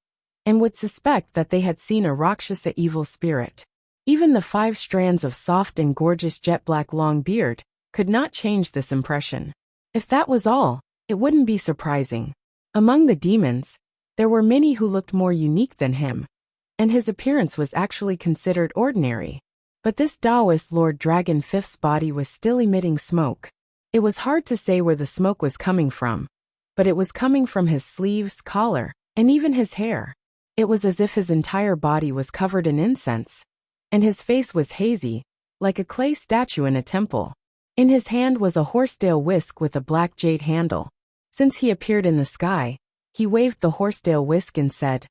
and would suspect that they had seen a Rakshasa evil spirit. Even the 5 strands of soft and gorgeous jet-black long beard could not change this impression. If that was all, it wouldn't be surprising. Among the demons, there were many who looked more unique than him, and his appearance was actually considered ordinary. But this Taoist Lord Dragon Fifth's body was still emitting smoke. It was hard to say where the smoke was coming from, but it was coming from his sleeves, collar, and even his hair. It was as if his entire body was covered in incense, and his face was hazy, like a clay statue in a temple. In his hand was a horsetail whisk with a black jade handle. Since he appeared in the sky, he waved the horsetail whisk and said,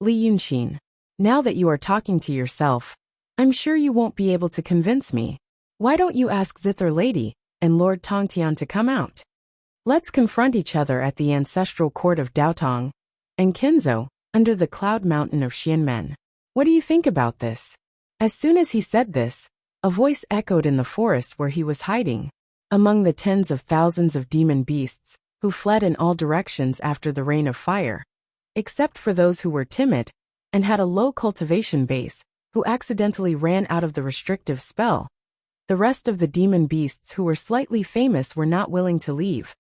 "Li Yunxin, now that you are talking to yourself, I'm sure you won't be able to convince me. Why don't you ask Zither Lady and Lord Tongtian to come out? Let's confront each other at the ancestral court of Daotong and Kinzo, under the cloud mountain of Xianmen. What do you think about this?" As soon as he said this, a voice echoed in the forest where he was hiding, among the tens of thousands of demon beasts, who fled in all directions after the rain of fire, except for those who were timid and had a low cultivation base, who accidentally ran out of the restrictive spell. The rest of the demon beasts who were slightly famous were not willing to leave.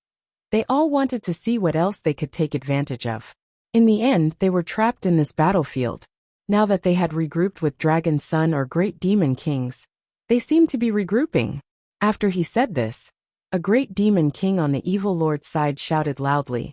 They all wanted to see what else they could take advantage of. In the end, they were trapped in this battlefield. Now that they had regrouped with Dragon Son or Great Demon Kings, they seemed to be regrouping. After he said this, a great demon king on the evil lord's side shouted loudly,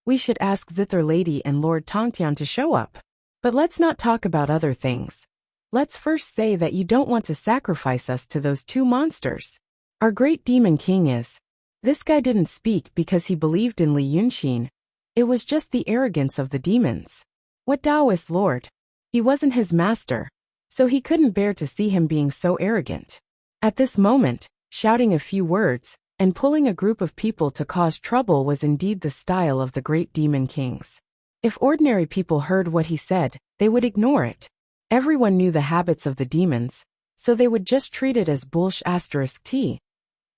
"We should ask Zither Lady and Lord Tongtian to show up. But let's not talk about other things. Let's first say that you don't want to sacrifice us to those two monsters. Our great demon king is." This guy didn't speak because he believed in Li Yunxin. It was just the arrogance of the demons. What Taoist lord? He wasn't his master, so he couldn't bear to see him being so arrogant. At this moment, shouting a few words and pulling a group of people to cause trouble was indeed the style of the great demon kings. If ordinary people heard what he said, they would ignore it. Everyone knew the habits of the demons, so they would just treat it as bullsh*t.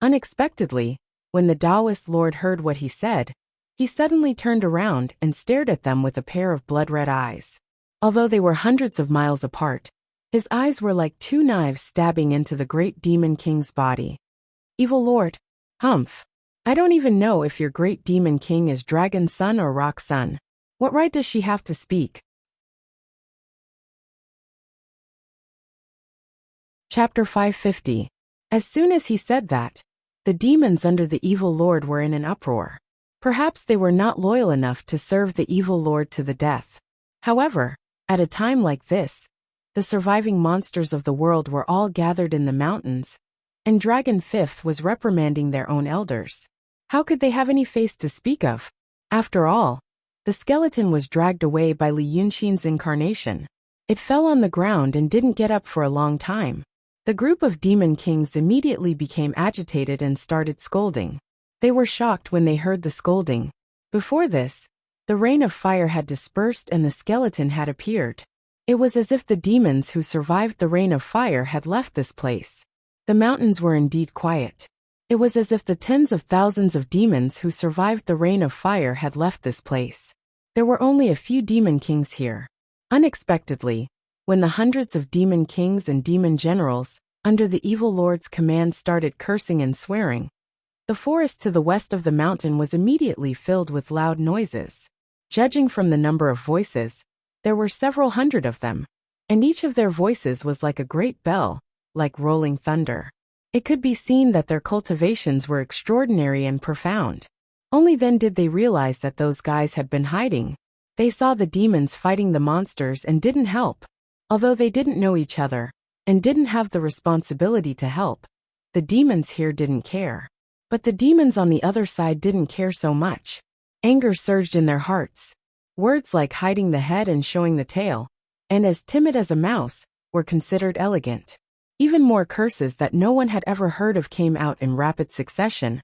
Unexpectedly, when the Taoist lord heard what he said, he suddenly turned around and stared at them with a pair of blood-red eyes. Although they were hundreds of miles apart, his eyes were like two knives stabbing into the great demon king's body. "Evil lord, humph. I don't even know if your great demon king is Dragon Son or Rock Son. What right does she have to speak?" Chapter 550. As soon as he said that, the demons under the evil lord were in an uproar. Perhaps they were not loyal enough to serve the evil lord to the death. However, at a time like this, the surviving monsters of the world were all gathered in the mountains, and Dragon Fifth was reprimanding their own elders. How could they have any face to speak of? After all, the skeleton was dragged away by Li Yunxin's incarnation. It fell on the ground and didn't get up for a long time. The group of demon kings immediately became agitated and started scolding. They were shocked when they heard the scolding. Before this, the rain of fire had dispersed and the skeleton had appeared. It was as if the demons who survived the rain of fire had left this place. The mountains were indeed quiet. It was as if the tens of thousands of demons who survived the rain of fire had left this place. There were only a few demon kings here. Unexpectedly, when the hundreds of demon kings and demon generals, under the evil lord's command, started cursing and swearing, the forest to the west of the mountain was immediately filled with loud noises. Judging from the number of voices, there were several hundred of them, and each of their voices was like a great bell, like rolling thunder. It could be seen that their cultivations were extraordinary and profound. Only then did they realize that those guys had been hiding. They saw the demons fighting the monsters and didn't help. Although they didn't know each other, and didn't have the responsibility to help, the demons here didn't care. But the demons on the other side didn't care so much. Anger surged in their hearts. Words like hiding the head and showing the tail, and as timid as a mouse, were considered elegant. Even more curses that no one had ever heard of came out in rapid succession,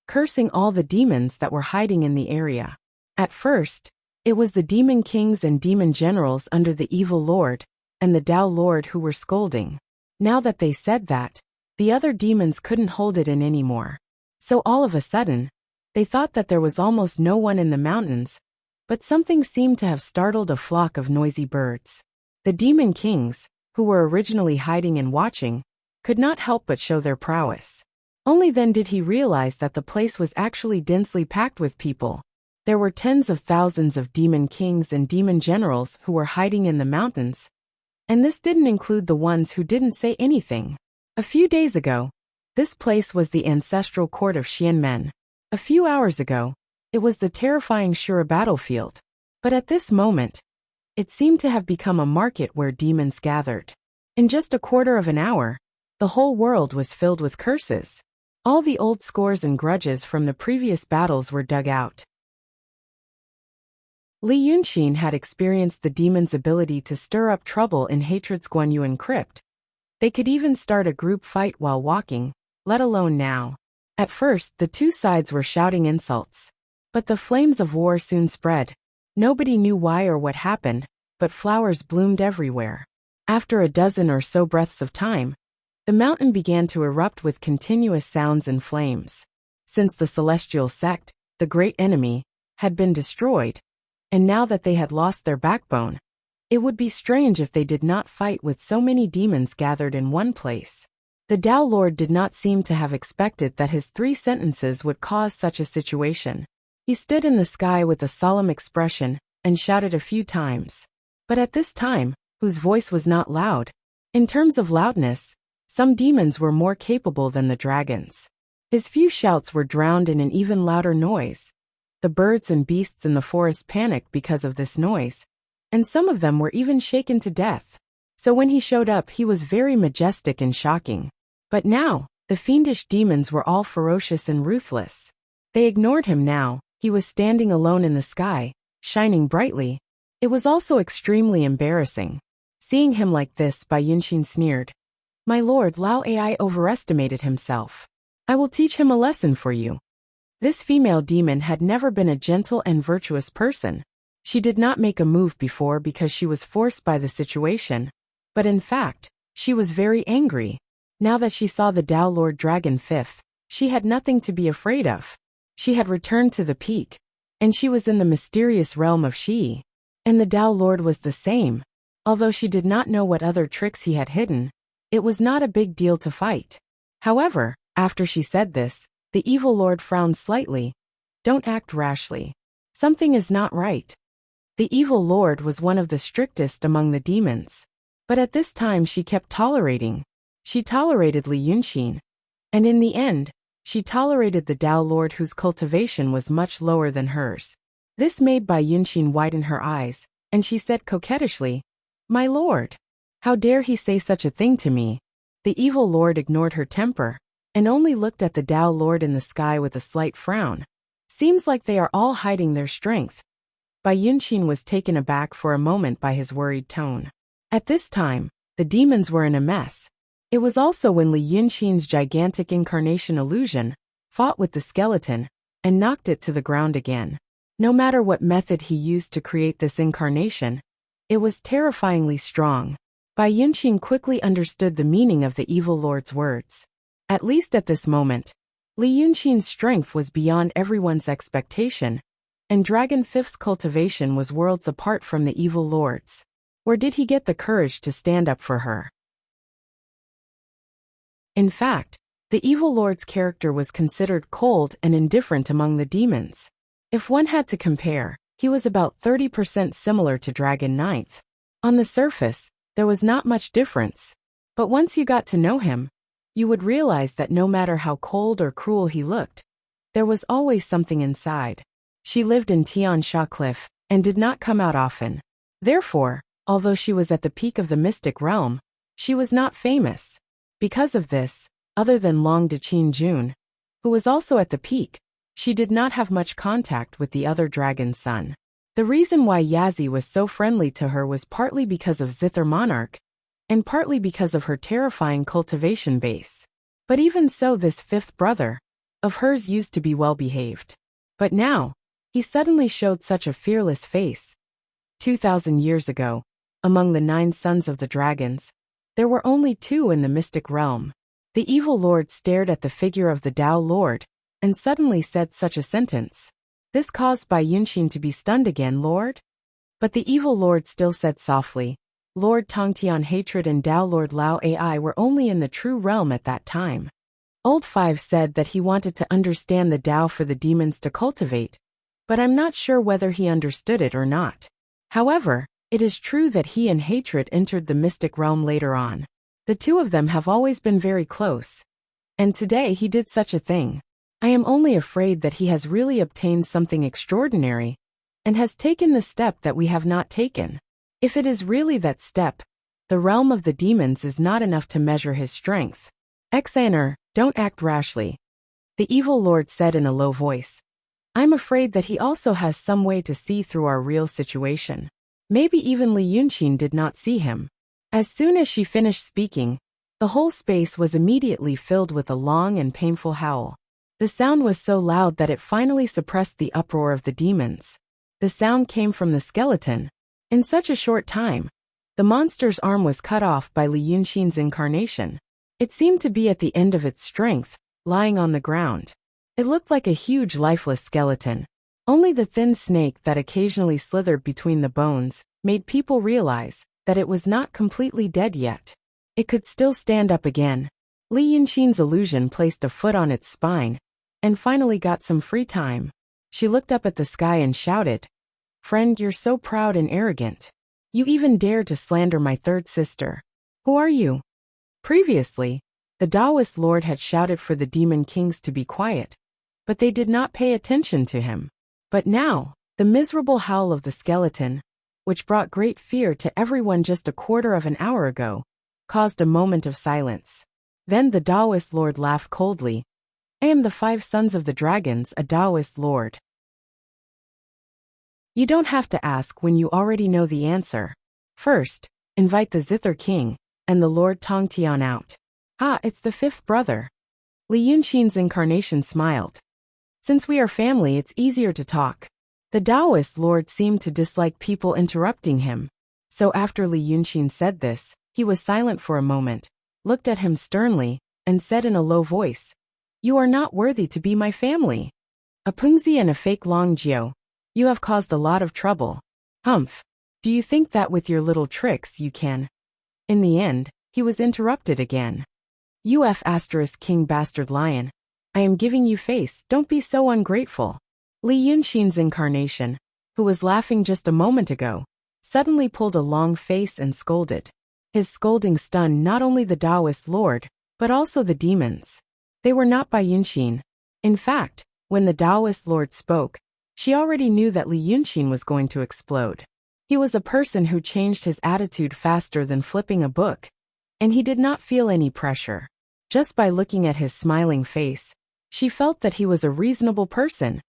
cursing all the demons that were hiding in the area. At first, it was the demon kings and demon generals under the evil lord, and the Tao lord who were scolding. Now that they said that, the other demons couldn't hold it in anymore. So all of a sudden, they thought that there was almost no one in the mountains, but something seemed to have startled a flock of noisy birds. The demon kings, who were originally hiding and watching, could not help but show their prowess. Only then did he realize that the place was actually densely packed with people. There were tens of thousands of demon kings and demon generals who were hiding in the mountains, and this didn't include the ones who didn't say anything. A few days ago, this place was the ancestral court of Xianmen. A few hours ago, it was the terrifying Shura battlefield. But at this moment, it seemed to have become a market where demons gathered. In just a quarter of an hour, the whole world was filled with curses. All the old scores and grudges from the previous battles were dug out. Li Yunxin had experienced the demons' ability to stir up trouble in Hatred's Guanyuan crypt. They could even start a group fight while walking, let alone now. At first, the two sides were shouting insults. But the flames of war soon spread. Nobody knew why or what happened, but flowers bloomed everywhere. After a dozen or so breaths of time, the mountain began to erupt with continuous sounds and flames. Since the celestial sect, the great enemy, had been destroyed, and now that they had lost their backbone, it would be strange if they did not fight with so many demons gathered in one place. The Tao Lord did not seem to have expected that his 3 sentences would cause such a situation. He stood in the sky with a solemn expression and shouted a few times. But at this time, whose voice was not loud. In terms of loudness, some demons were more capable than the dragons. His few shouts were drowned in an even louder noise. The birds and beasts in the forest panicked because of this noise, and some of them were even shaken to death. So when he showed up, he was very majestic and shocking. But now, the fiendish demons were all ferocious and ruthless. They ignored him now. He was standing alone in the sky, shining brightly. It was also extremely embarrassing. Seeing him like this, Bai Yunxin sneered. My lord, Lao Ai overestimated himself. I will teach him a lesson for you. This female demon had never been a gentle and virtuous person. She did not make a move before because she was forced by the situation, but in fact, she was very angry. Now that she saw the Tao Lord Dragon Fifth, she had nothing to be afraid of. She had returned to the peak, and she was in the mysterious realm of Shi. And the Tao Lord was the same. Although she did not know what other tricks he had hidden, it was not a big deal to fight. However, after she said this, the evil lord frowned slightly. Don't act rashly. Something is not right. The evil lord was one of the strictest among the demons. But at this time she kept tolerating. She tolerated Li Yunxin. And in the end, she tolerated the Tao Lord whose cultivation was much lower than hers. This made Bai Yunxin widen her eyes, and she said coquettishly, My lord! How dare he say such a thing to me? The evil lord ignored her temper, and only looked at the Tao Lord in the sky with a slight frown. Seems like they are all hiding their strength. Bai Yunxin was taken aback for a moment by his worried tone. At this time, the demons were in a mess. It was also when Li Yunxin's gigantic incarnation illusion fought with the skeleton and knocked it to the ground again. No matter what method he used to create this incarnation, it was terrifyingly strong. Bai Yunxin quickly understood the meaning of the evil lord's words. At least at this moment, Li Yunxin's strength was beyond everyone's expectation, and Dragon Fifth's cultivation was worlds apart from the evil lord's. Where did he get the courage to stand up for her? In fact, the evil lord's character was considered cold and indifferent among the demons. If one had to compare, he was about 30% similar to Dragon Ninth. On the surface, there was not much difference. But once you got to know him, you would realize that no matter how cold or cruel he looked, there was always something inside. She lived in Tian Sha Cliff and did not come out often. Therefore, although she was at the peak of the mystic realm, she was not famous. Because of this, other than Long Dechin Jun, who was also at the peak, she did not have much contact with the other dragon's son. The reason why Yazi was so friendly to her was partly because of Zither Monarch, and partly because of her terrifying cultivation base. But even so, this fifth brother of hers used to be well behaved. But now, he suddenly showed such a fearless face. 2,000 years ago, among the 9 sons of the dragons, there were only 2 in the mystic realm. The evil lord stared at the figure of the Tao Lord, and suddenly said such a sentence. This caused Bai Yunxin to be stunned again, Lord? But the evil lord still said softly, Lord Tongtian hatred and Tao Lord Lao Ai were only in the true realm at that time. Old Five said that he wanted to understand the Tao for the demons to cultivate, but I'm not sure whether he understood it or not. However, it is true that he and hatred entered the mystic realm later on. The 2 of them have always been very close. And today he did such a thing. I am only afraid that he has really obtained something extraordinary, and has taken the step that we have not taken. If it is really that step, the realm of the demons is not enough to measure his strength. Exaner, don't act rashly. The evil lord said in a low voice. I'm afraid that he also has some way to see through our real situation. Maybe even Li Yunxin did not see him. As soon as she finished speaking, the whole space was immediately filled with a long and painful howl. The sound was so loud that it finally suppressed the uproar of the demons. The sound came from the skeleton. In such a short time, the monster's arm was cut off by Li Yunxin's incarnation. It seemed to be at the end of its strength, lying on the ground. It looked like a huge lifeless skeleton. Only the thin snake that occasionally slithered between the bones made people realize that it was not completely dead yet. It could still stand up again. Li Yunxin's illusion placed a foot on its spine, and finally got some free time. She looked up at the sky and shouted, "Friend, you're so proud and arrogant. You even dare to slander my third sister. Who are you?" Previously, the Taoist lord had shouted for the demon kings to be quiet, but they did not pay attention to him. But now, the miserable howl of the skeleton, which brought great fear to everyone just a quarter of an hour ago, caused a moment of silence. Then the Taoist lord laughed coldly. "I am the 5 sons of the dragons, a Taoist lord. You don't have to ask when you already know the answer. First, invite the Zither king and the Lord Tongtian out." "Ah, it's the 5th brother." Li Yunxin's incarnation smiled. "Since we are family, it's easier to talk." The Taoist lord seemed to dislike people interrupting him, so after Li Yunxin said this, he was silent for a moment, looked at him sternly, and said in a low voice, "You are not worthy to be my family. A Pengzi and a fake Long Jiao. You have caused a lot of trouble. Humph. Do you think that with your little tricks you can?" In the end, he was interrupted again. "Uf** King Bastard Lion. I am giving you face, don't be so ungrateful." Li Yunxin's incarnation, who was laughing just a moment ago, suddenly pulled a long face and scolded. His scolding stunned not only the Taoist lord, but also the demons. They were not by Yunxin. In fact, when the Taoist lord spoke, she already knew that Li Yunxin was going to explode. He was a person who changed his attitude faster than flipping a book, and he did not feel any pressure. Just by looking at his smiling face, she felt that he was a reasonable person,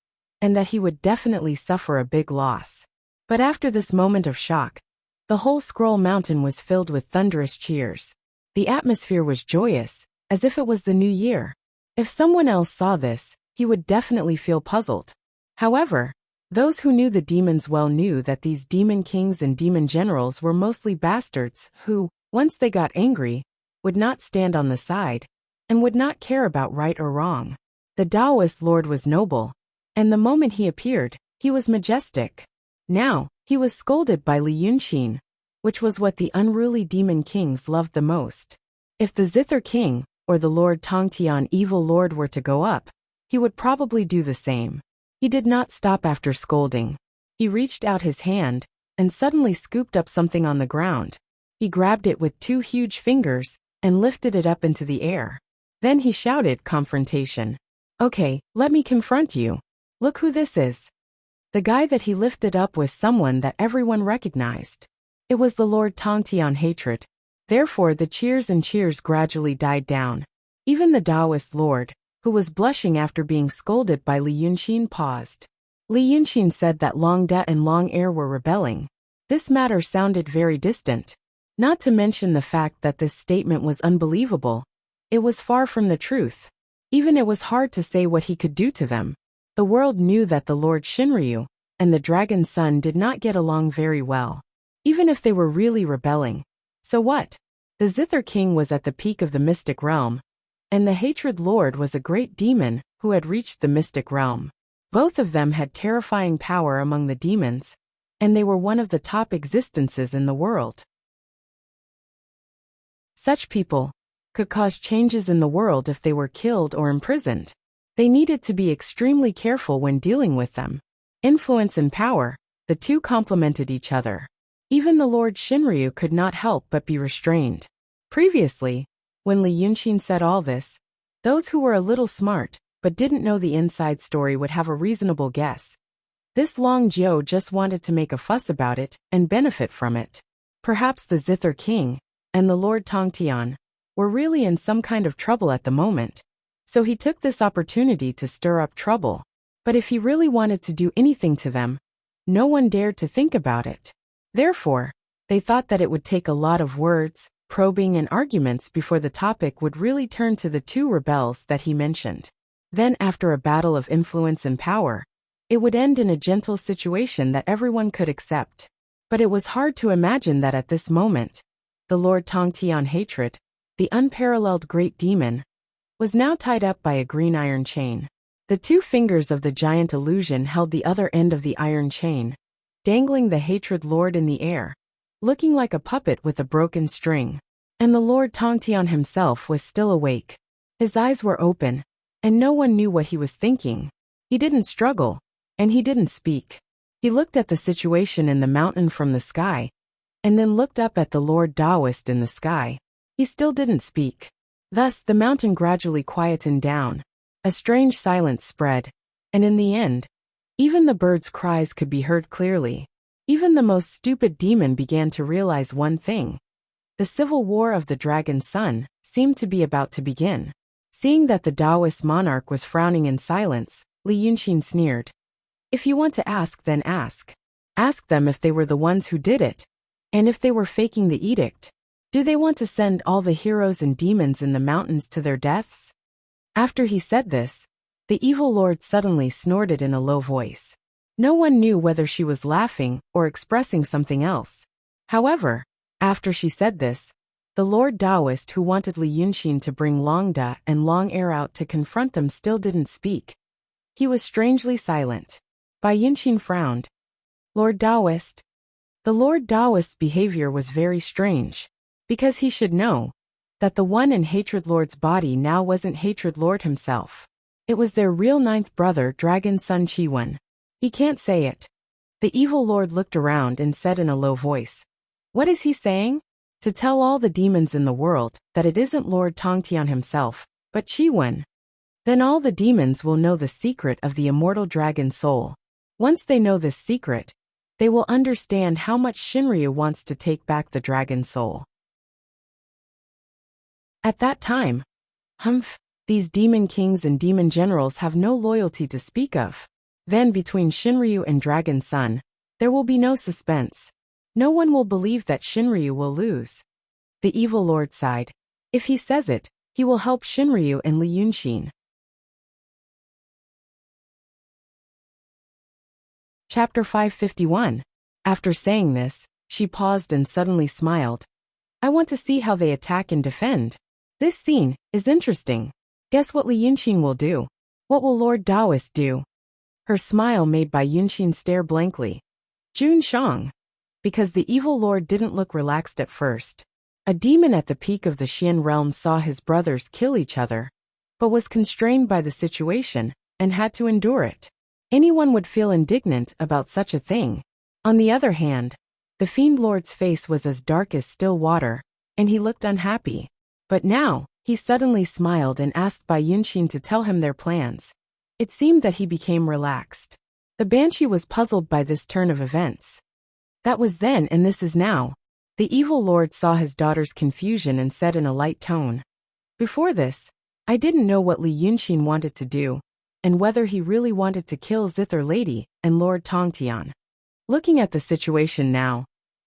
and that he would definitely suffer a big loss. But after this moment of shock, the whole Scroll Mountain was filled with thunderous cheers. The atmosphere was joyous, as if it was the new year. If someone else saw this, he would definitely feel puzzled. However, those who knew the demons well knew that these demon kings and demon generals were mostly bastards who, once they got angry, would not stand on the side, and would not care about right or wrong. The Taoist lord was noble, and the moment he appeared, he was majestic. Now, he was scolded by Li Yunxin, which was what the unruly demon kings loved the most. If the Zither king, or the Lord Tongtian evil lord were to go up, he would probably do the same. He did not stop after scolding. He reached out his hand, and suddenly scooped up something on the ground. He grabbed it with 2 huge fingers, and lifted it up into the air. Then he shouted, "Confrontation. Okay, let me confront you. Look who this is." The guy that he lifted up was someone that everyone recognized. It was the Lord Tongtian Hatred. Therefore the cheers and cheers gradually died down. Even the Taoist lord, who was blushing after being scolded by Li Yunxin, paused. Li Yunxin said that Long Da and Long Air were rebelling. This matter sounded very distant. Not to mention the fact that this statement was unbelievable. It was far from the truth. Even it was hard to say what he could do to them. The world knew that the Lord Shinryu and the Dragon Son did not get along very well. Even if they were really rebelling. So what? The Zither king was at the peak of the mystic realm, and the Hatred Lord was a great demon who had reached the mystic realm. Both of them had terrifying power among the demons, and they were one of the top existences in the world. Such people could cause changes in the world if they were killed or imprisoned. They needed to be extremely careful when dealing with them. Influence and power, the two complemented each other. Even the Lord Shinryu could not help but be restrained. Previously, when Li Yunxin said all this, those who were a little smart but didn't know the inside story would have a reasonable guess. This Long Jiao just wanted to make a fuss about it and benefit from it. Perhaps the Zither king and the Lord Tongtian were really in some kind of trouble at the moment, so he took this opportunity to stir up trouble. But if he really wanted to do anything to them, no one dared to think about it. Therefore, they thought that it would take a lot of words, probing and arguments before the topic would really turn to the two rebels that he mentioned. Then after a battle of influence and power, it would end in a gentle situation that everyone could accept. But it was hard to imagine that at this moment, the Lord Tongtian Hatred, the unparalleled great demon, was now tied up by a green iron chain. The 2 fingers of the giant illusion held the other end of the iron chain, dangling the Hatred Lord in the air, looking like a puppet with a broken string. And the Lord Tongtian himself was still awake. His eyes were open, and no one knew what he was thinking. He didn't struggle, and he didn't speak. He looked at the situation in the mountain from the sky, and then looked up at the Lord Taoist in the sky. He still didn't speak. Thus the mountain gradually quietened down. A strange silence spread, and in the end, even the birds' cries could be heard clearly. Even the most stupid demon began to realize one thing. The civil war of the dragon sun seemed to be about to begin. Seeing that the Taoist monarch was frowning in silence, Li Yunxin sneered. If you want to ask, then ask. Ask them if they were the ones who did it, and if they were faking the edict. Do they want to send all the heroes and demons in the mountains to their deaths? After he said this, the evil lord suddenly snorted in a low voice. No one knew whether she was laughing or expressing something else. However, after she said this, the Lord Taoist who wanted Li Yunxin to bring Long Da and Long Air out to confront them still didn't speak. He was strangely silent. Bai Yunxin frowned. Lord Taoist? The Lord Taoist's behavior was very strange, because he should know that the one in Hatred Lord's body now wasn't Hatred Lord himself. It was their real ninth brother, Dragon Sun Chiwen. He can't say it. The evil lord looked around and said in a low voice, what is he saying? To tell all the demons in the world that it isn't Lord Tongtian himself, but Chiwen. Then all the demons will know the secret of the immortal dragon soul. Once they know this secret, they will understand how much Shinryu wants to take back the dragon soul. At that time, these demon kings and demon generals have no loyalty to speak of. Then between Shinryu and Dragon Sun, there will be no suspense. No one will believe that Shinryu will lose. The evil lord sighed. If he says it, he will help Shinryu and Li Yunxin. Chapter 551. After saying this, she paused and suddenly smiled. I want to see how they attack and defend. This scene is interesting. Guess what Li Yunxin will do? What will Lord Taoist do? Her smile made Bai Yunxin stare blankly. Jun Shang. Because the evil lord didn't look relaxed at first. A demon at the peak of the Xian realm saw his brothers kill each other, but was constrained by the situation and had to endure it. Anyone would feel indignant about such a thing. On the other hand, the fiend lord's face was as dark as still water, and he looked unhappy. But now, he suddenly smiled and asked Bai Yunxin to tell him their plans. It seemed that he became relaxed. The Banshee was puzzled by this turn of events. That was then and this is now. The evil lord saw his daughter's confusion and said in a light tone. Before this, I didn't know what Li Yunxin wanted to do, and whether he really wanted to kill Zither Lady and Lord Tongtian. Looking at the situation now,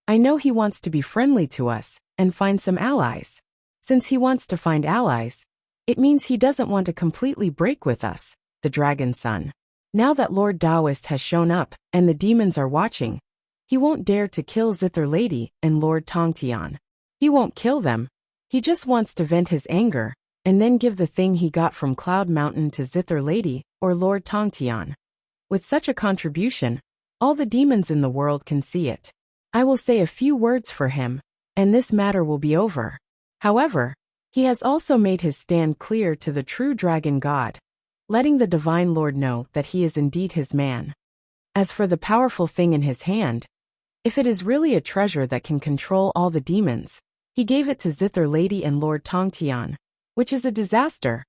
I know he wants to be friendly to us and find some allies. Since he wants to find allies, it means he doesn't want to completely break with us, the Dragon Sun. Now that Lord Taoist has shown up and the demons are watching, he won't dare to kill Zither Lady and Lord Tongtian. He won't kill them. He just wants to vent his anger and then give the thing he got from Cloud Mountain to Zither Lady or Lord Tongtian. With such a contribution, all the demons in the world can see it. I will say a few words for him, and this matter will be over. However, he has also made his stand clear to the true dragon god, letting the divine lord know that he is indeed his man. As for the powerful thing in his hand, if it is really a treasure that can control all the demons, he gave it to Zither Lady and Lord Tongtian, which is a disaster.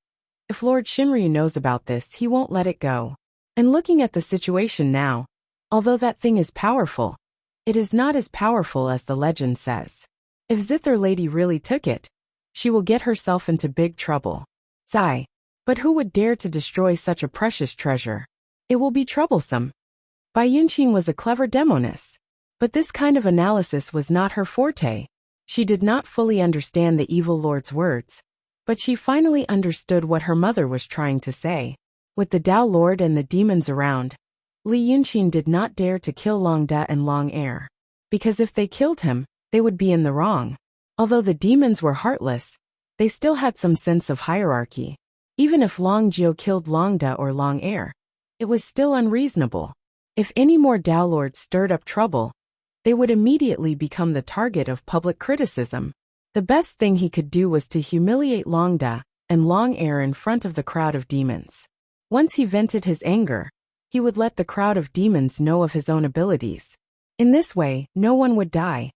If Lord Shinryu knows about this, he won't let it go. And looking at the situation now, although that thing is powerful, it is not as powerful as the legend says. If Zither Lady really took it, she will get herself into big trouble. Sigh. But who would dare to destroy such a precious treasure? It will be troublesome. Bai Yunxin was a clever demoness, but this kind of analysis was not her forte. She did not fully understand the evil lord's words, but she finally understood what her mother was trying to say. With the Tao Lord and the demons around, Li Yunxin did not dare to kill Long Da and Long Air, because if they killed him, they would be in the wrong. Although the demons were heartless, they still had some sense of hierarchy. Even if Long Jiu killed Long Da or Long Air, it was still unreasonable. If any more Tao Lords stirred up trouble, they would immediately become the target of public criticism. The best thing he could do was to humiliate Long Da and Long Air in front of the crowd of demons. Once he vented his anger, he would let the crowd of demons know of his own abilities. In this way, no one would die.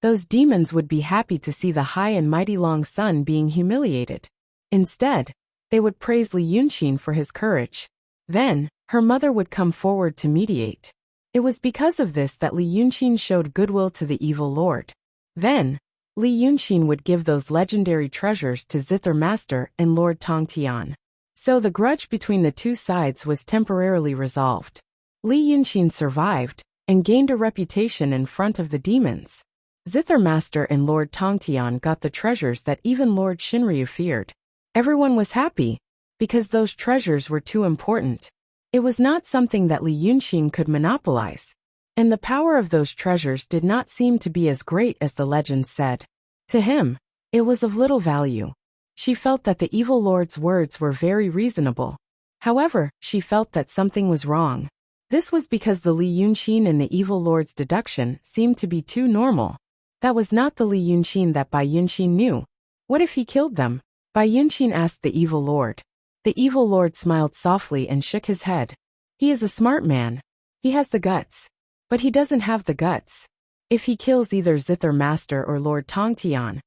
Those demons would be happy to see the high and mighty Long Sun being humiliated. Instead, they would praise Li Yunxin for his courage. Then, her mother would come forward to mediate. It was because of this that Li Yunxin showed goodwill to the evil lord. Then, Li Yunxin would give those legendary treasures to Zither Master and Lord Tongtian. So the grudge between the two sides was temporarily resolved. Li Yunxin survived and gained a reputation in front of the demons. Zither Master and Lord Tongtian got the treasures that even Lord Shinryu feared. Everyone was happy, because those treasures were too important. It was not something that Li Yunxin could monopolize. And the power of those treasures did not seem to be as great as the legends said. To him, it was of little value. She felt that the evil lord's words were very reasonable. However, she felt that something was wrong. This was because the Li Yunxin in the evil lord's deduction seemed to be too normal. That was not the Li Yunxin that Bai Yunxin knew. What if he killed them? Bai Yunxin asked the evil lord. The evil lord smiled softly and shook his head. He is a smart man. He has the guts. But he doesn't have the guts. If he kills either Zither Master or Lord Tongtian,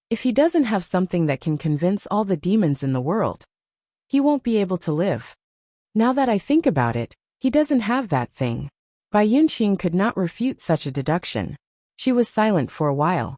if he doesn't have something that can convince all the demons in the world, he won't be able to live. Now that I think about it, he doesn't have that thing. Bai Yunxin could not refute such a deduction. She was silent for a while.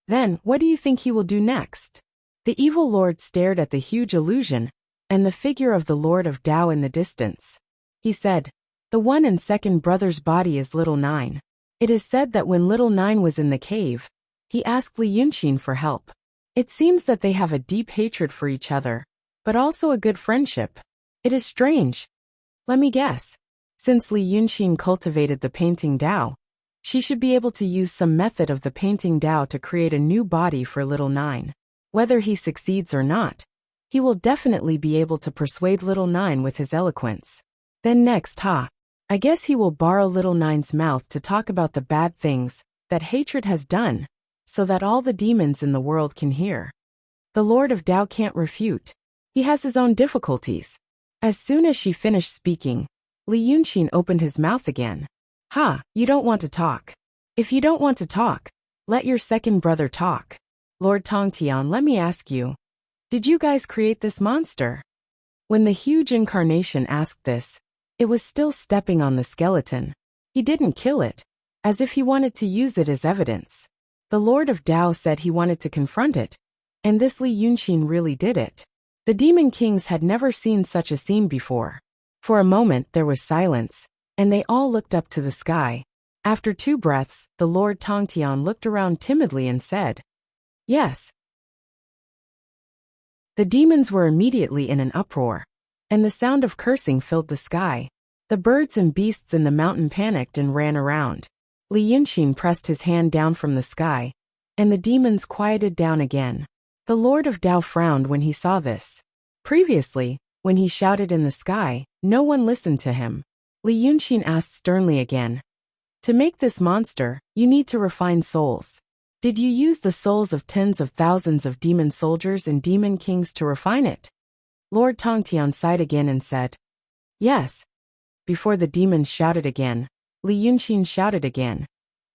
Then, what do you think he will do next? The evil lord stared at the huge illusion and the figure of the Lord of Tao in the distance. He said, "The one and second brother's body is Little Nine." It is said that when Little Nine was in the cave, he asked Li Yunxin for help. It seems that they have a deep hatred for each other, but also a good friendship. It is strange. Let me guess. Since Li Yunxin cultivated the painting Tao, she should be able to use some method of the painting Tao to create a new body for Little Nine. Whether he succeeds or not, he will definitely be able to persuade Little Nine with his eloquence. Then next, I guess he will borrow Little Nine's mouth to talk about the bad things that hatred has done, so that all the demons in the world can hear. The Lord of Tao can't refute. He has his own difficulties. As soon as she finished speaking, Li Yunxin opened his mouth again. You don't want to talk. If you don't want to talk, let your second brother talk. Lord Tongtian, let me ask you, did you guys create this monster? When the huge incarnation asked this, it was still stepping on the skeleton. He didn't kill it, as if he wanted to use it as evidence. The Lord of Tao said he wanted to confront it, and this Li Yunxin really did it. The demon kings had never seen such a scene before. For a moment there was silence, and they all looked up to the sky. After 2 breaths, the Lord Tongtian looked around timidly and said, "Yes." The demons were immediately in an uproar, and the sound of cursing filled the sky. The birds and beasts in the mountain panicked and ran around. Li Yunxin pressed his hand down from the sky, and the demons quieted down again. The Lord of Tao frowned when he saw this. Previously, when he shouted in the sky, no one listened to him. Li Yunxin asked sternly again, "To make this monster, you need to refine souls. Did you use the souls of tens of thousands of demon soldiers and demon kings to refine it?" Lord Tongtian sighed again and said, "Yes." Before the demons shouted again, Li Yunxin shouted again,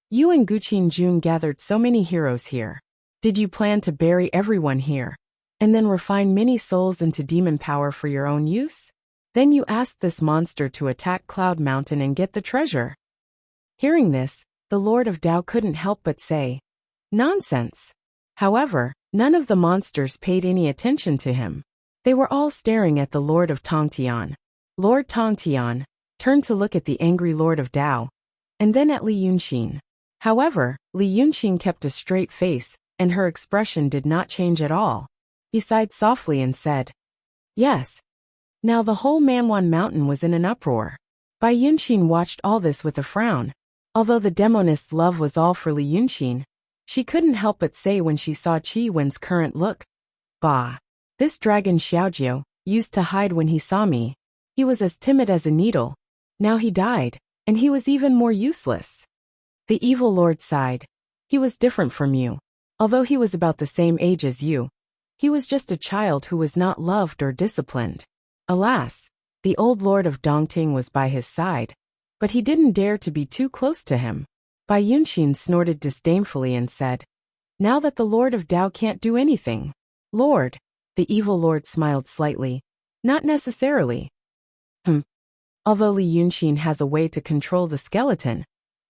"You and Guqin Jun gathered so many heroes here. Did you plan to bury everyone here, and then refine many souls into demon power for your own use? Then you asked this monster to attack Cloud Mountain and get the treasure?" Hearing this, the Lord of Tao couldn't help but say, "Nonsense." However, none of the monsters paid any attention to him. They were all staring at the Lord of Tongtian. Lord Tongtian turned to look at the angry Lord of Tao, and then at Li Yunxin. However, Li Yunxin kept a straight face, and her expression did not change at all. He sighed softly and said, "Yes." Now the whole Manwan Mountain was in an uproar. Bai Yunxin watched all this with a frown. Although the demonist's love was all for Li Yunxin, she couldn't help but say when she saw Qi Wen's current look, "Bah. This dragon Xiaojiu used to hide when he saw me. He was as timid as a needle. Now he died, and he was even more useless." The evil lord sighed. He was different from you. Although he was about the same age as you, he was just a child who was not loved or disciplined. Alas, the old lord of Dongting was by his side, but he didn't dare to be too close to him. Bai Yunxin snorted disdainfully and said, "Now that the lord of Dao can't do anything." "Lord," the evil lord smiled slightly, "not necessarily." Although Li Yunxin has a way to control the skeleton,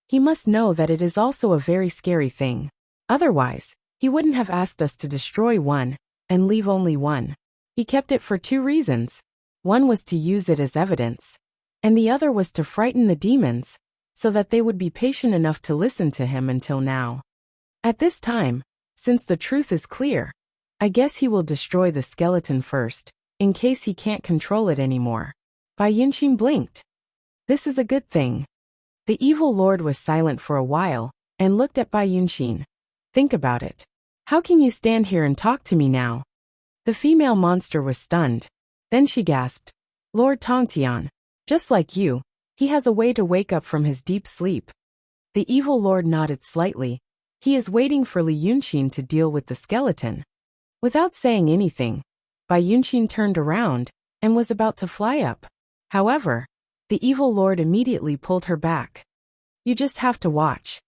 he must know that it is also a very scary thing. Otherwise, he wouldn't have asked us to destroy one and leave only one. He kept it for 2 reasons. One was to use it as evidence, and the other was to frighten the demons, so that they would be patient enough to listen to him until now. At this time, since the truth is clear, I guess he will destroy the skeleton first, in case he can't control it anymore. Bai Yunxin blinked. This is a good thing. The evil lord was silent for a while, and looked at Bai Yunxin. Think about it. How can you stand here and talk to me now? The female monster was stunned. Then she gasped, "Lord Tongtian, just like you, he has a way to wake up from his deep sleep." The evil lord nodded slightly. He is waiting for Li Yunxin to deal with the skeleton. Without saying anything, Bai Yunxin turned around and was about to fly up. However, the evil lord immediately pulled her back. "You just have to watch."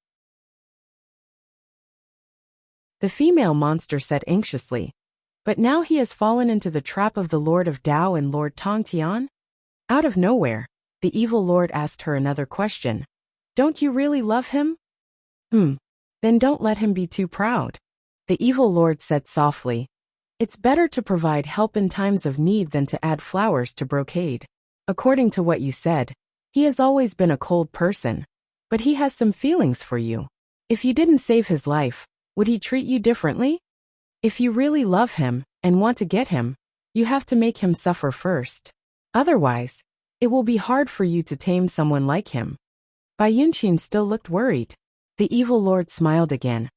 The female monster said anxiously, "But now he has fallen into the trap of the Lord of Dao and Lord Tongtian?" Out of nowhere, the evil lord asked her another question. "Don't you really love him?" Then don't let him be too proud." The evil lord said softly, "It's better to provide help in times of need than to add flowers to brocade. According to what you said, he has always been a cold person, but he has some feelings for you. If you didn't save his life, would he treat you differently? If you really love him and want to get him, you have to make him suffer first. Otherwise, it will be hard for you to tame someone like him." Bai Yunxin still looked worried. The evil lord smiled again.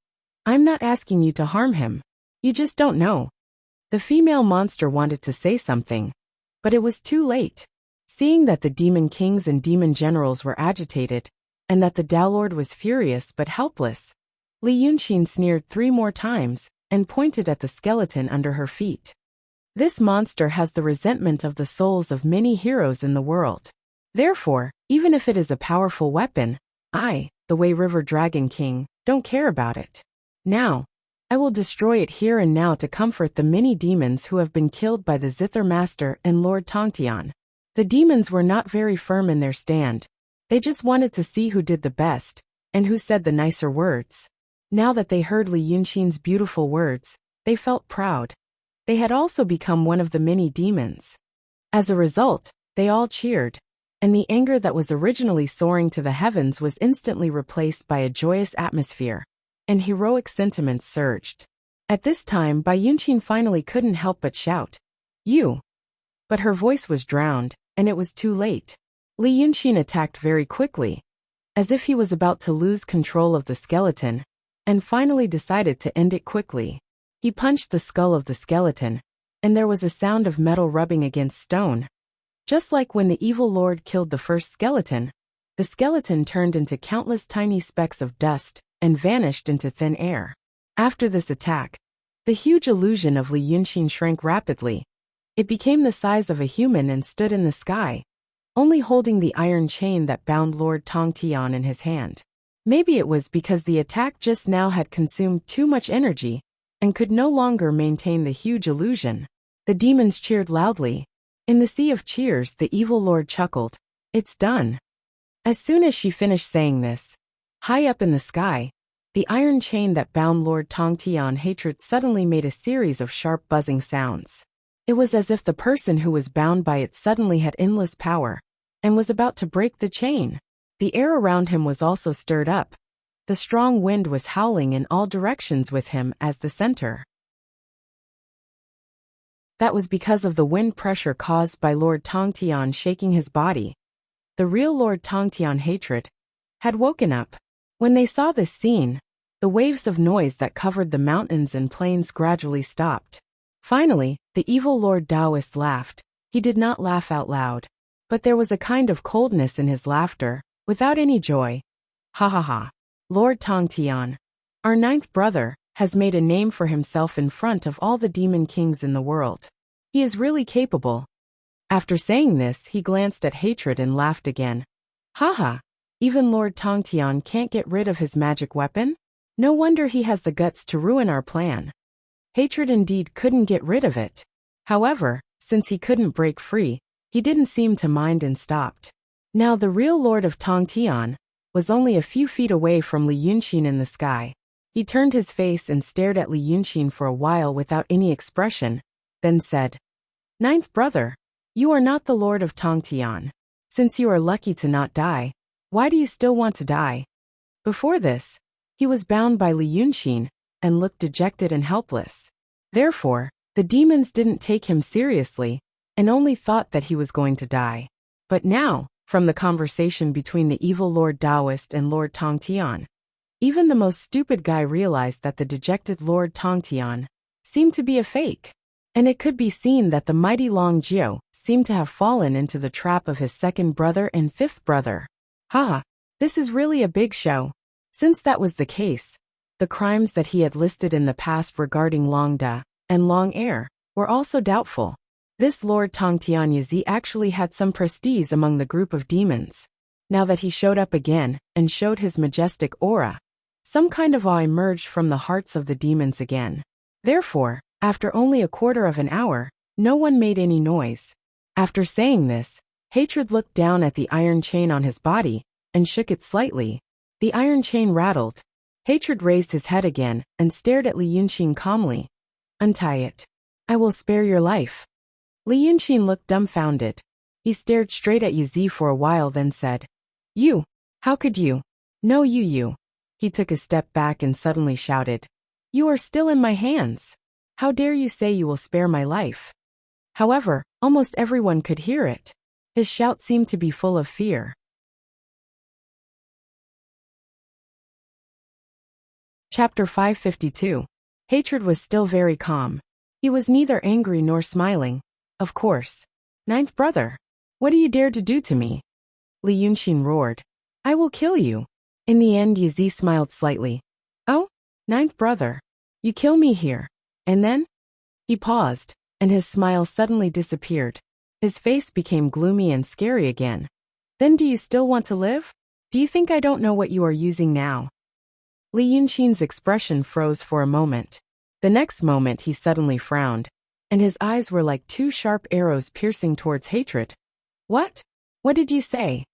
"I'm not asking you to harm him. You just don't know." The female monster wanted to say something, but it was too late. Seeing that the demon kings and demon generals were agitated, and that the Dao Lord was furious but helpless, Li Yunxin sneered 3 more times and pointed at the skeleton under her feet. "This monster has the resentment of the souls of many heroes in the world. Therefore, even if it is a powerful weapon, I, the Wei River Dragon King, don't care about it. Now, I will destroy it here and now to comfort the many demons who have been killed by the Zither Master and Lord Tongtian." The demons were not very firm in their stand. They just wanted to see who did the best, and who said the nicer words. Now that they heard Li Yunxin's beautiful words, they felt proud. They had also become one of the many demons. As a result, they all cheered, and the anger that was originally soaring to the heavens was instantly replaced by a joyous atmosphere, and heroic sentiments surged. At this time, Bai Yunxin finally couldn't help but shout, "You!" But her voice was drowned, and it was too late. Li Yunxin attacked very quickly, as if he was about to lose control of the skeleton, and finally decided to end it quickly. He punched the skull of the skeleton, and there was a sound of metal rubbing against stone. Just like when the evil lord killed the first skeleton, the skeleton turned into countless tiny specks of dust and vanished into thin air. After this attack, the huge illusion of Li Yunxin shrank rapidly. It became the size of a human and stood in the sky, only holding the iron chain that bound Lord Tongtian in his hand. Maybe it was because the attack just now had consumed too much energy and could no longer maintain the huge illusion. The demons cheered loudly. In the sea of cheers, the evil lord chuckled. "It's done." As soon as she finished saying this, high up in the sky, the iron chain that bound Lord Tongtian hatred suddenly made a series of sharp buzzing sounds. It was as if the person who was bound by it suddenly had endless power, and was about to break the chain. The air around him was also stirred up. The strong wind was howling in all directions with him as the center. That was because of the wind pressure caused by Lord Tongtian shaking his body. The real Lord Tongtian hatred had woken up. When they saw this scene, the waves of noise that covered the mountains and plains gradually stopped. Finally, the evil Lord Taoist laughed. He did not laugh out loud, but there was a kind of coldness in his laughter, without any joy. "Ha ha ha. Lord Tongtian, Our ninth brother has made a name for himself in front of all the demon kings in the world. He is really capable. After saying this, he glanced at Hatred and laughed again. Haha, even Lord Tongtian can't get rid of his magic weapon? No wonder he has the guts to ruin our plan. Hatred indeed couldn't get rid of it. However, since he couldn't break free, he didn't seem to mind and stopped. Now the real Lord of Tongtian was only a few feet away from Li Yunxin in the sky. He turned his face and stared at Li Yunxin for a while without any expression, then said, Ninth brother, you are not the Lord of Tongtian. Since you are lucky to not die, why do you still want to die? Before this, he was bound by Li Yunxin and looked dejected and helpless. Therefore, the demons didn't take him seriously and only thought that he was going to die. But now, from the conversation between the evil Lord Taoist and Lord Tongtian, even the most stupid guy realized that the dejected Lord Tongtian seemed to be a fake. And it could be seen that the mighty Long Jiao seemed to have fallen into the trap of his second brother and fifth brother. Haha, this is really a big show. Since that was the case, the crimes that he had listed in the past regarding Long Da and Long Air were also doubtful. This Lord Tongtian Yizi actually had some prestige among the group of demons. Now that he showed up again and showed his majestic aura, some kind of awe emerged from the hearts of the demons again. Therefore, after only a quarter of an hour, no one made any noise. After saying this, Hatred looked down at the iron chain on his body and shook it slightly. The iron chain rattled. Hatred raised his head again and stared at Li Yunxin calmly. Untie it. I will spare your life. Li Yunxin looked dumbfounded. He stared straight at Yizi for a while, then said, You, how could you? No, you. He took a step back and suddenly shouted, You are still in my hands. How dare you say you will spare my life? However, almost everyone could hear it. His shout seemed to be full of fear. Chapter 552. Hatred was still very calm. He was neither angry nor smiling. Of course. Ninth brother, what do you dare to do to me? Li Yunxin roared. I will kill you. In the end, Yizi smiled slightly. Oh, ninth brother, you kill me here. And then? He paused, and his smile suddenly disappeared. His face became gloomy and scary again. Then do you still want to live? Do you think I don't know what you are using now? Li Yunxin's expression froze for a moment. The next moment he suddenly frowned, and his eyes were like two sharp arrows piercing towards Hatred. What? What did you say?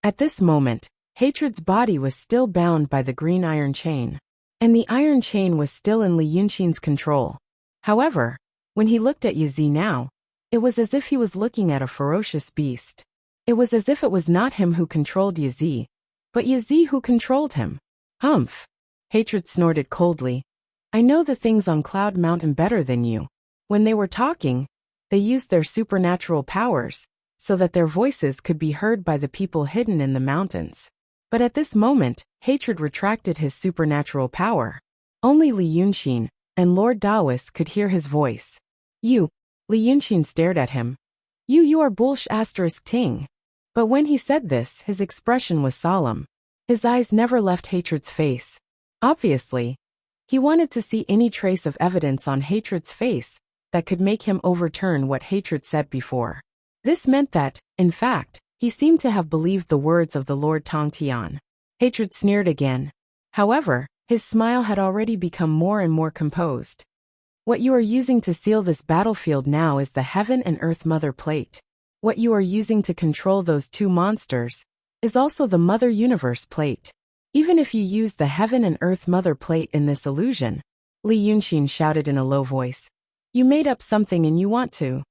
At this moment, Hatred's body was still bound by the green iron chain. And the iron chain was still in Li Yunxin's control. However, when he looked at Yizi now, it was as if he was looking at a ferocious beast. It was as if it was not him who controlled Yizi, but Yizi who controlled him. Humph! Hatred snorted coldly. I know the things on Cloud Mountain better than you. When they were talking, they used their supernatural powers, so that their voices could be heard by the people hidden in the mountains. But at this moment, Hatred retracted his supernatural power. Only Li Yunxin and Lord Taoist could hear his voice. You. Li Yunxin stared at him. You are bullsh asterisk ting. But when he said this, his expression was solemn. His eyes never left Hatred's face. Obviously, he wanted to see any trace of evidence on Hatred's face that could make him overturn what Hatred said before. This meant that, in fact, he seemed to have believed the words of the Lord Tongtian. Hatred sneered again. However, his smile had already become more and more composed. What you are using to seal this battlefield now is the Heaven and Earth Mother Plate. What you are using to control those two monsters is also the Mother Universe Plate. Even if you use the Heaven and Earth Mother Plate in this illusion, Li Yunxin shouted in a low voice. You made up something and you want to.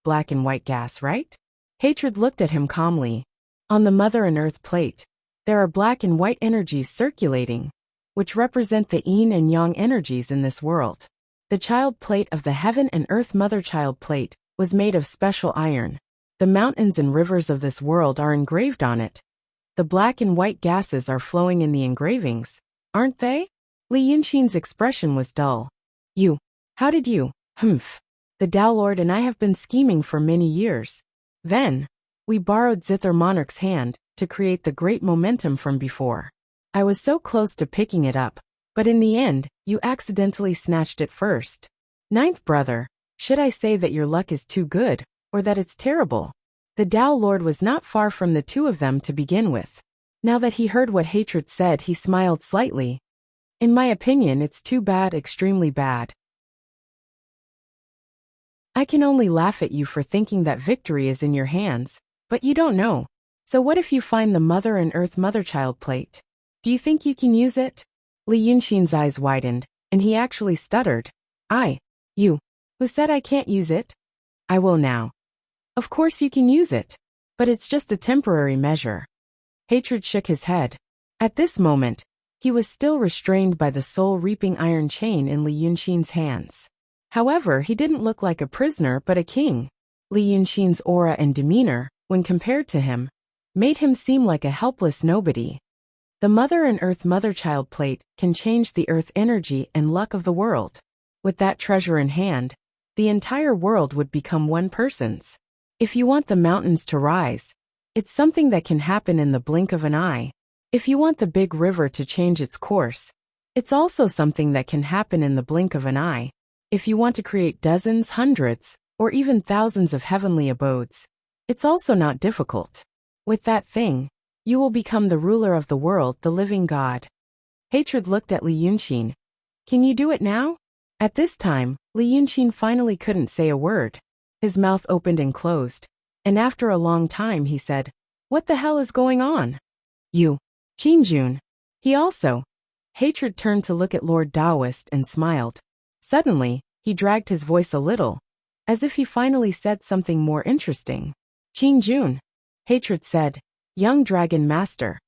Black and white gas, right? Hatred looked at him calmly. On the Mother and Earth Plate, there are black and white energies circulating, which represent the yin and yang energies in this world. The child plate of the Heaven and Earth Mother Child Plate was made of special iron. The mountains and rivers of this world are engraved on it. The black and white gases are flowing in the engravings, aren't they? Li Yunxin's expression was dull. How did you? Humph. The Tao Lord and I have been scheming for many years. Then, we borrowed Zither Monarch's hand to create the great momentum from before. I was so close to picking it up, But in the end, you accidentally snatched it first. Ninth brother, should I say that your luck is too good, or that it's terrible? The Tao Lord was not far from the two of them to begin with. Now that he heard what Hatred said, he smiled slightly. In my opinion, it's too bad, extremely bad. I can only laugh at you for thinking that victory is in your hands, but you don't know. So what if you find the Mother and Earth Mother-Child plate? Do you think you can use it? Li Yunxin's eyes widened, and he actually stuttered. You. Who said I can't use it? I will now. Of course you can use it. But it's just a temporary measure. Hatred shook his head. At this moment, he was still restrained by the soul-reaping iron chain in Li Yunxin's hands. However, he didn't look like a prisoner but a king. Li Yunxin's aura and demeanor, when compared to him, made him seem like a helpless nobody. The Mother and Earth Mother-Child plate can change the earth energy and luck of the world. With that treasure in hand, the entire world would become one person's. If you want the mountains to rise, it's something that can happen in the blink of an eye. If you want the big river to change its course, it's also something that can happen in the blink of an eye. If you want to create dozens, hundreds, or even thousands of heavenly abodes, it's also not difficult. With that thing, you will become the ruler of the world, the living God. Hatred looked at Li Yunxin. Can you do it now? At this time, Li Yunxin finally couldn't say a word. His mouth opened and closed, and after a long time he said, "What the hell is going on?" You. Qingjun. He also. Hatred turned to look at Lord Taoist and smiled. Suddenly, he dragged his voice a little, as if he finally said something more interesting. Qingjun. Hatred said, "Young Dragon Master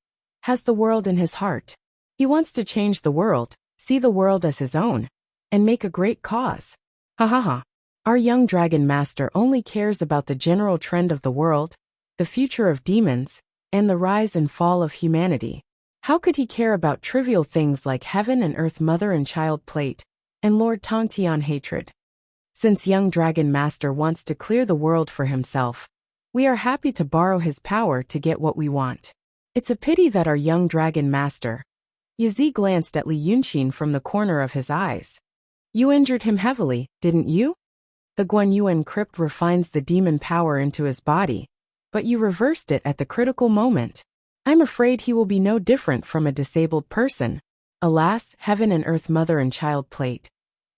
has the world in his heart. He wants to change the world, see the world as his own, and make a great cause. Ha ha ha. Our young Dragon Master only cares about the general trend of the world, the future of demons, and the rise and fall of humanity. How could he care about trivial things like Heaven and Earth Mother and Child plate, and Lord Tongtian hatred? Since young Dragon Master wants to clear the world for himself, we are happy to borrow his power to get what we want. It's a pity that our young Dragon Master." Yazi glanced at Li Yunxin from the corner of his eyes. "You injured him heavily, didn't you? The Guanyuan crypt refines the demon power into his body, but you reversed it at the critical moment. I'm afraid he will be no different from a disabled person. Alas, Heaven and Earth Mother and Child plate.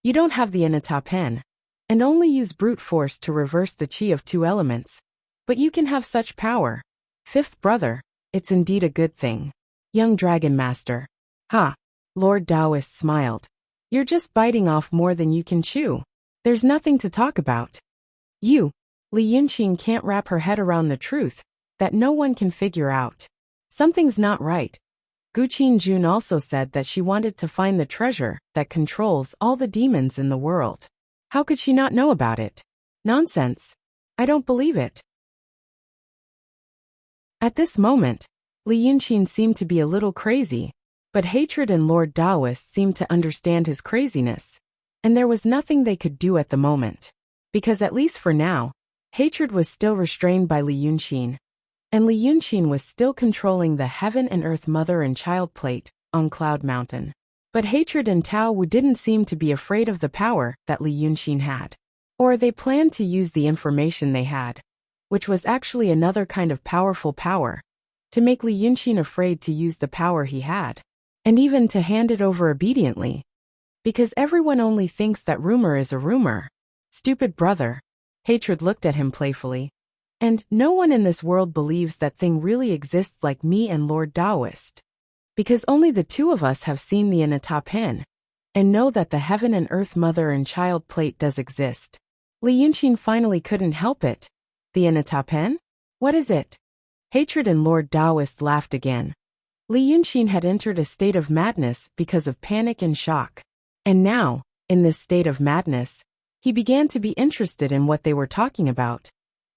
You don't have the Inata pen, and only use brute force to reverse the chi of two elements. But you can have such power. Fifth brother, it's indeed a good thing. Young Dragon Master." Ha! Lord Taoist smiled. "You're just biting off more than you can chew. There's nothing to talk about." Li Yunxin can't wrap her head around the truth that no one can figure out. Something's not right. Gu Qingjun also said that she wanted to find the treasure that controls all the demons in the world. How could she not know about it? Nonsense. I don't believe it. At this moment, Li Yunxin seemed to be a little crazy, but Hatred and Lord Taoist seemed to understand his craziness, and there was nothing they could do at the moment, because at least for now, Hatred was still restrained by Li Yunxin, and Li Yunxin was still controlling the Heaven and Earth Mother and Child plate on Cloud Mountain. But Hatred and Tao Wu didn't seem to be afraid of the power that Li Yunxin had, or they planned to use the information they had, which was actually another kind of powerful power, to make Li Yunxin afraid to use the power he had, and even to hand it over obediently. Because everyone only thinks that rumor is a rumor. Stupid brother. Hatred looked at him playfully. And no one in this world believes that thing really exists like me and Lord Taoist. Because only the two of us have seen the Inata pen, and know that the Heaven and Earth Mother and Child plate does exist. Li Yunxin finally couldn't help it. The Inata pen? What is it? Hatred and Lord Taoist laughed again. Li Yunxin had entered a state of madness because of panic and shock. And now, in this state of madness, he began to be interested in what they were talking about.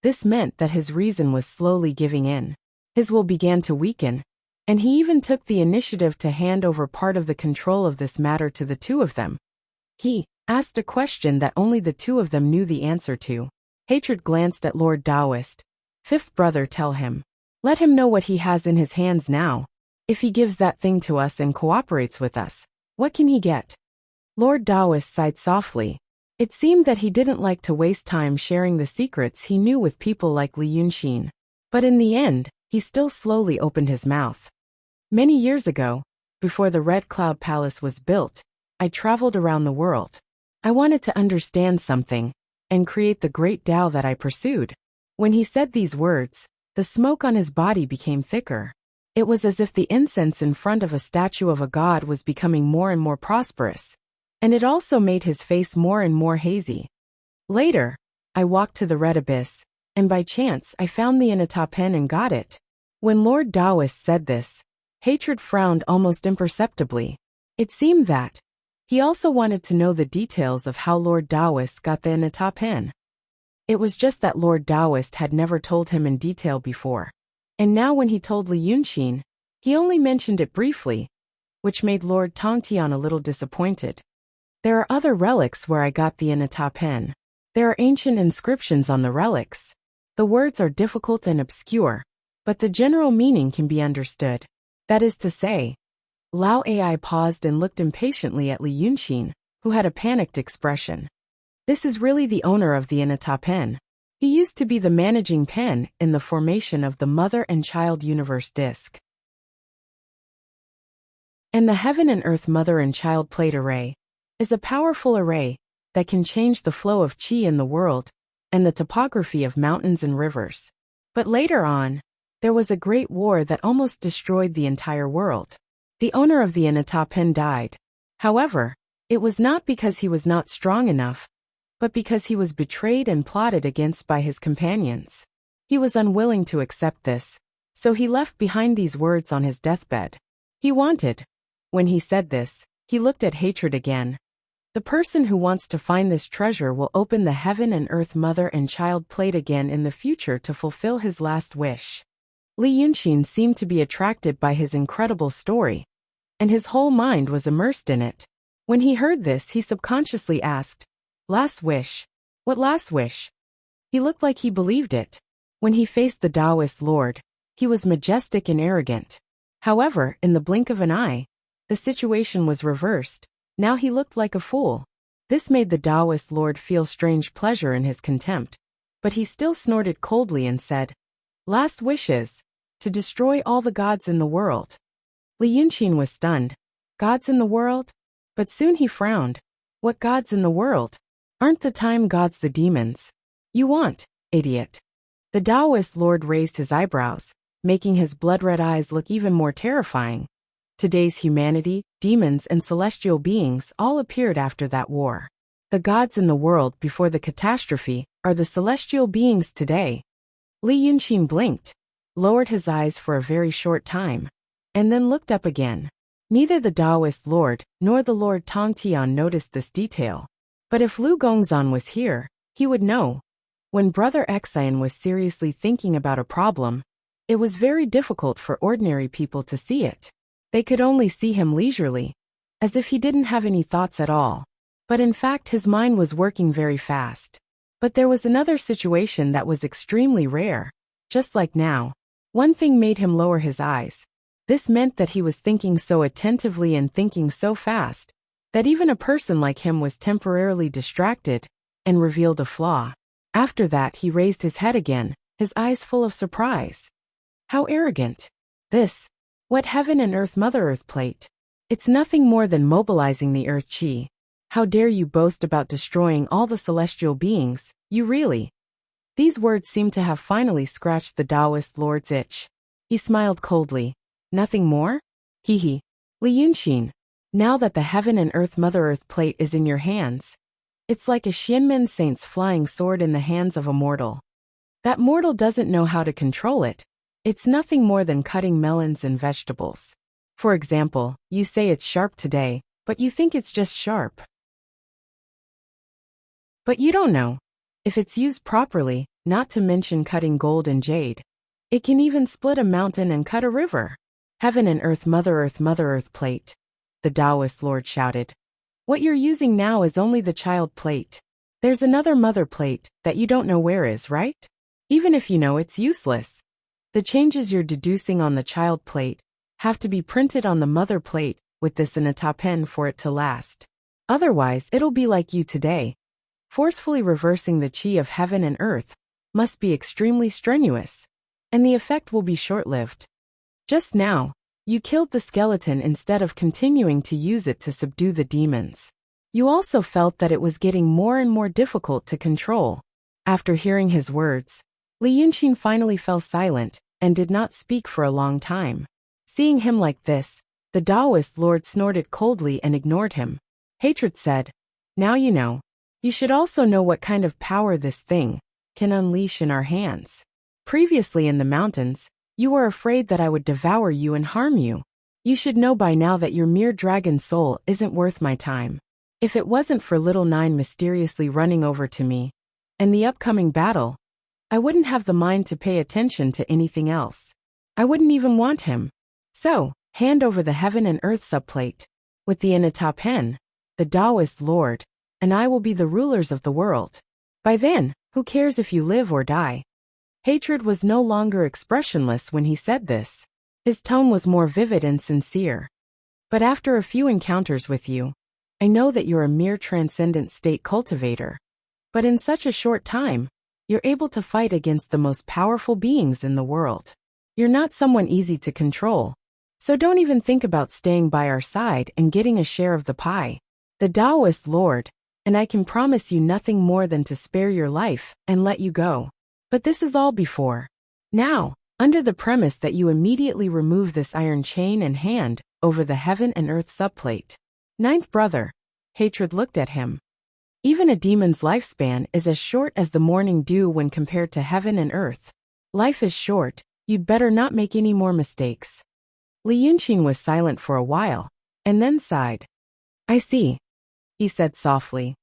This meant that his reason was slowly giving in. His will began to weaken, and he even took the initiative to hand over part of the control of this matter to the two of them. He asked a question that only the two of them knew the answer to. Hatred glanced at Lord Taoist. Fifth brother, tell him. Let him know what he has in his hands now. If he gives that thing to us and cooperates with us, What can he get? Lord Taoist sighed softly. It seemed that he didn't like to waste time sharing the secrets he knew with people like Li Yunxin. But in the end, he still slowly opened his mouth. Many years ago, before the Red Cloud Palace was built, I traveled around the world. I wanted to understand something and create the great Tao that I pursued. When he said these words, the smoke on his body became thicker. It was as if the incense in front of a statue of a god was becoming more and more prosperous, and it also made his face more and more hazy. Later, I walked to the Red Abyss, and by chance I found the Inata pen and got it. When Lord Taoist said this, hatred frowned almost imperceptibly. It seemed that he also wanted to know the details of how Lord Taoist got the Inata pen. It was just that Lord Taoist had never told him in detail before. And now when he told Li Yunxin, he only mentioned it briefly, which made Lord Tongtian a little disappointed. There are other relics where I got the Inata pen. There are ancient inscriptions on the relics. The words are difficult and obscure, but the general meaning can be understood. That is to say, Lao Ai paused and looked impatiently at Li Yunxin, who had a panicked expression. This is really the owner of the Inata pen. He used to be the managing pen in the formation of the Mother and Child Universe disk. And the Heaven and Earth Mother and Child Plate Array is a powerful array that can change the flow of qi in the world and the topography of mountains and rivers. But later on, there was a great war that almost destroyed the entire world. The owner of the Inata pen died. However, it was not because he was not strong enough, but because he was betrayed and plotted against by his companions. He was unwilling to accept this, so he left behind these words on his deathbed. He wanted. When he said this, he looked at hatred again. The person who wants to find this treasure will open the Heaven and Earth Mother and Child plate again in the future to fulfill his last wish. Li Yunxin seemed to be attracted by his incredible story, and his whole mind was immersed in it. When he heard this, he subconsciously asked, "Last wish? What last wish?" He looked like he believed it. When he faced the Taoist Lord, he was majestic and arrogant. However, in the blink of an eye, the situation was reversed. Now he looked like a fool. This made the Taoist Lord feel strange pleasure in his contempt, but he still snorted coldly and said, "Last wishes, to destroy all the gods in the world." Li Yunxin was stunned. Gods in the world? But soon he frowned. What gods in the world? Aren't the time gods the demons? You want, idiot. The Taoist Lord raised his eyebrows, making his blood-red eyes look even more terrifying. Today's humanity, demons and celestial beings all appeared after that war. The gods in the world before the catastrophe are the celestial beings today. Li Yunxin blinked, lowered his eyes for a very short time, and then looked up again. Neither the Taoist Lord nor the Lord Tongtian noticed this detail. But if Lu Gongzan was here, he would know. When Brother Xian was seriously thinking about a problem, it was very difficult for ordinary people to see it. They could only see him leisurely, as if he didn't have any thoughts at all. But in fact his mind was working very fast. But there was another situation that was extremely rare. Just like now, one thing made him lower his eyes. This meant that he was thinking so attentively and thinking so fast, that even a person like him was temporarily distracted and revealed a flaw. After that he raised his head again, his eyes full of surprise. How arrogant. This. What Heaven and Earth Mother Earth plate? It's nothing more than mobilizing the Earth Qi. How dare you boast about destroying all the celestial beings, you really? These words seemed to have finally scratched the Taoist Lord's itch. He smiled coldly. Nothing more? Hee. Li Yunxin, now that the Heaven and Earth Mother Earth plate is in your hands, it's like a Xianmen saint's flying sword in the hands of a mortal. That mortal doesn't know how to control it. It's nothing more than cutting melons and vegetables. For example, you say it's sharp today, but you think it's just sharp. But you don't know. If it's used properly, not to mention cutting gold and jade, it can even split a mountain and cut a river. Heaven and Earth Mother Earth plate, the Taoist Lord shouted. What you're using now is only the child plate. There's another mother plate that you don't know where is, right? Even if you know, it's useless. The changes you're deducing on the child plate have to be printed on the mother plate with this in a top pen for it to last. Otherwise, it'll be like you today. Forcefully reversing the chi of heaven and earth must be extremely strenuous, and the effect will be short-lived. Just now, you killed the skeleton instead of continuing to use it to subdue the demons. You also felt that it was getting more and more difficult to control. After hearing his words, Li Yunqin finally fell silent and did not speak for a long time. Seeing him like this, the Taoist lord snorted coldly and ignored him. Hatred said, "Now you know. You should also know what kind of power this thing can unleash in our hands. Previously in the mountains, you were afraid that I would devour you and harm you. You should know by now that your mere dragon soul isn't worth my time. If it wasn't for little Nine mysteriously running over to me, and the upcoming battle, I wouldn't have the mind to pay attention to anything else. I wouldn't even want him. So, hand over the heaven and earth subplate. With the Inata pen, the Taoist lord, and I will be the rulers of the world. By then, who cares if you live or die?" Hatred was no longer expressionless when he said this. His tone was more vivid and sincere. "But after a few encounters with you, I know that you're a mere transcendent state cultivator. But in such a short time, you're able to fight against the most powerful beings in the world. You're not someone easy to control. So don't even think about staying by our side and getting a share of the pie. The Taoist lord, and I can promise you nothing more than to spare your life and let you go. But this is all before. Now, under the premise that you immediately remove this iron chain and hand over the heaven and earth subplate." Ninth brother, Hatred looked at him. "Even a demon's lifespan is as short as the morning dew when compared to heaven and earth. Life is short, you'd better not make any more mistakes." Li Yunqin was silent for a while, and then sighed. "I see," he said softly.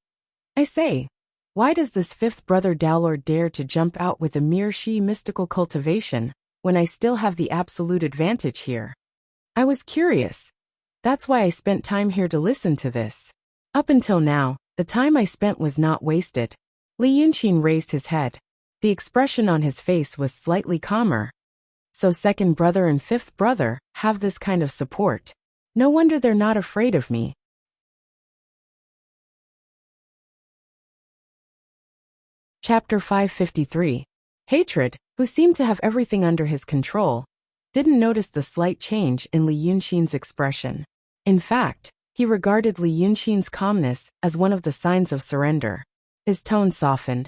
"I say, why does this fifth brother Daolord dare to jump out with a mere she mystical cultivation, when I still have the absolute advantage here? I was curious. That's why I spent time here to listen to this. Up until now, the time I spent was not wasted." Li Yunqin raised his head. The expression on his face was slightly calmer. "So second brother and fifth brother have this kind of support. No wonder they're not afraid of me." Chapter 553. Hatred, who seemed to have everything under his control, didn't notice the slight change in Li Yunqin's expression. In fact, he regarded Li Yunqin's calmness as one of the signs of surrender. His tone softened.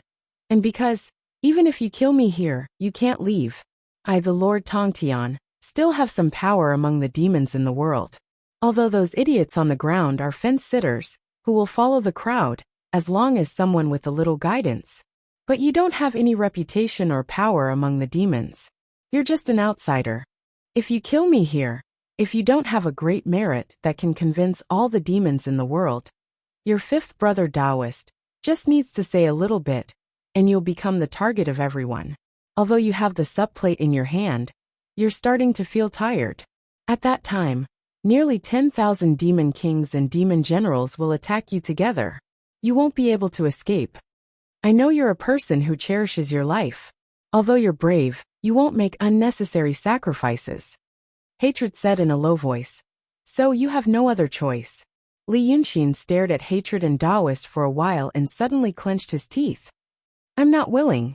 "And because, even if you kill me here, you can't leave. I, the Lord Tongtian, still have some power among the demons in the world. Although those idiots on the ground are fence-sitters, who will follow the crowd, as long as someone with a little guidance. But you don't have any reputation or power among the demons. You're just an outsider. If you kill me here, if you don't have a great merit that can convince all the demons in the world, your fifth brother Taoist just needs to say a little bit, and you'll become the target of everyone. Although you have the subplate in your hand, you're starting to feel tired. At that time, nearly 10,000 demon kings and demon generals will attack you together. You won't be able to escape. I know you're a person who cherishes your life. Although you're brave, you won't make unnecessary sacrifices." Hatred said in a low voice. "So you have no other choice." Li Yunqin stared at Hatred and Taoist for a while and suddenly clenched his teeth. "I'm not willing."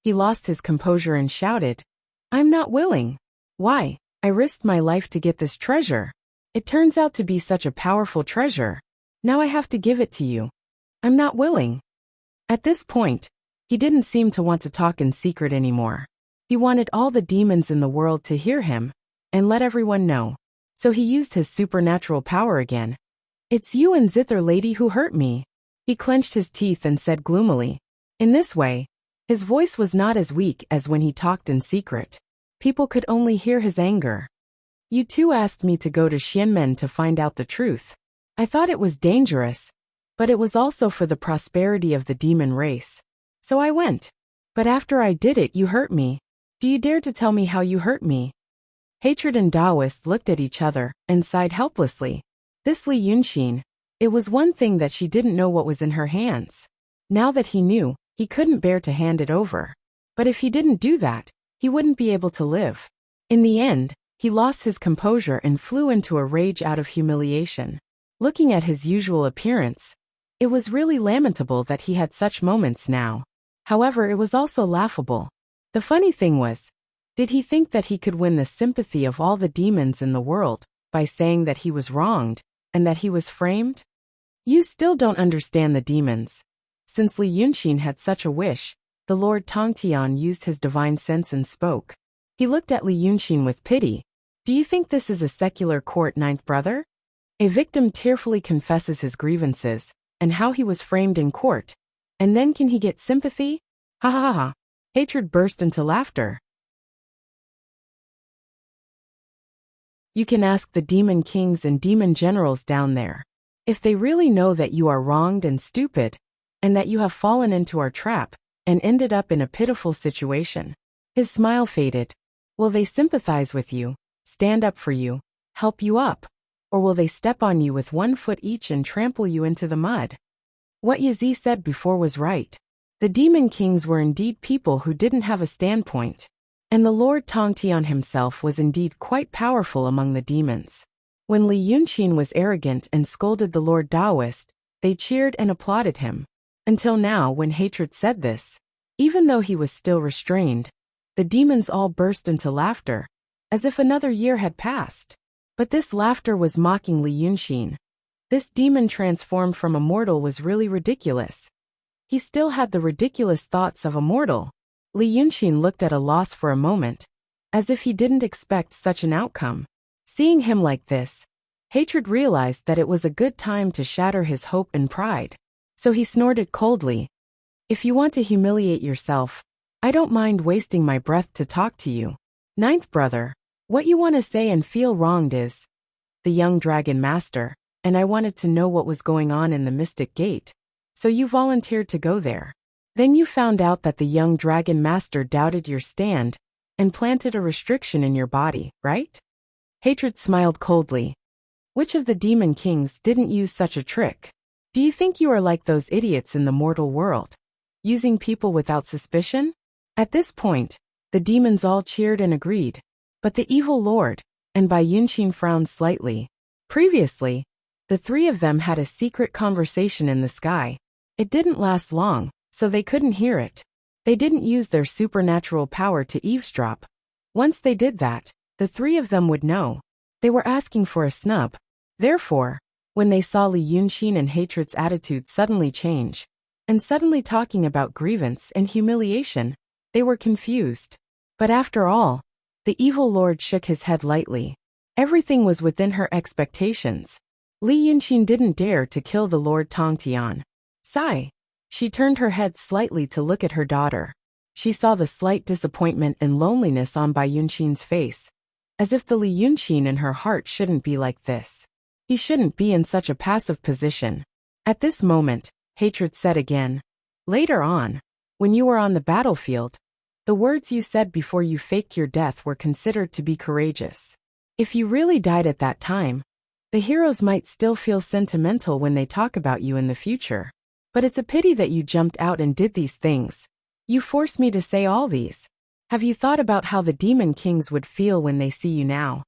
He lost his composure and shouted, "I'm not willing. Why? I risked my life to get this treasure. It turns out to be such a powerful treasure. Now I have to give it to you. I'm not willing." At this point, he didn't seem to want to talk in secret anymore. He wanted all the demons in the world to hear him and let everyone know. So he used his supernatural power again. "It's you and Zither lady who hurt me." He clenched his teeth and said gloomily. In this way, his voice was not as weak as when he talked in secret. People could only hear his anger. "You two asked me to go to Xianmen to find out the truth. I thought it was dangerous, but it was also for the prosperity of the demon race. So I went. But after I did it, you hurt me. Do you dare to tell me how you hurt me?" Hatred and Taoist looked at each other and sighed helplessly. This Li Yunqin, it was one thing that she didn't know what was in her hands. Now that he knew, he couldn't bear to hand it over. But if he didn't do that, he wouldn't be able to live. In the end, He lost his composure and flew into a rage out of humiliation. Looking at his usual appearance, it was really lamentable that he had such moments now. However, it was also laughable. The funny thing was, did he think that he could win the sympathy of all the demons in the world by saying that he was wronged and that he was framed? You still don't understand the demons. Since Li Yunxin had such a wish, the Lord Tongtian used his divine sense and spoke. He looked at Li Yunxin with pity. Do you think this is a secular court, ninth brother? A victim tearfully confesses his grievances and how he was framed in court, and then can he get sympathy? Ha ha ha ha. Hatred burst into laughter. You can ask the demon kings and demon generals down there. If they really know that you are wronged and stupid, and that you have fallen into our trap, and ended up in a pitiful situation. His smile faded. Will they sympathize with you, stand up for you, help you up? Or will they step on you with 1 foot each and trample you into the mud? What Yazi said before was right. The demon kings were indeed people who didn't have a standpoint. And the Lord Tongtian himself was indeed quite powerful among the demons. When Li Yunxin was arrogant and scolded the Lord Taoist, they cheered and applauded him. Until now, when Hatred said this, even though he was still restrained, the demons all burst into laughter, as if another year had passed. But this laughter was mocking Li Yunxin. This demon transformed from a mortal was really ridiculous. He still had the ridiculous thoughts of a mortal. Li Yunxin looked at a loss for a moment, as if he didn't expect such an outcome. Seeing him like this, Hatred realized that it was a good time to shatter his hope and pride. So he snorted coldly. If you want to humiliate yourself, I don't mind wasting my breath to talk to you. Ninth brother, what you want to say and feel wronged is the young dragon master, and I wanted to know what was going on in the Mystic Gate. So you volunteered to go there. Then you found out that the young dragon master doubted your stand and planted a restriction in your body, right? Hatred smiled coldly. Which of the demon kings didn't use such a trick? Do you think you are like those idiots in the mortal world, using people without suspicion? At this point, the demons all cheered and agreed. But the evil lord, and Bai Yunxin frowned slightly. Previously, the three of them had a secret conversation in the sky. It didn't last long, so they couldn't hear it. They didn't use their supernatural power to eavesdrop. Once they did that, the three of them would know. They were asking for a snub. Therefore, when they saw Li Yunxin and Hatred's attitude suddenly change, and suddenly talking about grievance and humiliation, they were confused. But after all, the evil lord shook his head lightly. Everything was within her expectations. Li Yunxin didn't dare to kill the Lord Tongtian. Sigh. She turned her head slightly to look at her daughter. She saw the slight disappointment and loneliness on Bai Yunxin's face, as if the Li Yunxin in her heart shouldn't be like this. He shouldn't be in such a passive position. At this moment, Hatred said again. Later on, when you were on the battlefield, the words you said before you faked your death were considered to be courageous. If you really died at that time, the heroes might still feel sentimental when they talk about you in the future. But it's a pity that you jumped out and did these things. You forced me to say all these. Have you thought about how the demon kings would feel when they see you now?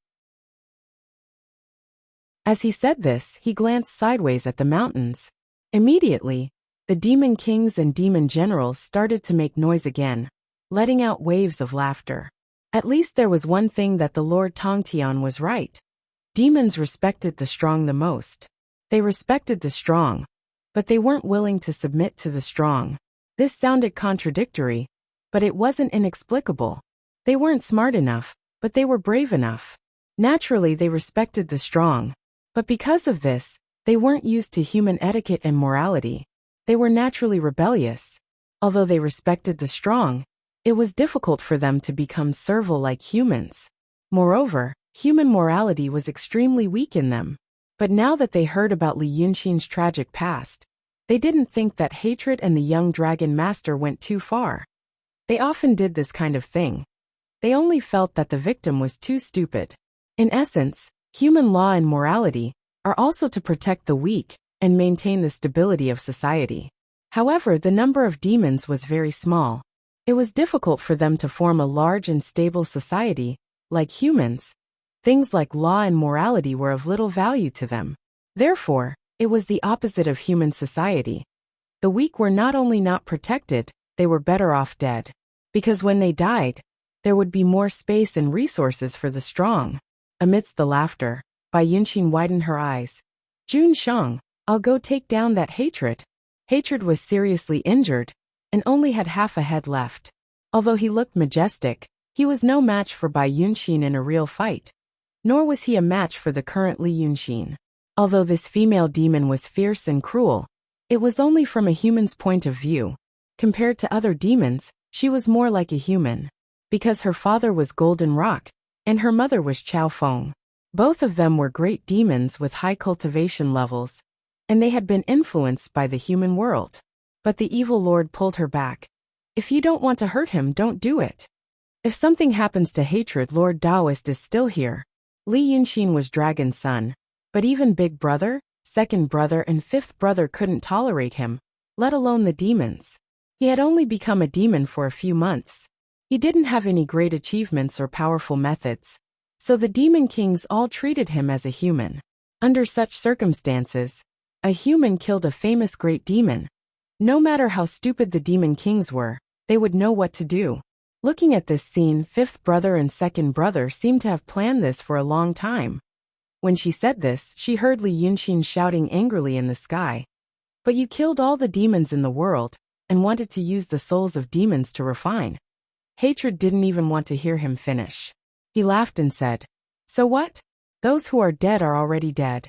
As he said this, he glanced sideways at the mountains. Immediately, the demon kings and demon generals started to make noise again, letting out waves of laughter. At least there was one thing that the Lord Tongtian was right. Demons respected the strong the most. They respected the strong, but they weren't willing to submit to the strong. This sounded contradictory, but it wasn't inexplicable. They weren't smart enough, but they were brave enough. Naturally, they respected the strong. But because of this, they weren't used to human etiquette and morality. They were naturally rebellious. Although they respected the strong, it was difficult for them to become servile like humans. Moreover, human morality was extremely weak in them. But now that they heard about Li Yunxin's tragic past, they didn't think that Hatred and the young dragon master went too far. They often did this kind of thing. They only felt that the victim was too stupid. In essence, human law and morality are also to protect the weak and maintain the stability of society. However, the number of demons was very small. It was difficult for them to form a large and stable society, like humans, Things like law and morality were of little value to them. Therefore, it was the opposite of human society. The weak were not only not protected, they were better off dead. Because when they died, there would be more space and resources for the strong. Amidst the laughter, Bai Yunxin widened her eyes. Jun Shang, I'll go take down that hatred. Hatred was seriously injured, and only had half a head left. Although he looked majestic, he was no match for Bai Yunxin in a real fight. Nor was he a match for the current Li Yunxin. Although this female demon was fierce and cruel, it was only from a human's point of view. Compared to other demons, she was more like a human. Because her father was Golden Rock, and her mother was Chao Feng. Both of them were great demons with high cultivation levels, and they had been influenced by the human world. But the evil lord pulled her back. If you don't want to hurt him, don't do it. If something happens to hatred, Lord Taoist is still here. Li Yunxin was Dragon's son, but even Big Brother, Second Brother and Fifth Brother couldn't tolerate him, let alone the demons. He had only become a demon for a few months. He didn't have any great achievements or powerful methods, so the demon kings all treated him as a human. Under such circumstances, a human killed a famous great demon. No matter how stupid the demon kings were, they would know what to do. Looking at this scene, Fifth Brother and Second Brother seemed to have planned this for a long time. When she said this, she heard Li Yunxin shouting angrily in the sky. But you killed all the demons in the world, and wanted to use the souls of demons to refine. Hatred didn't even want to hear him finish. He laughed and said, So what? Those who are dead are already dead.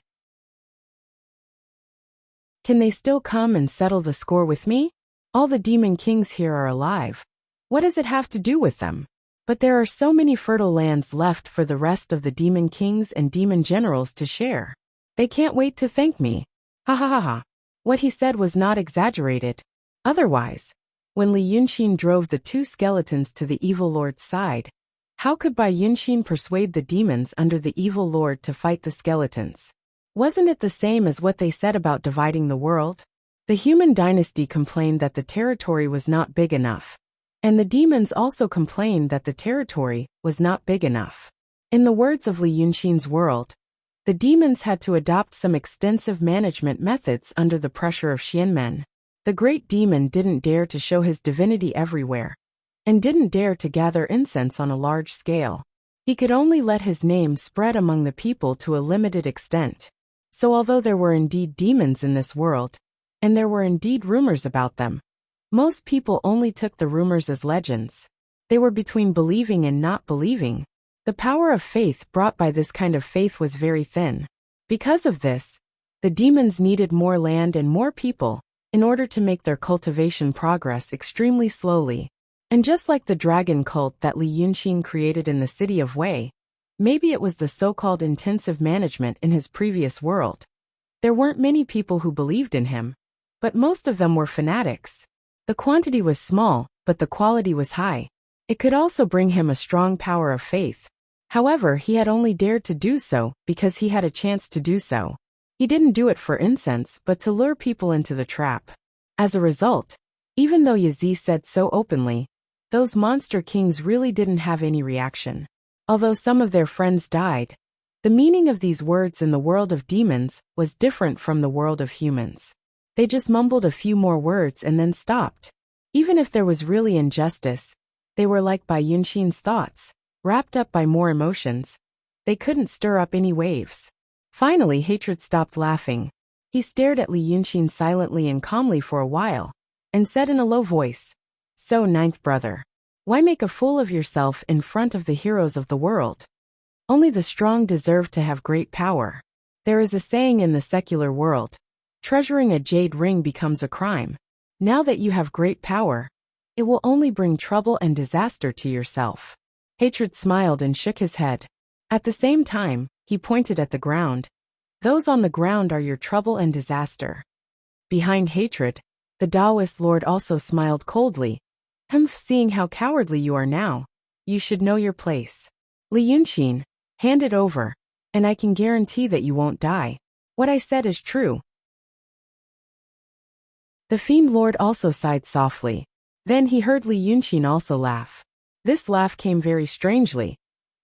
Can they still come and settle the score with me? All the demon kings here are alive. What does it have to do with them? But there are so many fertile lands left for the rest of the demon kings and demon generals to share. They can't wait to thank me. Ha ha ha ha. What he said was not exaggerated. Otherwise, when Li Yunxin drove the two skeletons to the evil lord's side, how could Bai Yunxin persuade the demons under the evil lord to fight the skeletons? Wasn't it the same as what they said about dividing the world? The human dynasty complained that the territory was not big enough. And the demons also complained that the territory was not big enough. In the words of Li Yunxin's world, the demons had to adopt some extensive management methods under the pressure of Xianmen. The great demon didn't dare to show his divinity everywhere, and didn't dare to gather incense on a large scale. He could only let his name spread among the people to a limited extent. So although there were indeed demons in this world, and there were indeed rumors about them, most people only took the rumors as legends. They were between believing and not believing. The power of faith brought by this kind of faith was very thin. Because of this, the demons needed more land and more people in order to make their cultivation progress extremely slowly. And just like the dragon cult that Li Yunxin created in the city of Wei, maybe it was the so-called intensive management in his previous world. There weren't many people who believed in him, but most of them were fanatics. The quantity was small, but the quality was high. It could also bring him a strong power of faith. However, he had only dared to do so because he had a chance to do so. He didn't do it for incense but to lure people into the trap. As a result, even though Yazi said so openly, those monster kings really didn't have any reaction. Although some of their friends died, the meaning of these words in the world of demons was different from the world of humans. They just mumbled a few more words and then stopped. Even if there was really injustice, they were like Bai Yunxin's thoughts, wrapped up by more emotions. They couldn't stir up any waves. Finally, hatred stopped laughing. He stared at Li Yunxin silently and calmly for a while, and said in a low voice, So, ninth brother, why make a fool of yourself in front of the heroes of the world? Only the strong deserve to have great power. There is a saying in the secular world, treasuring a jade ring becomes a crime. Now that you have great power, it will only bring trouble and disaster to yourself. Hatred smiled and shook his head. At the same time, he pointed at the ground. Those on the ground are your trouble and disaster. Behind hatred, the Taoist lord also smiled coldly. Seeing how cowardly you are now, you should know your place. Li Yunxin, hand it over, and I can guarantee that you won't die. What I said is true. The Fiend Lord also sighed softly. Then he heard Li Yunxin also laugh. This laugh came very strangely.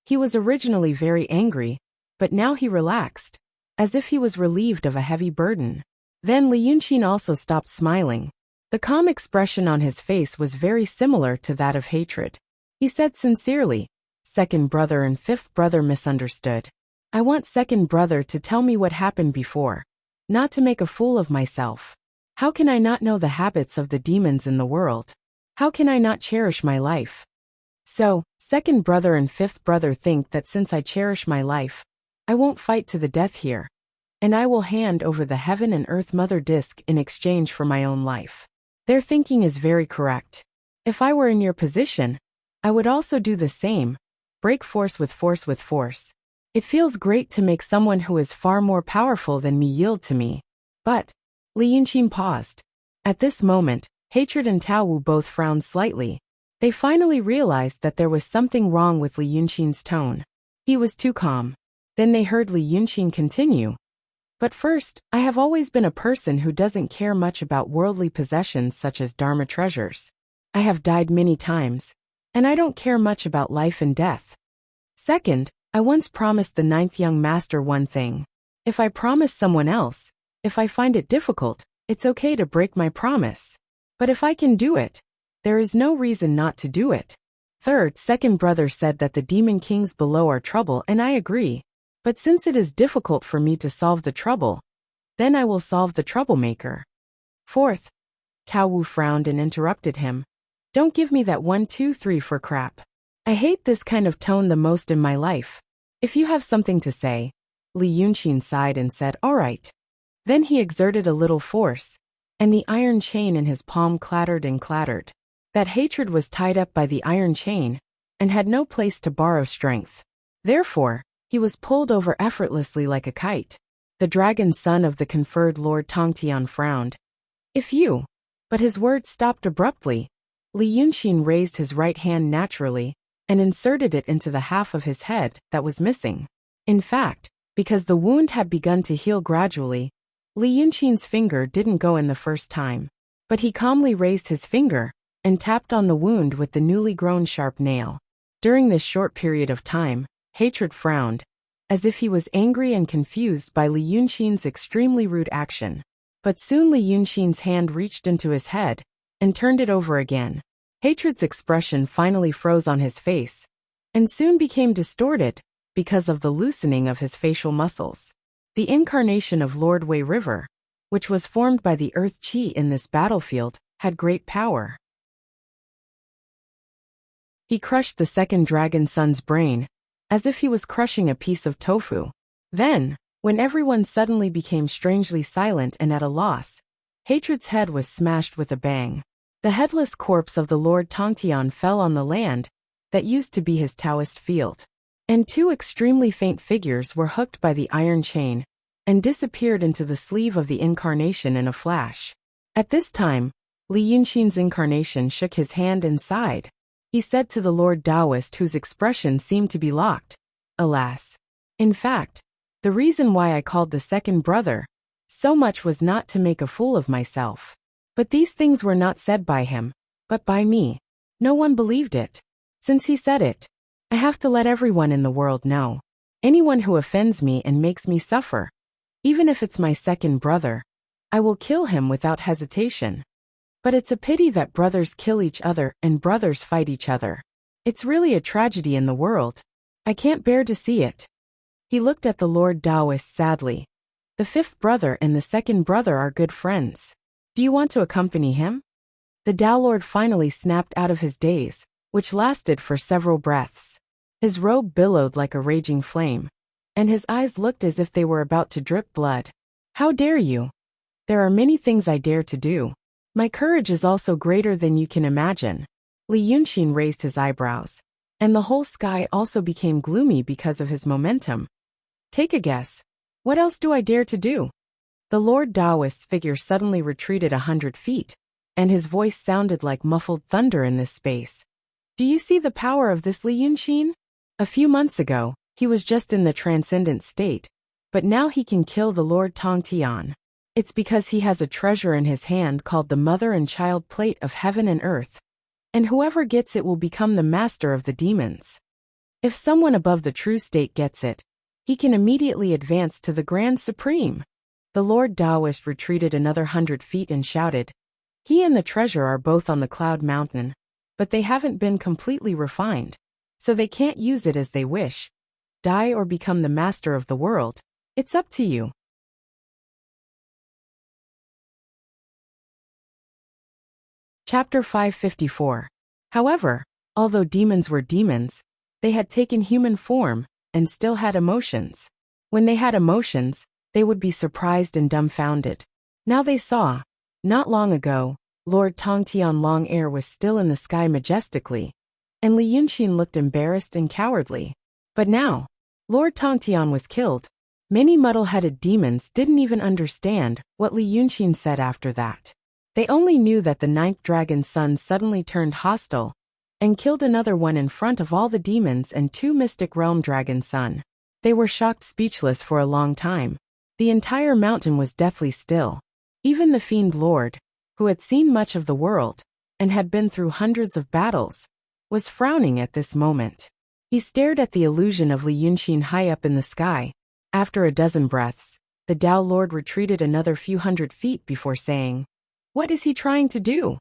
He was originally very angry, but now he relaxed, as if he was relieved of a heavy burden. Then Li Yunqin also stopped smiling. The calm expression on his face was very similar to that of hatred. He said sincerely, "Second brother and fifth brother misunderstood. I want second brother to tell me what happened before, not to make a fool of myself. How can I not know the habits of the demons in the world? How can I not cherish my life? So, second brother and fifth brother think that since I cherish my life, I won't fight to the death here, and I will hand over the heaven and earth mother disk in exchange for my own life. Their thinking is very correct. If I were in your position, I would also do the same, break force with force with force. It feels great to make someone who is far more powerful than me yield to me." But, Li Yunqin paused. At this moment, Hatred and Tao Wu both frowned slightly. They finally realized that there was something wrong with Li Yunqin's tone. He was too calm. Then they heard Li Yunqin continue. "But first, I have always been a person who doesn't care much about worldly possessions such as Dharma treasures. I have died many times, and I don't care much about life and death. Second, I once promised the ninth young master one thing. If I promise someone else, if I find it difficult, it's okay to break my promise. But if I can do it, there is no reason not to do it. Third, second brother said that the demon kings below are trouble, and I agree. But since it is difficult for me to solve the trouble, then I will solve the troublemaker. Fourth," Tao Wu frowned and interrupted him. "Don't give me that 1, 2, 3 for crap. I hate this kind of tone the most in my life. If you have something to say." Li Yunqin sighed and said, "All right." Then he exerted a little force, and the iron chain in his palm clattered and clattered. That hatred was tied up by the iron chain, and had no place to borrow strength. Therefore, he was pulled over effortlessly like a kite. The dragon son of the conferred Lord Tongtian frowned. "If you..." But his words stopped abruptly. Li Yunqin raised his right hand naturally, and inserted it into the half of his head that was missing. In fact, because the wound had begun to heal gradually, Li Yunqin's finger didn't go in the first time. But he calmly raised his finger, and tapped on the wound with the newly grown sharp nail. During this short period of time, Hatred frowned, as if he was angry and confused by Li Yunqin's extremely rude action. But soon Li Yunqin's hand reached into his head, and turned it over again. Hatred's expression finally froze on his face, and soon became distorted, because of the loosening of his facial muscles. The incarnation of Lord Wei River, which was formed by the earth qi in this battlefield, had great power. He crushed the second dragon son's brain, as if he was crushing a piece of tofu. Then, when everyone suddenly became strangely silent and at a loss, Hatred's head was smashed with a bang. The headless corpse of the Lord Tongtian fell on the land that used to be his Taoist field. And two extremely faint figures were hooked by the iron chain, and disappeared into the sleeve of the incarnation in a flash. At this time, Li Yunqin's incarnation shook his hand and sighed. He said to the Lord Taoist, whose expression seemed to be locked, "Alas. In fact, the reason why I called the second brother so much was not to make a fool of myself. But these things were not said by him, but by me. No one believed it. Since he said it, I have to let everyone in the world know. Anyone who offends me and makes me suffer, even if it's my second brother, I will kill him without hesitation. But it's a pity that brothers kill each other and brothers fight each other. It's really a tragedy in the world. I can't bear to see it." He looked at the Lord Taoist sadly. "The fifth brother and the second brother are good friends. Do you want to accompany him?" The Tao Lord finally snapped out of his daze, which lasted for several breaths. His robe billowed like a raging flame, and his eyes looked as if they were about to drip blood. "How dare you? There are many things I dare to do. My courage is also greater than you can imagine." Li Yunqin raised his eyebrows, and the whole sky also became gloomy because of his momentum. "Take a guess. What else do I dare to do?" The Lord Taoist's figure suddenly retreated 100 feet, and his voice sounded like muffled thunder in this space. "Do you see the power of this Li Yunqin? A few months ago, he was just in the transcendent state, but now he can kill the Lord Tongtian. It's because he has a treasure in his hand called the Mother and Child Plate of Heaven and Earth, and whoever gets it will become the master of the demons." If someone above the true state gets it, he can immediately advance to the Grand Supreme. The Lord Taoist retreated another 100 feet and shouted, "He and the treasure are both on the cloud mountain, but they haven't been completely refined, so they can't use it as they wish. Die or become the master of the world. It's up to you." Chapter 554. However, although demons were demons, they had taken human form and still had emotions. When they had emotions, they would be surprised and dumbfounded. Now they saw. Not long ago, Lord Tongtian Long Air was still in the sky majestically, and Li Yunxin looked embarrassed and cowardly. But now, Lord Tongtian was killed. Many muddle-headed demons didn't even understand what Li Yunxin said after that. They only knew that the 9th dragon's son suddenly turned hostile and killed another one in front of all the demons and 2 Mystic Realm Dragon Son. They were shocked speechless for a long time. The entire mountain was deathly still. Even the Fiend Lord, who had seen much of the world and had been through hundreds of battles, was frowning at this moment. He stared at the illusion of Li Yunxin high up in the sky. After a dozen breaths, the Tao Lord retreated another few hundred feet before saying, "What is he trying to do?"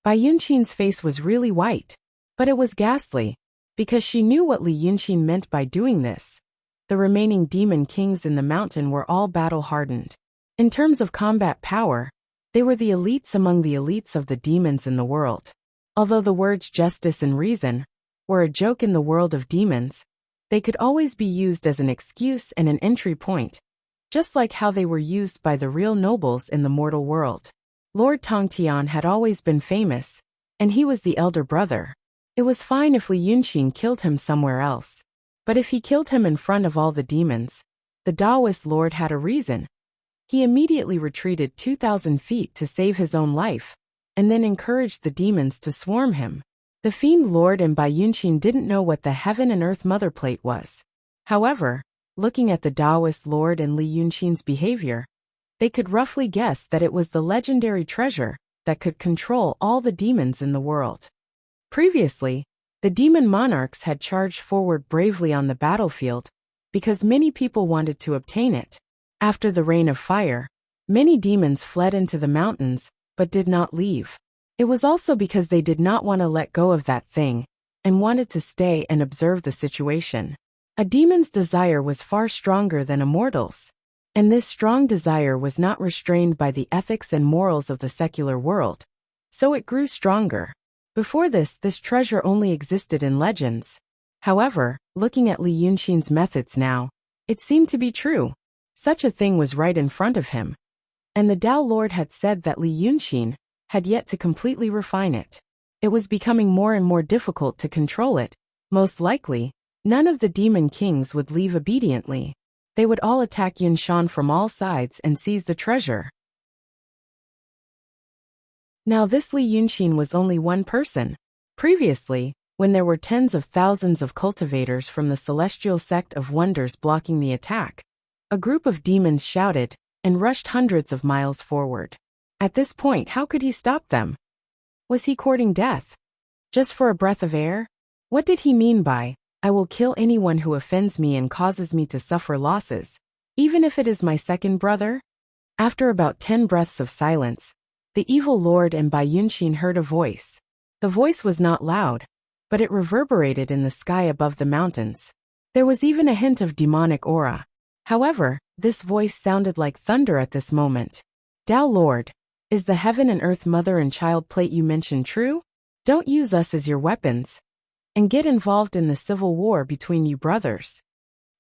Bai Yunxin's face was really white, but it was ghastly, because she knew what Li Yunxin meant by doing this. The remaining demon kings in the mountain were all battle-hardened. In terms of combat power, they were the elites among the elites of the demons in the world. Although the words justice and reason were a joke in the world of demons, they could always be used as an excuse and an entry point, just like how they were used by the real nobles in the mortal world. Lord Tongtian had always been famous, and he was the elder brother. It was fine if Li Yunxin killed him somewhere else. But if he killed him in front of all the demons, the Taoist Lord had a reason. He immediately retreated 2,000 feet to save his own life, and then encouraged the demons to swarm him. The Fiend Lord and Bai Yunxin didn't know what the Heaven and Earth Mother Plate was. However, looking at the Taoist Lord and Li Yunxin's behavior, they could roughly guess that it was the legendary treasure that could control all the demons in the world. Previously, the demon monarchs had charged forward bravely on the battlefield because many people wanted to obtain it. After the Rain of Fire, many demons fled into the mountains but did not leave. It was also because they did not want to let go of that thing and wanted to stay and observe the situation. A demon's desire was far stronger than a mortal's. And this strong desire was not restrained by the ethics and morals of the secular world, so it grew stronger. Before this treasure only existed in legends. However, looking at Li Yunxin's methods now, it seemed to be true. Such a thing was right in front of him. And the Tao Lord had said that Li Yunxin had yet to completely refine it. It was becoming more and more difficult to control it. Most likely, none of the demon kings would leave obediently. They would all attack Yunshan from all sides and seize the treasure. Now this Li Yunxin was only one person. Previously, when there were tens of thousands of cultivators from the celestial sect of wonders blocking the attack, a group of demons shouted and rushed hundreds of miles forward. At this point, how could he stop them? Was he courting death? Just for a breath of air? What did he mean by, "I will kill anyone who offends me and causes me to suffer losses, even if it is my second brother"? After about 10 breaths of silence, the evil lord and Bai Yunxin heard a voice. The voice was not loud, but it reverberated in the sky above the mountains. There was even a hint of demonic aura. However, this voice sounded like thunder at this moment. "Tao Lord, is the Heaven and Earth Mother and Child Plate you mentioned true? Don't use us as your weapons, and get involved in the civil war between you brothers."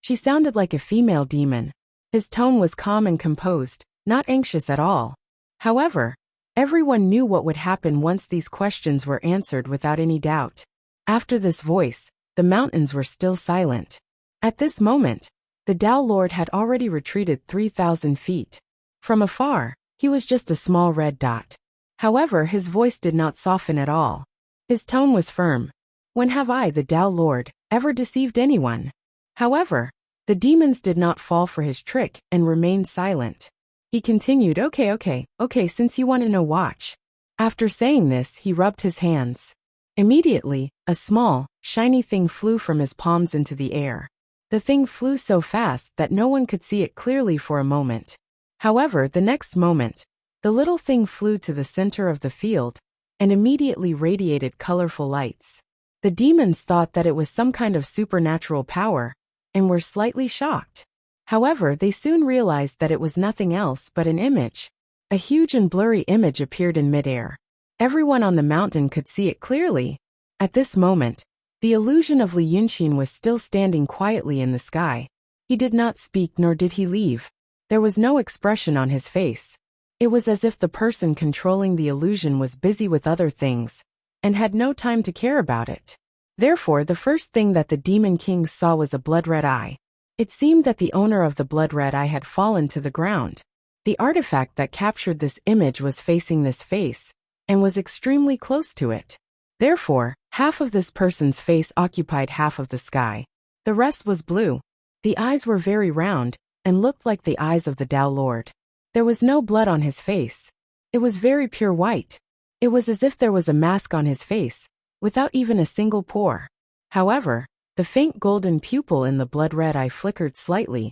She sounded like a female demon. His tone was calm and composed, not anxious at all. However, everyone knew what would happen once these questions were answered without any doubt. After this voice, the mountains were still silent. At this moment, the Tao Lord had already retreated 3,000 feet. From afar, he was just a small red dot. However, his voice did not soften at all. His tone was firm. "When have I, the Tao Lord, ever deceived anyone?" However, the demons did not fall for his trick and remained silent. He continued, Okay, since you want to know, watch." After saying this, he rubbed his hands. Immediately, a small, shiny thing flew from his palms into the air. The thing flew so fast that no one could see it clearly for a moment. However, the next moment, the little thing flew to the center of the field and immediately radiated colorful lights. The demons thought that it was some kind of supernatural power and were slightly shocked. However, they soon realized that it was nothing else but an image. A huge and blurry image appeared in midair. Everyone on the mountain could see it clearly. At this moment, the illusion of Li Yunxin was still standing quietly in the sky. He did not speak nor did he leave. There was no expression on his face. It was as if the person controlling the illusion was busy with other things and had no time to care about it. Therefore, the first thing that the demon kings saw was a blood-red eye. It seemed that the owner of the blood-red eye had fallen to the ground. The artifact that captured this image was facing this face and was extremely close to it. Therefore, half of this person's face occupied half of the sky. The rest was blue. The eyes were very round and looked like the eyes of the Tao Lord. There was no blood on his face. It was very pure white. It was as if there was a mask on his face, without even a single pore. However, the faint golden pupil in the blood-red eye flickered slightly,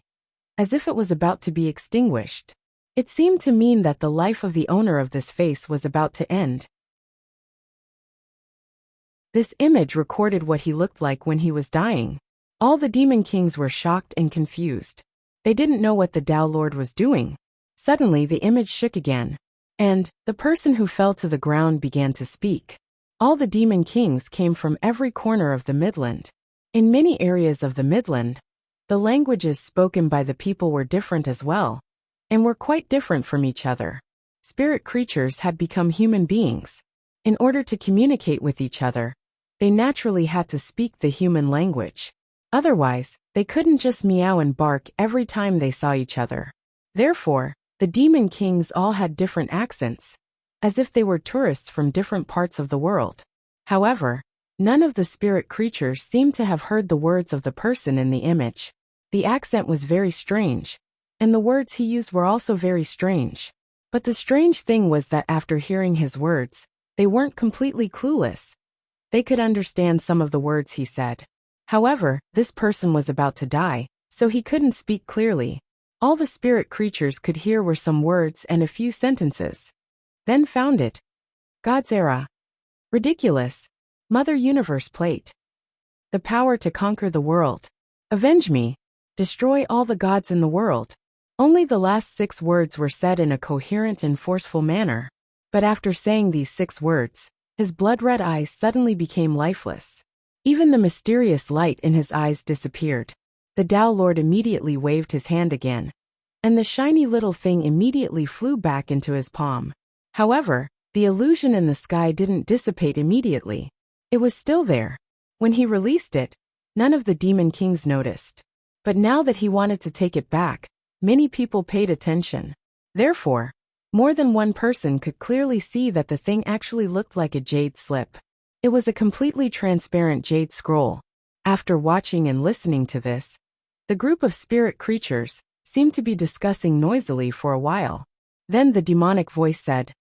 as if it was about to be extinguished. It seemed to mean that the life of the owner of this face was about to end. This image recorded what he looked like when he was dying. All the demon kings were shocked and confused. They didn't know what the Tao Lord was doing. Suddenly the image shook again, and the person who fell to the ground began to speak. All the demon kings came from every corner of the Midland. In many areas of the Midland, the languages spoken by the people were different as well, and were quite different from each other. Spirit creatures had become human beings. In order to communicate with each other, they naturally had to speak the human language. Otherwise, they couldn't just meow and bark every time they saw each other. Therefore, the demon kings all had different accents, as if they were tourists from different parts of the world. However, none of the spirit creatures seemed to have heard the words of the person in the image. The accent was very strange, and the words he used were also very strange. But the strange thing was that after hearing his words, they weren't completely clueless. They could understand some of the words he said. However, this person was about to die, so he couldn't speak clearly. All the spirit creatures could hear were some words and a few sentences. Then found it. God's era. Ridiculous. Mother Universe plate. The power to conquer the world. Avenge me. Destroy all the gods in the world. Only the last 6 words were said in a coherent and forceful manner. But after saying these 6 words, his blood-red eyes suddenly became lifeless. Even the mysterious light in his eyes disappeared. The Tao Lord immediately waved his hand again, and the shiny little thing immediately flew back into his palm. However, the illusion in the sky didn't dissipate immediately. It was still there. When he released it, none of the demon kings noticed. But now that he wanted to take it back, many people paid attention. Therefore, more than one person could clearly see that the thing actually looked like a jade slip. It was a completely transparent jade scroll. After watching and listening to this, the group of spirit creatures seemed to be discussing noisily for a while. Then the demonic voice said,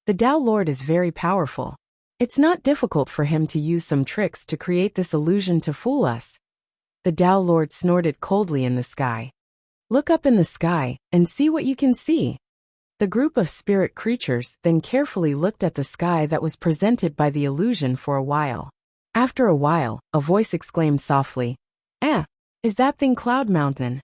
"The Tao Lord is very powerful. It's not difficult for him to use some tricks to create this illusion to fool us." The Tao Lord snorted coldly in the sky. "Look up in the sky and see what you can see." The group of spirit creatures then carefully looked at the sky that was presented by the illusion for a while. After a while, a voice exclaimed softly, "Is that thing Cloud Mountain?"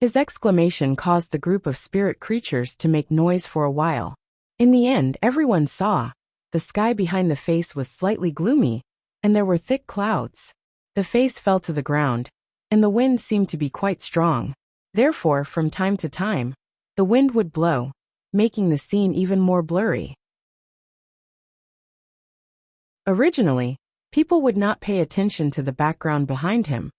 His exclamation caused the group of spirit creatures to make noise for a while. In the end, everyone saw. The sky behind the face was slightly gloomy, and there were thick clouds. The face fell to the ground, and the wind seemed to be quite strong. Therefore, from time to time, the wind would blow, making the scene even more blurry. Originally, people would not pay attention to the background behind him,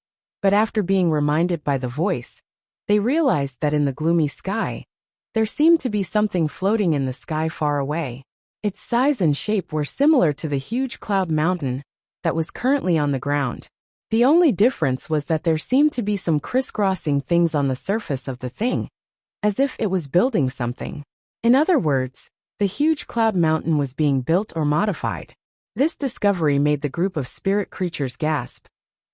but after being reminded by the voice, they realized that in the gloomy sky, there seemed to be something floating in the sky far away. Its size and shape were similar to the huge cloud mountain that was currently on the ground. The only difference was that there seemed to be some crisscrossing things on the surface of the thing, as if it was building something. In other words, the huge cloud mountain was being built or modified. This discovery made the group of spirit creatures gasp.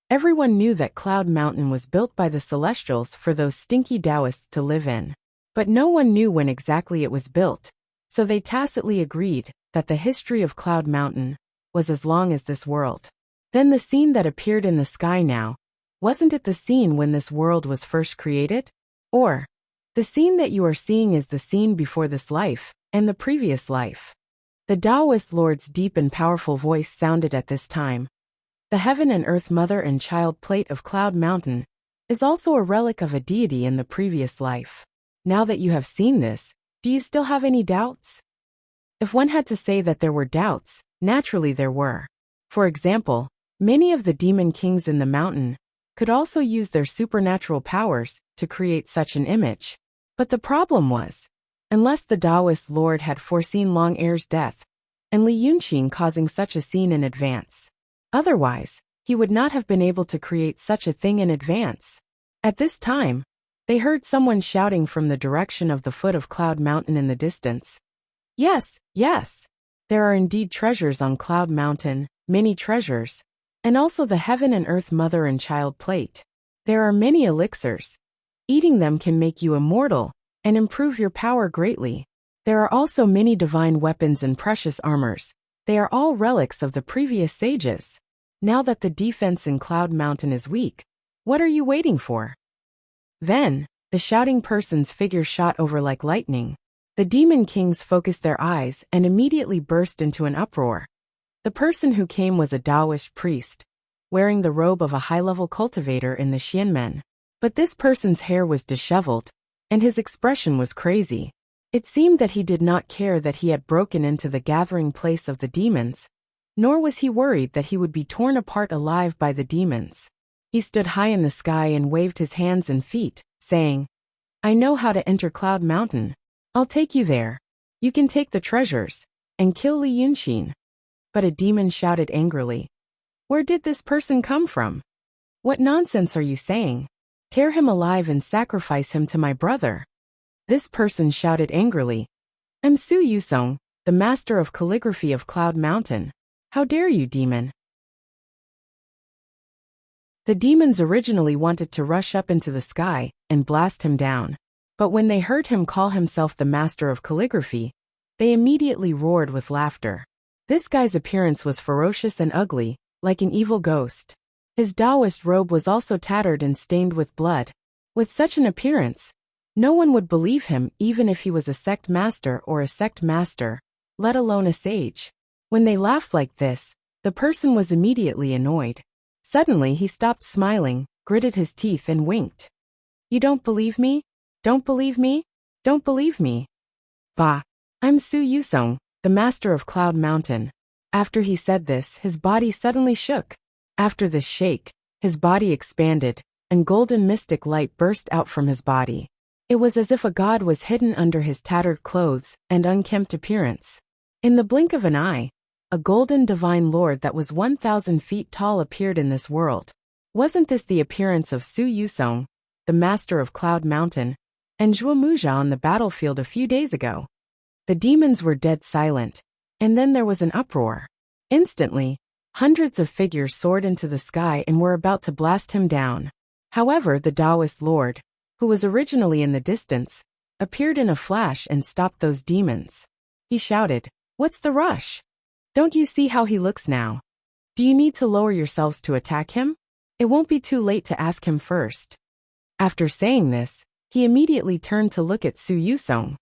Everyone knew that Cloud Mountain was built by the Celestials for those stinky Taoists to live in. But no one knew when exactly it was built, so they tacitly agreed that the history of Cloud Mountain was as long as this world. Then the scene that appeared in the sky now, wasn't it the scene when this world was first created? Or, the scene that you are seeing is the scene before this life, and the previous life. The Taoist Lord's deep and powerful voice sounded at this time. The heaven and earth mother and child plate of Cloud Mountain is also a relic of a deity in the previous life. Now that you have seen this, do you still have any doubts? If one had to say that there were doubts, naturally there were. For example, many of the demon kings in the mountain could also use their supernatural powers to create such an image. But the problem was, unless the Taoist Lord had foreseen Long Air's death, and Li Yunqing causing such a scene in advance. Otherwise, he would not have been able to create such a thing in advance. At this time, they heard someone shouting from the direction of the foot of Cloud Mountain in the distance. Yes, yes. There are indeed treasures on Cloud Mountain, many treasures, and also the heaven and earth mother and child plate. There are many elixirs. Eating them can make you immortal and improve your power greatly. There are also many divine weapons and precious armors. They are all relics of the previous sages. Now that the defense in Cloud Mountain is weak, what are you waiting for? Then, the shouting person's figure shot over like lightning. The demon kings focused their eyes and immediately burst into an uproar. The person who came was a Taoist priest, wearing the robe of a high-level cultivator in the Xianmen. But this person's hair was disheveled, and his expression was crazy. It seemed that he did not care that he had broken into the gathering place of the demons, nor was he worried that he would be torn apart alive by the demons. He stood high in the sky and waved his hands and feet, saying, "I know how to enter Cloud Mountain. I'll take you there. You can take the treasures, and kill Li Yunqing." But a demon shouted angrily, "Where did this person come from? What nonsense are you saying? Tear him alive and sacrifice him to my brother." This person shouted angrily, "I'm Su Yusong, the master of calligraphy of Cloud Mountain. How dare you, demon?" The demons originally wanted to rush up into the sky and blast him down. But when they heard him call himself the master of calligraphy, they immediately roared with laughter. This guy's appearance was ferocious and ugly, like an evil ghost. His Taoist robe was also tattered and stained with blood. With such an appearance, no one would believe him even if he was a sect master or a sect master, let alone a sage. When they laughed like this, the person was immediately annoyed. Suddenly he stopped smiling, gritted his teeth and winked. "You don't believe me? Don't believe me? Don't believe me? Bah! I'm Su Yusong, the master of Cloud Mountain." After he said this, his body suddenly shook. After this shake, his body expanded, and golden mystic light burst out from his body. It was as if a god was hidden under his tattered clothes and unkempt appearance. In the blink of an eye, a golden divine lord that was 1,000 feet tall appeared in this world. Wasn't this the appearance of Su Yusong, the master of Cloud Mountain, and Zhuo Muzha on the battlefield a few days ago? The demons were dead silent, and then there was an uproar. Instantly, hundreds of figures soared into the sky and were about to blast him down. However, the Taoist Lord, who was originally in the distance, appeared in a flash and stopped those demons. He shouted, "What's the rush? Don't you see how he looks now? Do you need to lower yourselves to attack him? It won't be too late to ask him first." After saying this, he immediately turned to look at Su Yusong.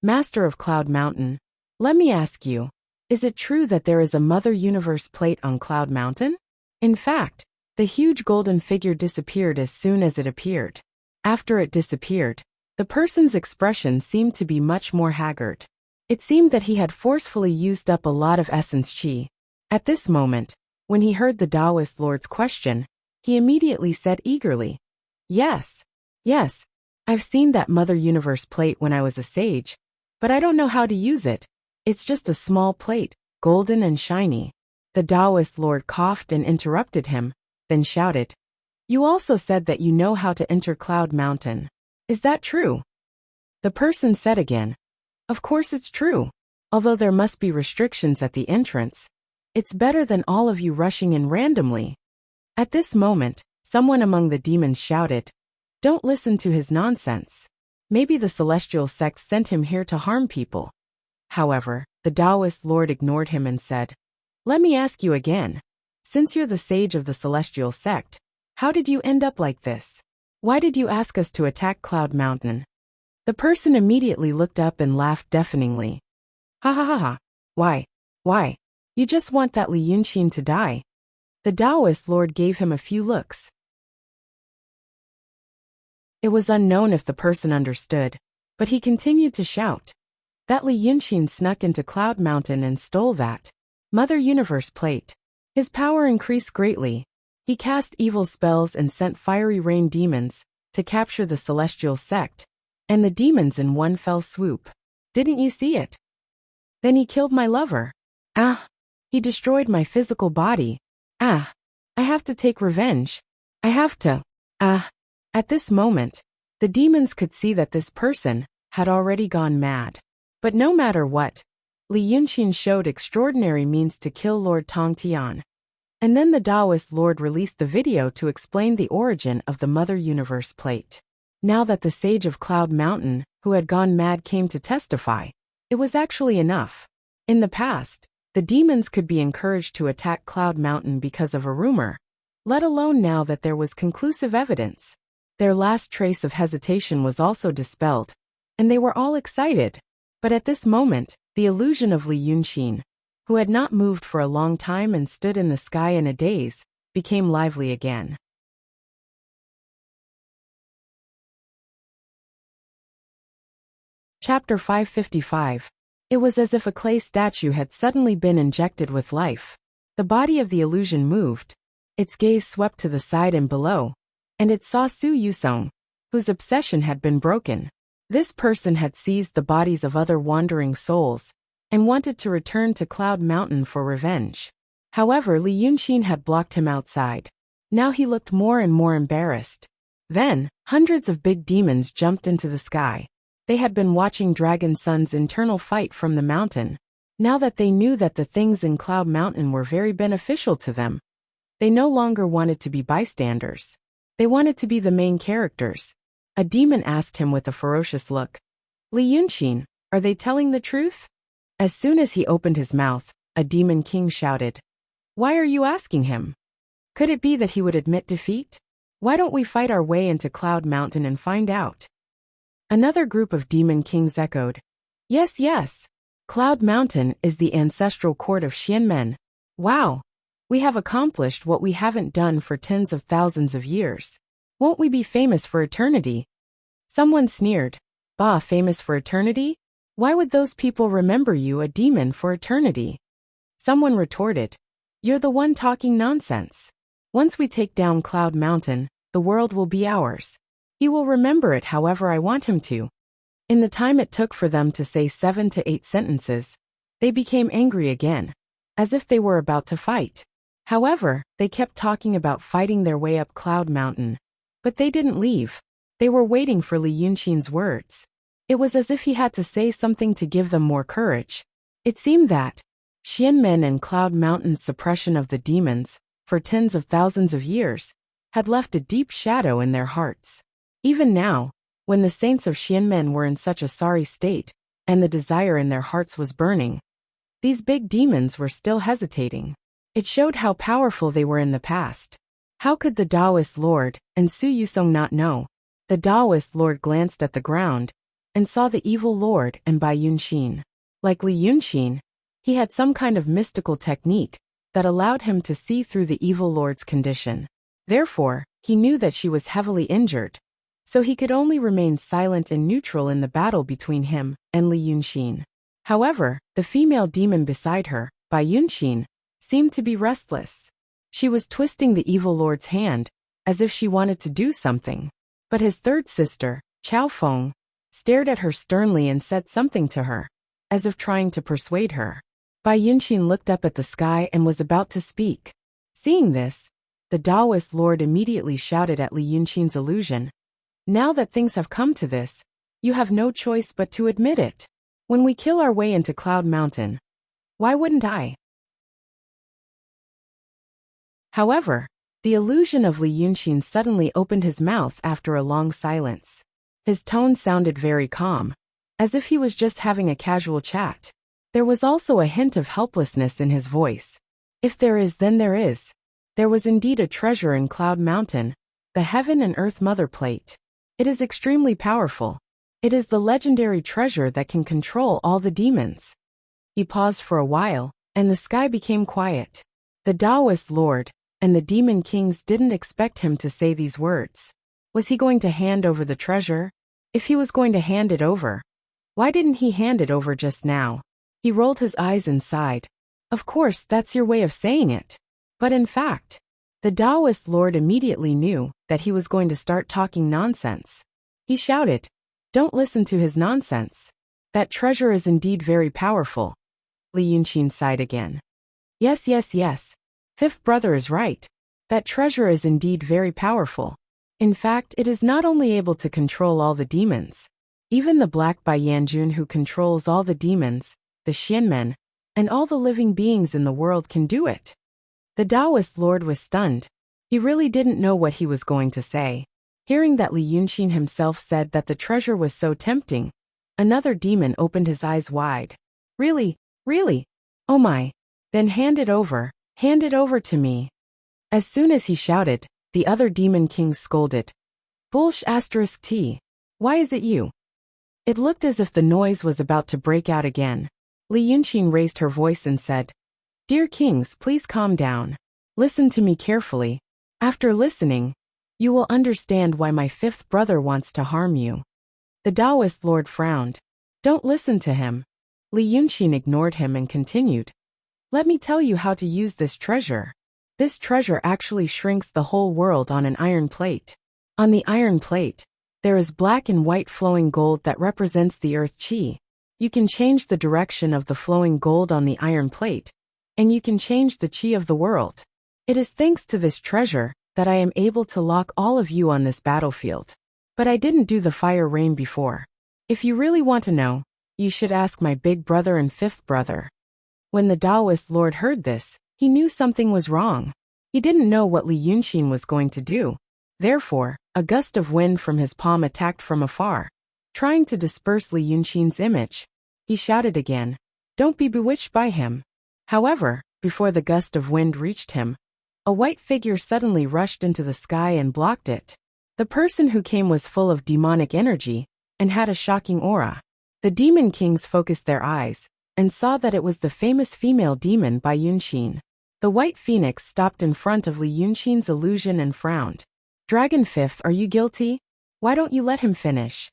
"Master of Cloud Mountain, let me ask you, is it true that there is a Mother Universe plate on Cloud Mountain?" In fact, the huge golden figure disappeared as soon as it appeared. After it disappeared, the person's expression seemed to be much more haggard. It seemed that he had forcefully used up a lot of essence qi. At this moment, when he heard the Taoist Lord's question, he immediately said eagerly, "Yes, yes, I've seen that Mother Universe plate when I was a sage, but I don't know how to use it. It's just a small plate, golden and shiny." The Taoist Lord coughed and interrupted him, then shouted, "You also said that you know how to enter Cloud Mountain. Is that true?" The person said again, "Of course it's true. Although there must be restrictions at the entrance, It's better than all of you rushing in randomly. At this moment, someone among the demons shouted, "Don't listen to his nonsense. Maybe the celestial sect sent him here to harm people." However, the Taoist lord ignored him and said, "Let me ask you again. Since you're the sage of the celestial sect, how did you end up like this? Why did you ask us to attack Cloud Mountain?" The person immediately looked up and laughed deafeningly. "Ha ha ha ha. Why? You just want that Li Yunxin to die." The Taoist lord gave him a few looks. It was unknown if the person understood, but he continued to shout. That Li Yunxin snuck into Cloud Mountain and stole that Mother Universe plate. His power increased greatly. He cast evil spells and sent fiery rain demons to capture the celestial sect, and the demons in one fell swoop. Didn't you see it? Then he killed my lover. He destroyed my physical body. I have to take revenge. I have to. At this moment, the demons could see that this person had already gone mad. But no matter what, Li Yunxin showed extraordinary means to kill Lord Tong Tian. And then the Taoist lord released the video to explain the origin of the Mother Universe plate. Now that the sage of Cloud Mountain, who had gone mad, came to testify, it was actually enough. In the past, the demons could be encouraged to attack Cloud Mountain because of a rumor, let alone now that there was conclusive evidence. Their last trace of hesitation was also dispelled, and they were all excited. But at this moment, the illusion of Li Yunxin, who had not moved for a long time and stood in the sky in a daze, became lively again. Chapter 555. It was as if a clay statue had suddenly been injected with life. The body of the illusion moved. Its gaze swept to the side and below, and it saw Su Yusong, whose obsession had been broken. This person had seized the bodies of other wandering souls and wanted to return to Cloud Mountain for revenge. However, Li Yunxin had blocked him outside. Now he looked more and more embarrassed. Then, hundreds of big demons jumped into the sky. They had been watching Dragon Sun's internal fight from the mountain. Now that they knew that the things in Cloud Mountain were very beneficial to them, they no longer wanted to be bystanders. They wanted to be the main characters. A demon asked him with a ferocious look, "Li Yunxin, are they telling the truth?" As soon as he opened his mouth, a demon king shouted, "Why are you asking him? Could it be that he would admit defeat? Why don't we fight our way into Cloud Mountain and find out?" Another group of demon kings echoed, Yes. Cloud Mountain is the ancestral court of Xianmen. Wow! We have accomplished what we haven't done for tens of thousands of years. Won't we be famous for eternity?" Someone sneered, "Bah, famous for eternity? Why would those people remember you, a demon, for eternity?" Someone retorted, "You're the one talking nonsense. Once we take down Cloud Mountain, the world will be ours. He will remember it however I want him to." In the time it took for them to say 7 to 8 sentences, they became angry again, as if they were about to fight. However, they kept talking about fighting their way up Cloud Mountain. But they didn't leave. They were waiting for Li Yunxin's words. It was as if he had to say something to give them more courage. It seemed that Xianmen and Cloud Mountain's suppression of the demons, for tens of thousands of years, had left a deep shadow in their hearts. Even now, when the saints of Xianmen were in such a sorry state, and the desire in their hearts was burning, these big demons were still hesitating. It showed how powerful they were in the past. How could the Taoist lord and Su Yusong not know? The Taoist lord glanced at the ground and saw the evil lord and Bai Yunxin. Like Li Yunxin, he had some kind of mystical technique that allowed him to see through the evil lord's condition. Therefore, he knew that she was heavily injured, so he could only remain silent and neutral in the battle between him and Li Yunxin. However, the female demon beside her, Bai Yunxin, seemed to be restless. She was twisting the evil lord's hand, as if she wanted to do something. But his third sister, Chao Feng, stared at her sternly and said something to her, as if trying to persuade her. Bai Yunxin looked up at the sky and was about to speak. Seeing this, the Taoist lord immediately shouted at Li Yunxin's illusion, "Now that things have come to this, you have no choice but to admit it. When we kill our way into Cloud Mountain, why wouldn't I?" However, the illusion of Li Yunxin suddenly opened his mouth after a long silence. His tone sounded very calm, as if he was just having a casual chat. There was also a hint of helplessness in his voice. If there is, then there is. There was indeed a treasure in Cloud Mountain, the Heaven and Earth Mother Plate. It is extremely powerful. It is the legendary treasure that can control all the demons. He paused for a while, and the sky became quiet. The Taoist Lord and the Demon Kings didn't expect him to say these words. Was he going to hand over the treasure? If he was going to hand it over, why didn't he hand it over just now? He rolled his eyes and sighed. Of course, that's your way of saying it. But in fact, the Taoist Lord immediately knew that he was going to start talking nonsense. He shouted, "Don't listen to his nonsense. That treasure is indeed very powerful." Li Yunxin sighed again. Yes. Fifth brother is right. That treasure is indeed very powerful. In fact, it is not only able to control all the demons. Even the Black Bai Yanjun, who controls all the demons, the Xianmen, and all the living beings in the world, can do it. The Taoist Lord was stunned. He really didn't know what he was going to say. Hearing that Li Yunxin himself said that the treasure was so tempting, another demon opened his eyes wide. Really? Oh my. Then hand it over to me. As soon as he shouted, the other demon kings scolded. Bullsh *T. Why is it you? It looked as if the noise was about to break out again. Li Yunxin raised her voice and said, Dear kings, please calm down. Listen to me carefully. After listening, you will understand why my fifth brother wants to harm you. The Taoist Lord frowned. Don't listen to him. Li Yunxin ignored him and continued. Let me tell you how to use this treasure. This treasure actually shrinks the whole world on an iron plate. On the iron plate, there is black and white flowing gold that represents the earth chi. You can change the direction of the flowing gold on the iron plate, and you can change the chi of the world. It is thanks to this treasure that I am able to lock all of you on this battlefield. But I didn't do the fire rain before. If you really want to know, you should ask my big brother and fifth brother. When the Taoist Lord heard this, he knew something was wrong. He didn't know what Li Yunxin was going to do. Therefore, a gust of wind from his palm attacked from afar. Trying to disperse Li Yunxin's image, he shouted again, Don't be bewitched by him. However, before the gust of wind reached him, a white figure suddenly rushed into the sky and blocked it. The person who came was full of demonic energy and had a shocking aura. The demon kings focused their eyes and saw that it was the famous female demon Bai Yunxin. The white phoenix stopped in front of Li Yunxin's illusion and frowned. Dragon Fifth, are you guilty? Why don't you let him finish?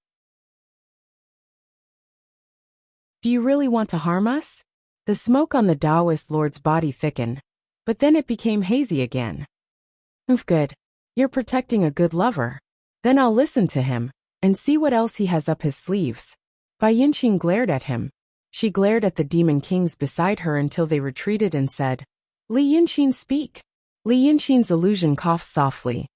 Do you really want to harm us? The smoke on the Taoist Lord's body thickened, but then it became hazy again. Good. You're protecting a good lover. Then I'll listen to him and see what else he has up his sleeves. Bai Yunxin glared at him. She glared at the demon kings beside her until they retreated and said, Li Yunxin, speak. Li Yunxin's illusion coughed softly.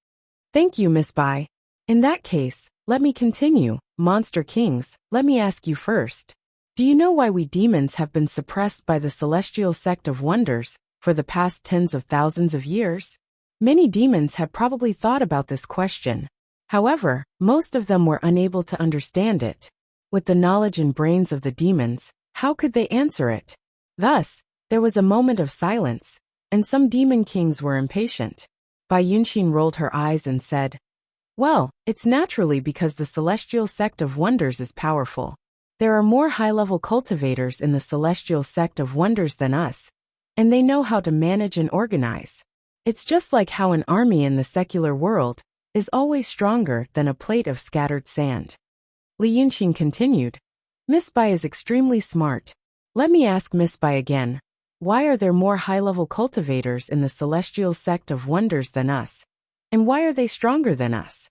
Thank you, Miss Bai. In that case, let me continue. Monster kings, let me ask you first. Do you know why we demons have been suppressed by the celestial sect of wonders for the past tens of thousands of years? Many demons have probably thought about this question. However, most of them were unable to understand it. With the knowledge and brains of the demons, how could they answer it? Thus, there was a moment of silence, and some demon kings were impatient. Bai Yunxin rolled her eyes and said, Well, it's naturally because the celestial sect of wonders is powerful. There are more high-level cultivators in the celestial sect of wonders than us, and they know how to manage and organize. It's just like how an army in the secular world is always stronger than a plate of scattered sand. Li Yunxin continued, Miss Bai is extremely smart. Let me ask Miss Bai again. Why are there more high-level cultivators in the celestial sect of wonders than us? And why are they stronger than us?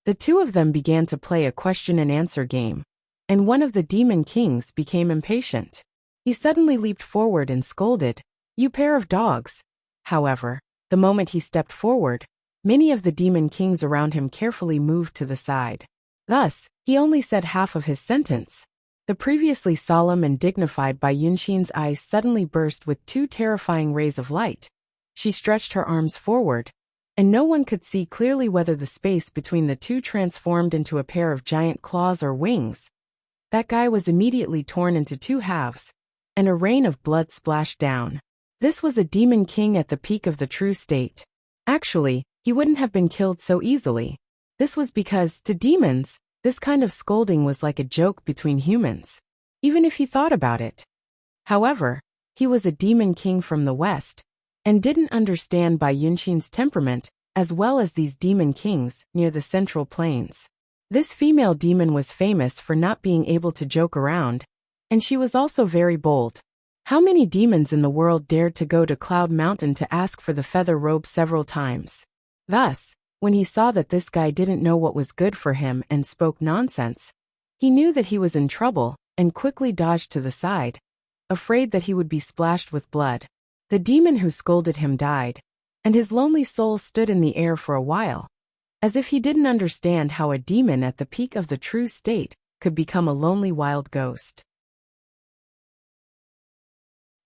The two of them began to play a question-and-answer game, and one of the demon kings became impatient. He suddenly leaped forward and scolded, You pair of dogs. However, the moment he stepped forward, many of the demon kings around him carefully moved to the side. Thus, he only said half of his sentence. The previously solemn and dignified Bai Yunxin's eyes suddenly burst with two terrifying rays of light. She stretched her arms forward, and no one could see clearly whether the space between the two transformed into a pair of giant claws or wings. That guy was immediately torn into two halves, and a rain of blood splashed down. This was a demon king at the peak of the true state. Actually, he wouldn't have been killed so easily. This was because, to demons, this kind of scolding was like a joke between humans, even if he thought about it. However, he was a demon king from the west, and didn't understand Bai Yunshin's temperament, as well as these demon kings near the central plains. This female demon was famous for not being able to joke around, and she was also very bold. How many demons in the world dared to go to Cloud Mountain to ask for the feather robe several times? Thus, when he saw that this guy didn't know what was good for him and spoke nonsense, he knew that he was in trouble and quickly dodged to the side, afraid that he would be splashed with blood. The demon who scolded him died, and his lonely soul stood in the air for a while, as if he didn't understand how a demon at the peak of the true state could become a lonely wild ghost.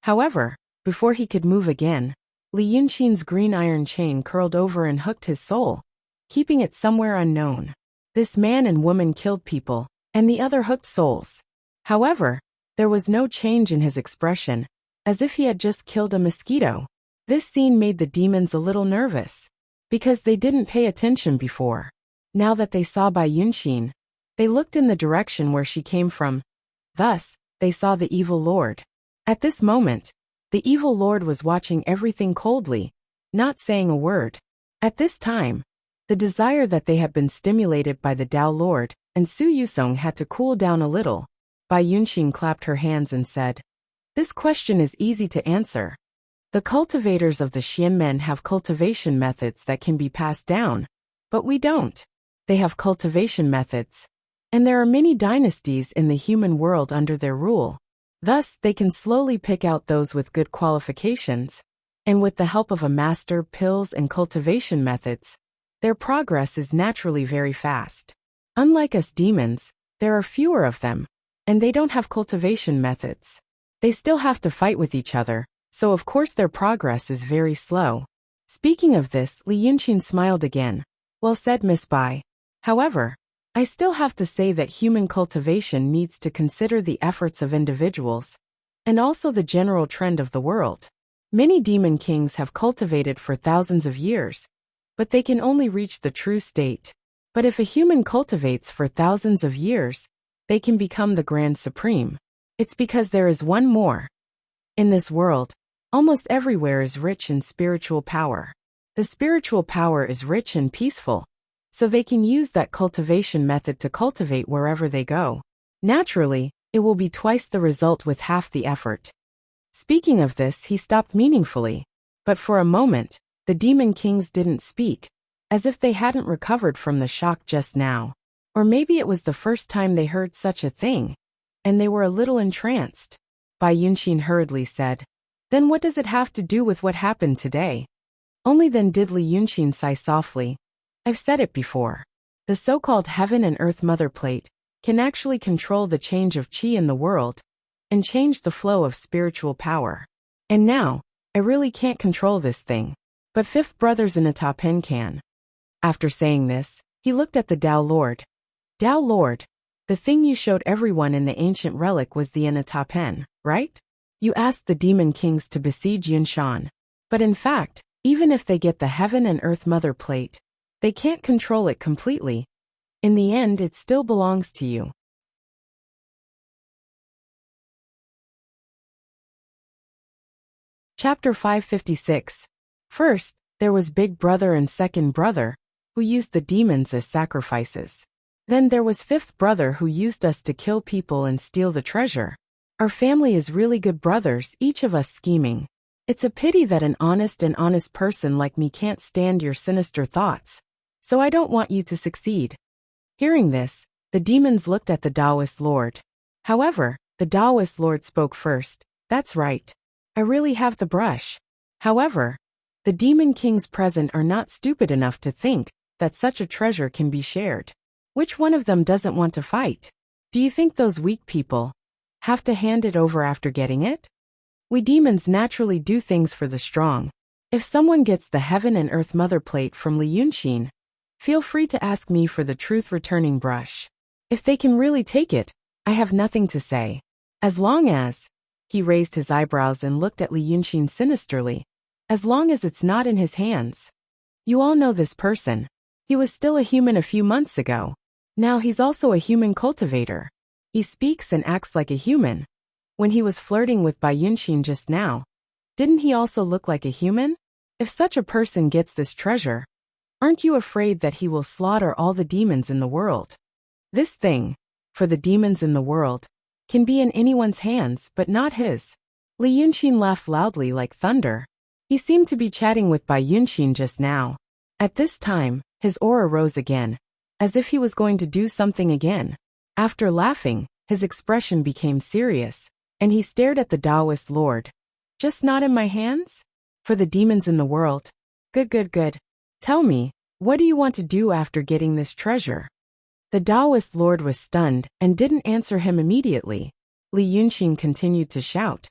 However, before he could move again, Li Yunshin's green iron chain curled over and hooked his soul, keeping it somewhere unknown. This man and woman killed people, and the other hooked souls. However, there was no change in his expression, as if he had just killed a mosquito. This scene made the demons a little nervous, because they didn't pay attention before. Now that they saw Bai Yunshin, they looked in the direction where she came from. Thus, they saw the evil lord. At this moment, the evil lord was watching everything coldly, not saying a word. At this time, the desire that they had been stimulated by the Tao Lord and Su Yusong had to cool down a little. Bai Yunshin clapped her hands and said, "This question is easy to answer. The cultivators of the Xianmen have cultivation methods that can be passed down, but we don't. They have cultivation methods, and there are many dynasties in the human world under their rule. Thus, they can slowly pick out those with good qualifications, and with the help of a master, pills, and cultivation methods, their progress is naturally very fast. Unlike us demons, there are fewer of them, and they don't have cultivation methods. They still have to fight with each other, so of course their progress is very slow." Speaking of this, Li Yunshin smiled again. "Well said, Miss Bai. However, I still have to say that human cultivation needs to consider the efforts of individuals, and also the general trend of the world. Many demon kings have cultivated for thousands of years, but they can only reach the true state. But if a human cultivates for thousands of years, they can become the Grand Supreme. It's because there is one more. In this world, almost everywhere is rich in spiritual power. The spiritual power is rich and peaceful, so they can use that cultivation method to cultivate wherever they go. Naturally, it will be twice the result with half the effort." Speaking of this, he stopped meaningfully, but for a moment, the demon kings didn't speak, as if they hadn't recovered from the shock just now. Or maybe it was the first time they heard such a thing, and they were a little entranced. Bai Yunshin hurriedly said, "Then what does it have to do with what happened today?" Only then did Li Yunshin sigh softly. "I've said it before. The so-called Heaven and Earth Mother Plate can actually control the change of qi in the world, and change the flow of spiritual power. And now, I really can't control this thing. But fifth brothers in Ata Pen can." After saying this, he looked at the Tao Lord. "Tao Lord, the thing you showed everyone in the ancient relic was the Ata Pen, right? You asked the demon kings to besiege Yunshan. But in fact, even if they get the Heaven and Earth Mother Plate, they can't control it completely. In the end, it still belongs to you." Chapter 556. First, there was Big Brother and Second Brother, who used the demons as sacrifices. Then there was Fifth Brother who used us to kill people and steal the treasure. Our family is really good brothers, each of us scheming. It's a pity that an honest person like me can't stand your sinister thoughts. So I don't want you to succeed." Hearing this, the demons looked at the Taoist Lord. However, the Taoist Lord spoke first. "That's right. I really have the brush. However, the demon kings present are not stupid enough to think that such a treasure can be shared. Which one of them doesn't want to fight? Do you think those weak people have to hand it over after getting it? We demons naturally do things for the strong. If someone gets the Heaven and Earth Mother plate from Li Yunxin, feel free to ask me for the truth returning brush. If they can really take it, I have nothing to say. As long as, he raised his eyebrows and looked at Li Yunxin sinisterly, as long as it's not in his hands. You all know this person. He was still a human a few months ago. Now he's also a human cultivator. He speaks and acts like a human. When he was flirting with Bai Yunxin just now, didn't he also look like a human? If such a person gets this treasure, aren't you afraid that he will slaughter all the demons in the world? This thing, for the demons in the world, can be in anyone's hands but not his. Li Yunxin laughed loudly like thunder. He seemed to be chatting with Bai Yunxin just now. At this time, his aura rose again, as if he was going to do something again. After laughing, his expression became serious, and he stared at the Taoist lord. Just not in my hands? For the demons in the world. Good. Tell me, what do you want to do after getting this treasure? The Taoist lord was stunned and didn't answer him immediately. Li Yunxin continued to shout.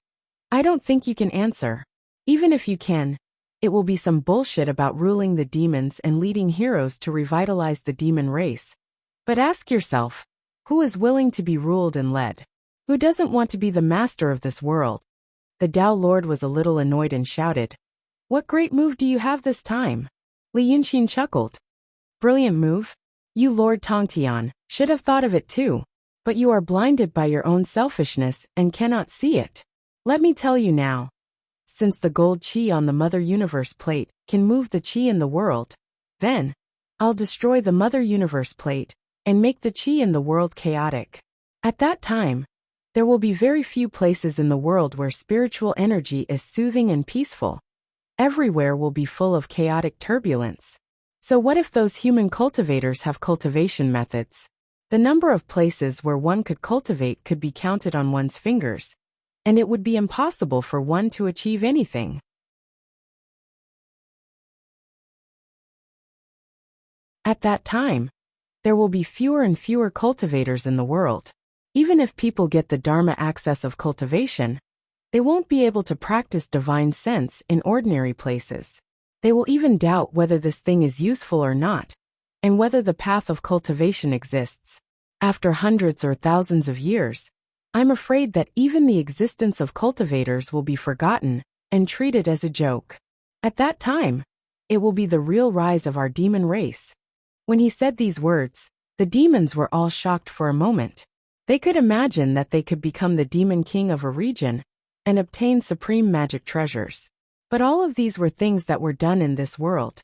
I don't think you can answer. Even if you can, it will be some bullshit about ruling the demons and leading heroes to revitalize the demon race. But ask yourself, who is willing to be ruled and led? Who doesn't want to be the master of this world? The Tao Lord was a little annoyed and shouted. What great move do you have this time? Li Yunxin chuckled. Brilliant move? You Lord Tongtian should have thought of it too, but you are blinded by your own selfishness and cannot see it. Let me tell you now. Since the gold chi on the Mother Universe plate can move the chi in the world, then I'll destroy the Mother Universe plate and make the chi in the world chaotic. At that time, there will be very few places in the world where spiritual energy is soothing and peaceful. Everywhere will be full of chaotic turbulence. So what if those human cultivators have cultivation methods? The number of places where one could cultivate could be counted on one's fingers, and it would be impossible for one to achieve anything. At that time, there will be fewer and fewer cultivators in the world. Even if people get the Dharma access of cultivation, they won't be able to practice divine sense in ordinary places. They will even doubt whether this thing is useful or not, and whether the path of cultivation exists. After hundreds or thousands of years, I'm afraid that even the existence of cultivators will be forgotten and treated as a joke. At that time, it will be the real rise of our demon race. When he said these words, the demons were all shocked for a moment. They could imagine that they could become the demon king of a region and obtain supreme magic treasures. But all of these were things that were done in this world.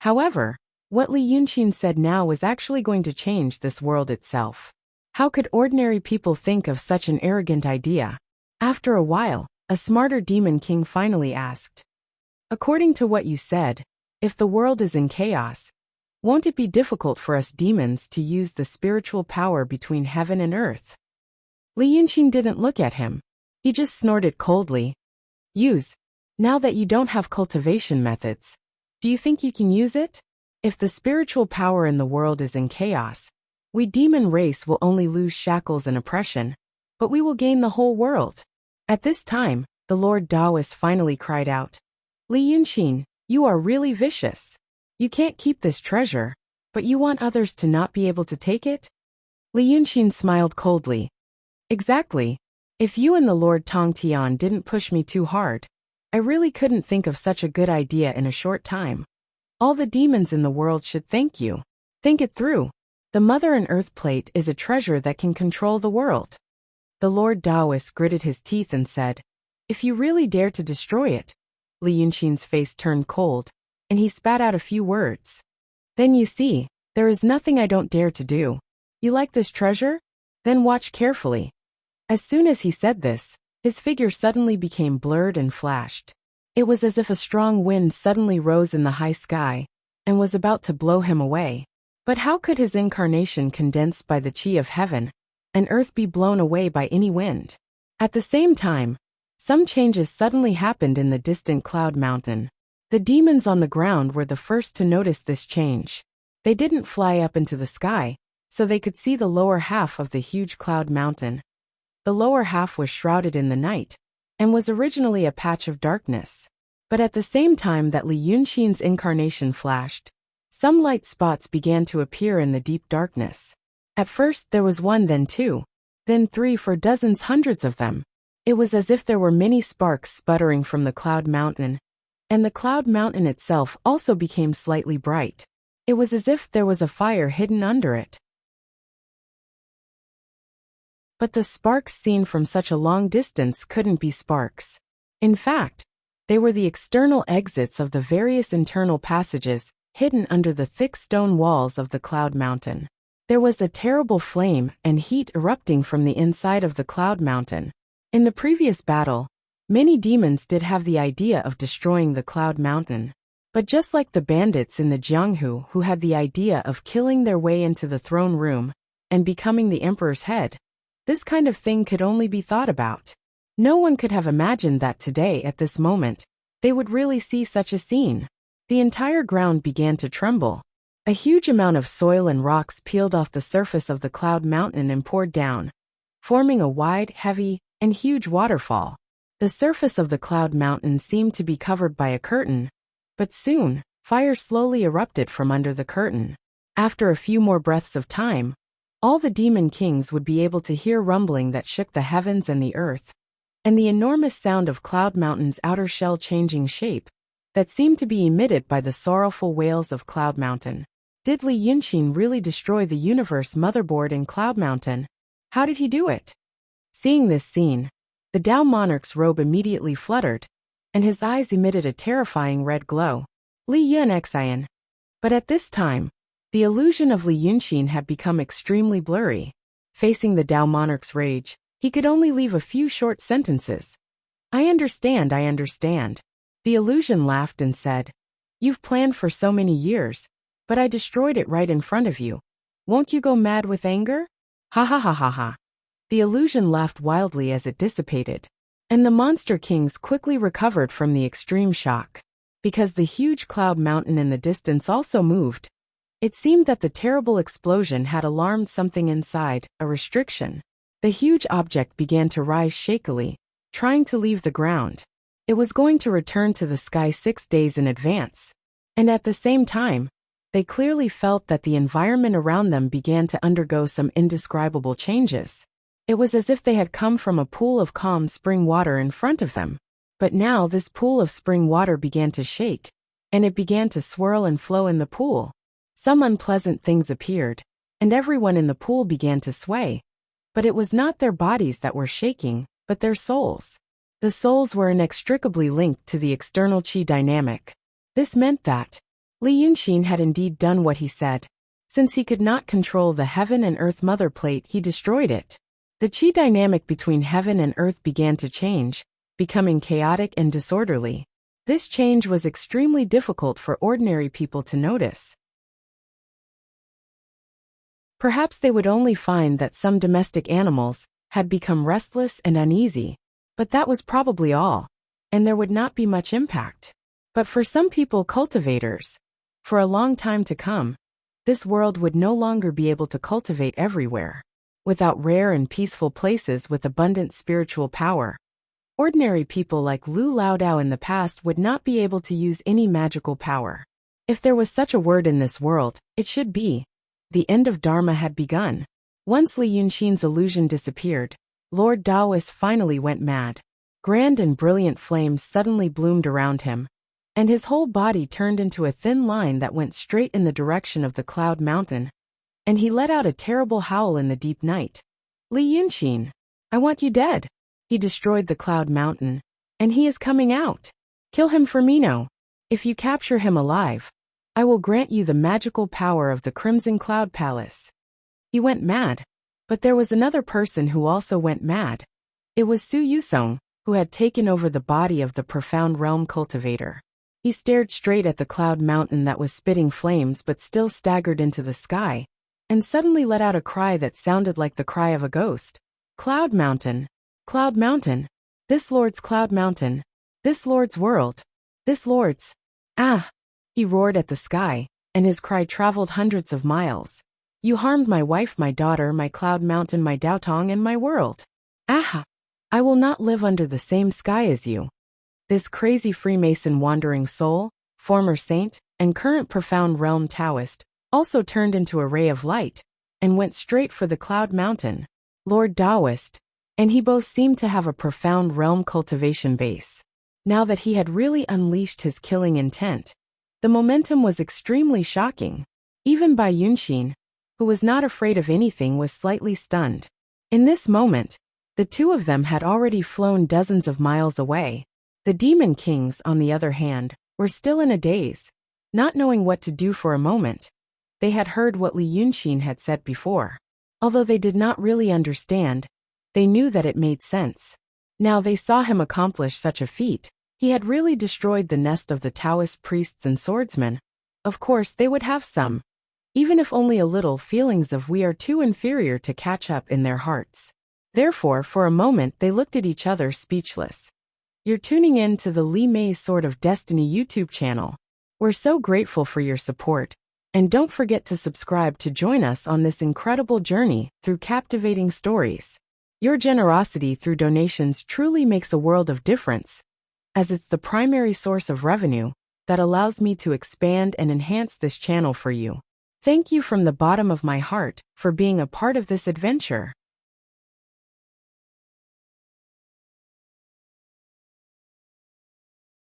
However, what Li Yunxin said now was actually going to change this world itself. How could ordinary people think of such an arrogant idea? After a while, a smarter demon king finally asked. According to what you said, if the world is in chaos, won't it be difficult for us demons to use the spiritual power between heaven and earth? Li Yunxin didn't look at him. He just snorted coldly. Use. Now that you don't have cultivation methods, do you think you can use it? If the spiritual power in the world is in chaos, we demon race will only lose shackles and oppression, but we will gain the whole world. At this time, the Lord Taoist finally cried out. Li Yunxin, you are really vicious. You can't keep this treasure, but you want others to not be able to take it? Li Yunxin smiled coldly. Exactly. If you and the Lord Tongtian didn't push me too hard, I really couldn't think of such a good idea in a short time. All the demons in the world should thank you. Think it through. The Mother and Earth plate is a treasure that can control the world. The Lord Taoist gritted his teeth and said, If you really dare to destroy it. Li Yunxin's face turned cold, and he spat out a few words. Then you see, there is nothing I don't dare to do. You like this treasure? Then watch carefully. As soon as he said this, his figure suddenly became blurred and flashed. It was as if a strong wind suddenly rose in the high sky and was about to blow him away. But how could his incarnation condensed by the chi of heaven and earth be blown away by any wind? At the same time, some changes suddenly happened in the distant cloud mountain. The demons on the ground were the first to notice this change. They didn't fly up into the sky, so they could see the lower half of the huge cloud mountain. The lower half was shrouded in the night, and was originally a patch of darkness. But at the same time that Li Yunxin's incarnation flashed, some light spots began to appear in the deep darkness. At first there was one, then two, then three, for dozens, hundreds of them. It was as if there were many sparks sputtering from the cloud mountain, and the cloud mountain itself also became slightly bright. It was as if there was a fire hidden under it. But the sparks seen from such a long distance couldn't be sparks. In fact, they were the external exits of the various internal passages hidden under the thick stone walls of the cloud mountain. There was a terrible flame and heat erupting from the inside of the cloud mountain. In the previous battle, many demons did have the idea of destroying the cloud mountain. But just like the bandits in the Jianghu who had the idea of killing their way into the throne room and becoming the emperor's head, this kind of thing could only be thought about. No one could have imagined that today, at this moment, they would really see such a scene. The entire ground began to tremble. A huge amount of soil and rocks peeled off the surface of the cloud mountain and poured down, forming a wide, heavy, and huge waterfall. The surface of the cloud mountain seemed to be covered by a curtain, but soon, fire slowly erupted from under the curtain. After a few more breaths of time, all the demon kings would be able to hear rumbling that shook the heavens and the earth, and the enormous sound of Cloud Mountain's outer shell changing shape that seemed to be emitted by the sorrowful wails of Cloud Mountain. Did Li Yunxin really destroy the universe motherboard in Cloud Mountain? How did he do it? Seeing this scene, the Dao monarch's robe immediately fluttered, and his eyes emitted a terrifying red glow. Li Yun Xian. But at this time, the illusion of Li Yunxin had become extremely blurry. Facing the Dao monarch's rage, he could only leave a few short sentences. I understand, I understand. The illusion laughed and said, You've planned for so many years, but I destroyed it right in front of you. Won't you go mad with anger? Ha ha ha ha ha. The illusion laughed wildly as it dissipated, and the monster kings quickly recovered from the extreme shock. Because the huge cloud mountain in the distance also moved, it seemed that the terrible explosion had alarmed something inside, a restriction. The huge object began to rise shakily, trying to leave the ground. It was going to return to the sky 6 days in advance. And at the same time, they clearly felt that the environment around them began to undergo some indescribable changes. It was as if they had come from a pool of calm spring water in front of them. But now this pool of spring water began to shake, and it began to swirl and flow in the pool. Some unpleasant things appeared, and everyone in the pool began to sway. But it was not their bodies that were shaking, but their souls. The souls were inextricably linked to the external qi dynamic. This meant that Li Yunxin had indeed done what he said. Since he could not control the heaven and earth mother plate, he destroyed it. The qi dynamic between heaven and earth began to change, becoming chaotic and disorderly. This change was extremely difficult for ordinary people to notice. Perhaps they would only find that some domestic animals had become restless and uneasy, but that was probably all, and there would not be much impact. But for some people, cultivators, for a long time to come, this world would no longer be able to cultivate everywhere. Without rare and peaceful places with abundant spiritual power, ordinary people like Lu Laodao in the past would not be able to use any magical power. If there was such a word in this world, it should be, the end of Dharma had begun. Once Li Yunxin's illusion disappeared, Lord Daoist finally went mad. Grand and brilliant flames suddenly bloomed around him, and his whole body turned into a thin line that went straight in the direction of the cloud mountain, and he let out a terrible howl in the deep night. Li Yunxin, I want you dead. He destroyed the cloud mountain, and he is coming out. Kill him for me now. If you capture him alive, I will grant you the magical power of the Crimson Cloud Palace. He went mad. But there was another person who also went mad. It was Su Yusong, who had taken over the body of the Profound Realm cultivator. He stared straight at the cloud mountain that was spitting flames but still staggered into the sky, and suddenly let out a cry that sounded like the cry of a ghost. Cloud Mountain! Cloud Mountain! This Lord's Cloud Mountain! This Lord's world! This Lord's... Ah! He roared at the sky, and his cry traveled hundreds of miles. You harmed my wife, my daughter, my Cloud Mountain, my Daotong, and my world. Aha! I will not live under the same sky as you. This crazy Freemason wandering soul, former saint, and current profound realm Taoist, also turned into a ray of light and went straight for the Cloud Mountain, Lord Taoist, and he both seemed to have a profound realm cultivation base. Now that he had really unleashed his killing intent, the momentum was extremely shocking. Even Bai Yunxin, who was not afraid of anything, was slightly stunned. In this moment, the two of them had already flown dozens of miles away. The Demon Kings, on the other hand, were still in a daze, not knowing what to do for a moment. They had heard what Li Yunxin had said before. Although they did not really understand, they knew that it made sense. Now they saw him accomplish such a feat. He had really destroyed the nest of the Taoist priests and swordsmen. Of course, they would have some, even if only a little, feelings of we are too inferior to catch up in their hearts. Therefore, for a moment they looked at each other speechless. You're tuning in to the Li Mei's Sword of Destiny YouTube channel. We're so grateful for your support, and don't forget to subscribe to join us on this incredible journey through captivating stories. Your generosity through donations truly makes a world of difference, as it's the primary source of revenue that allows me to expand and enhance this channel for you. Thank you from the bottom of my heart for being a part of this adventure.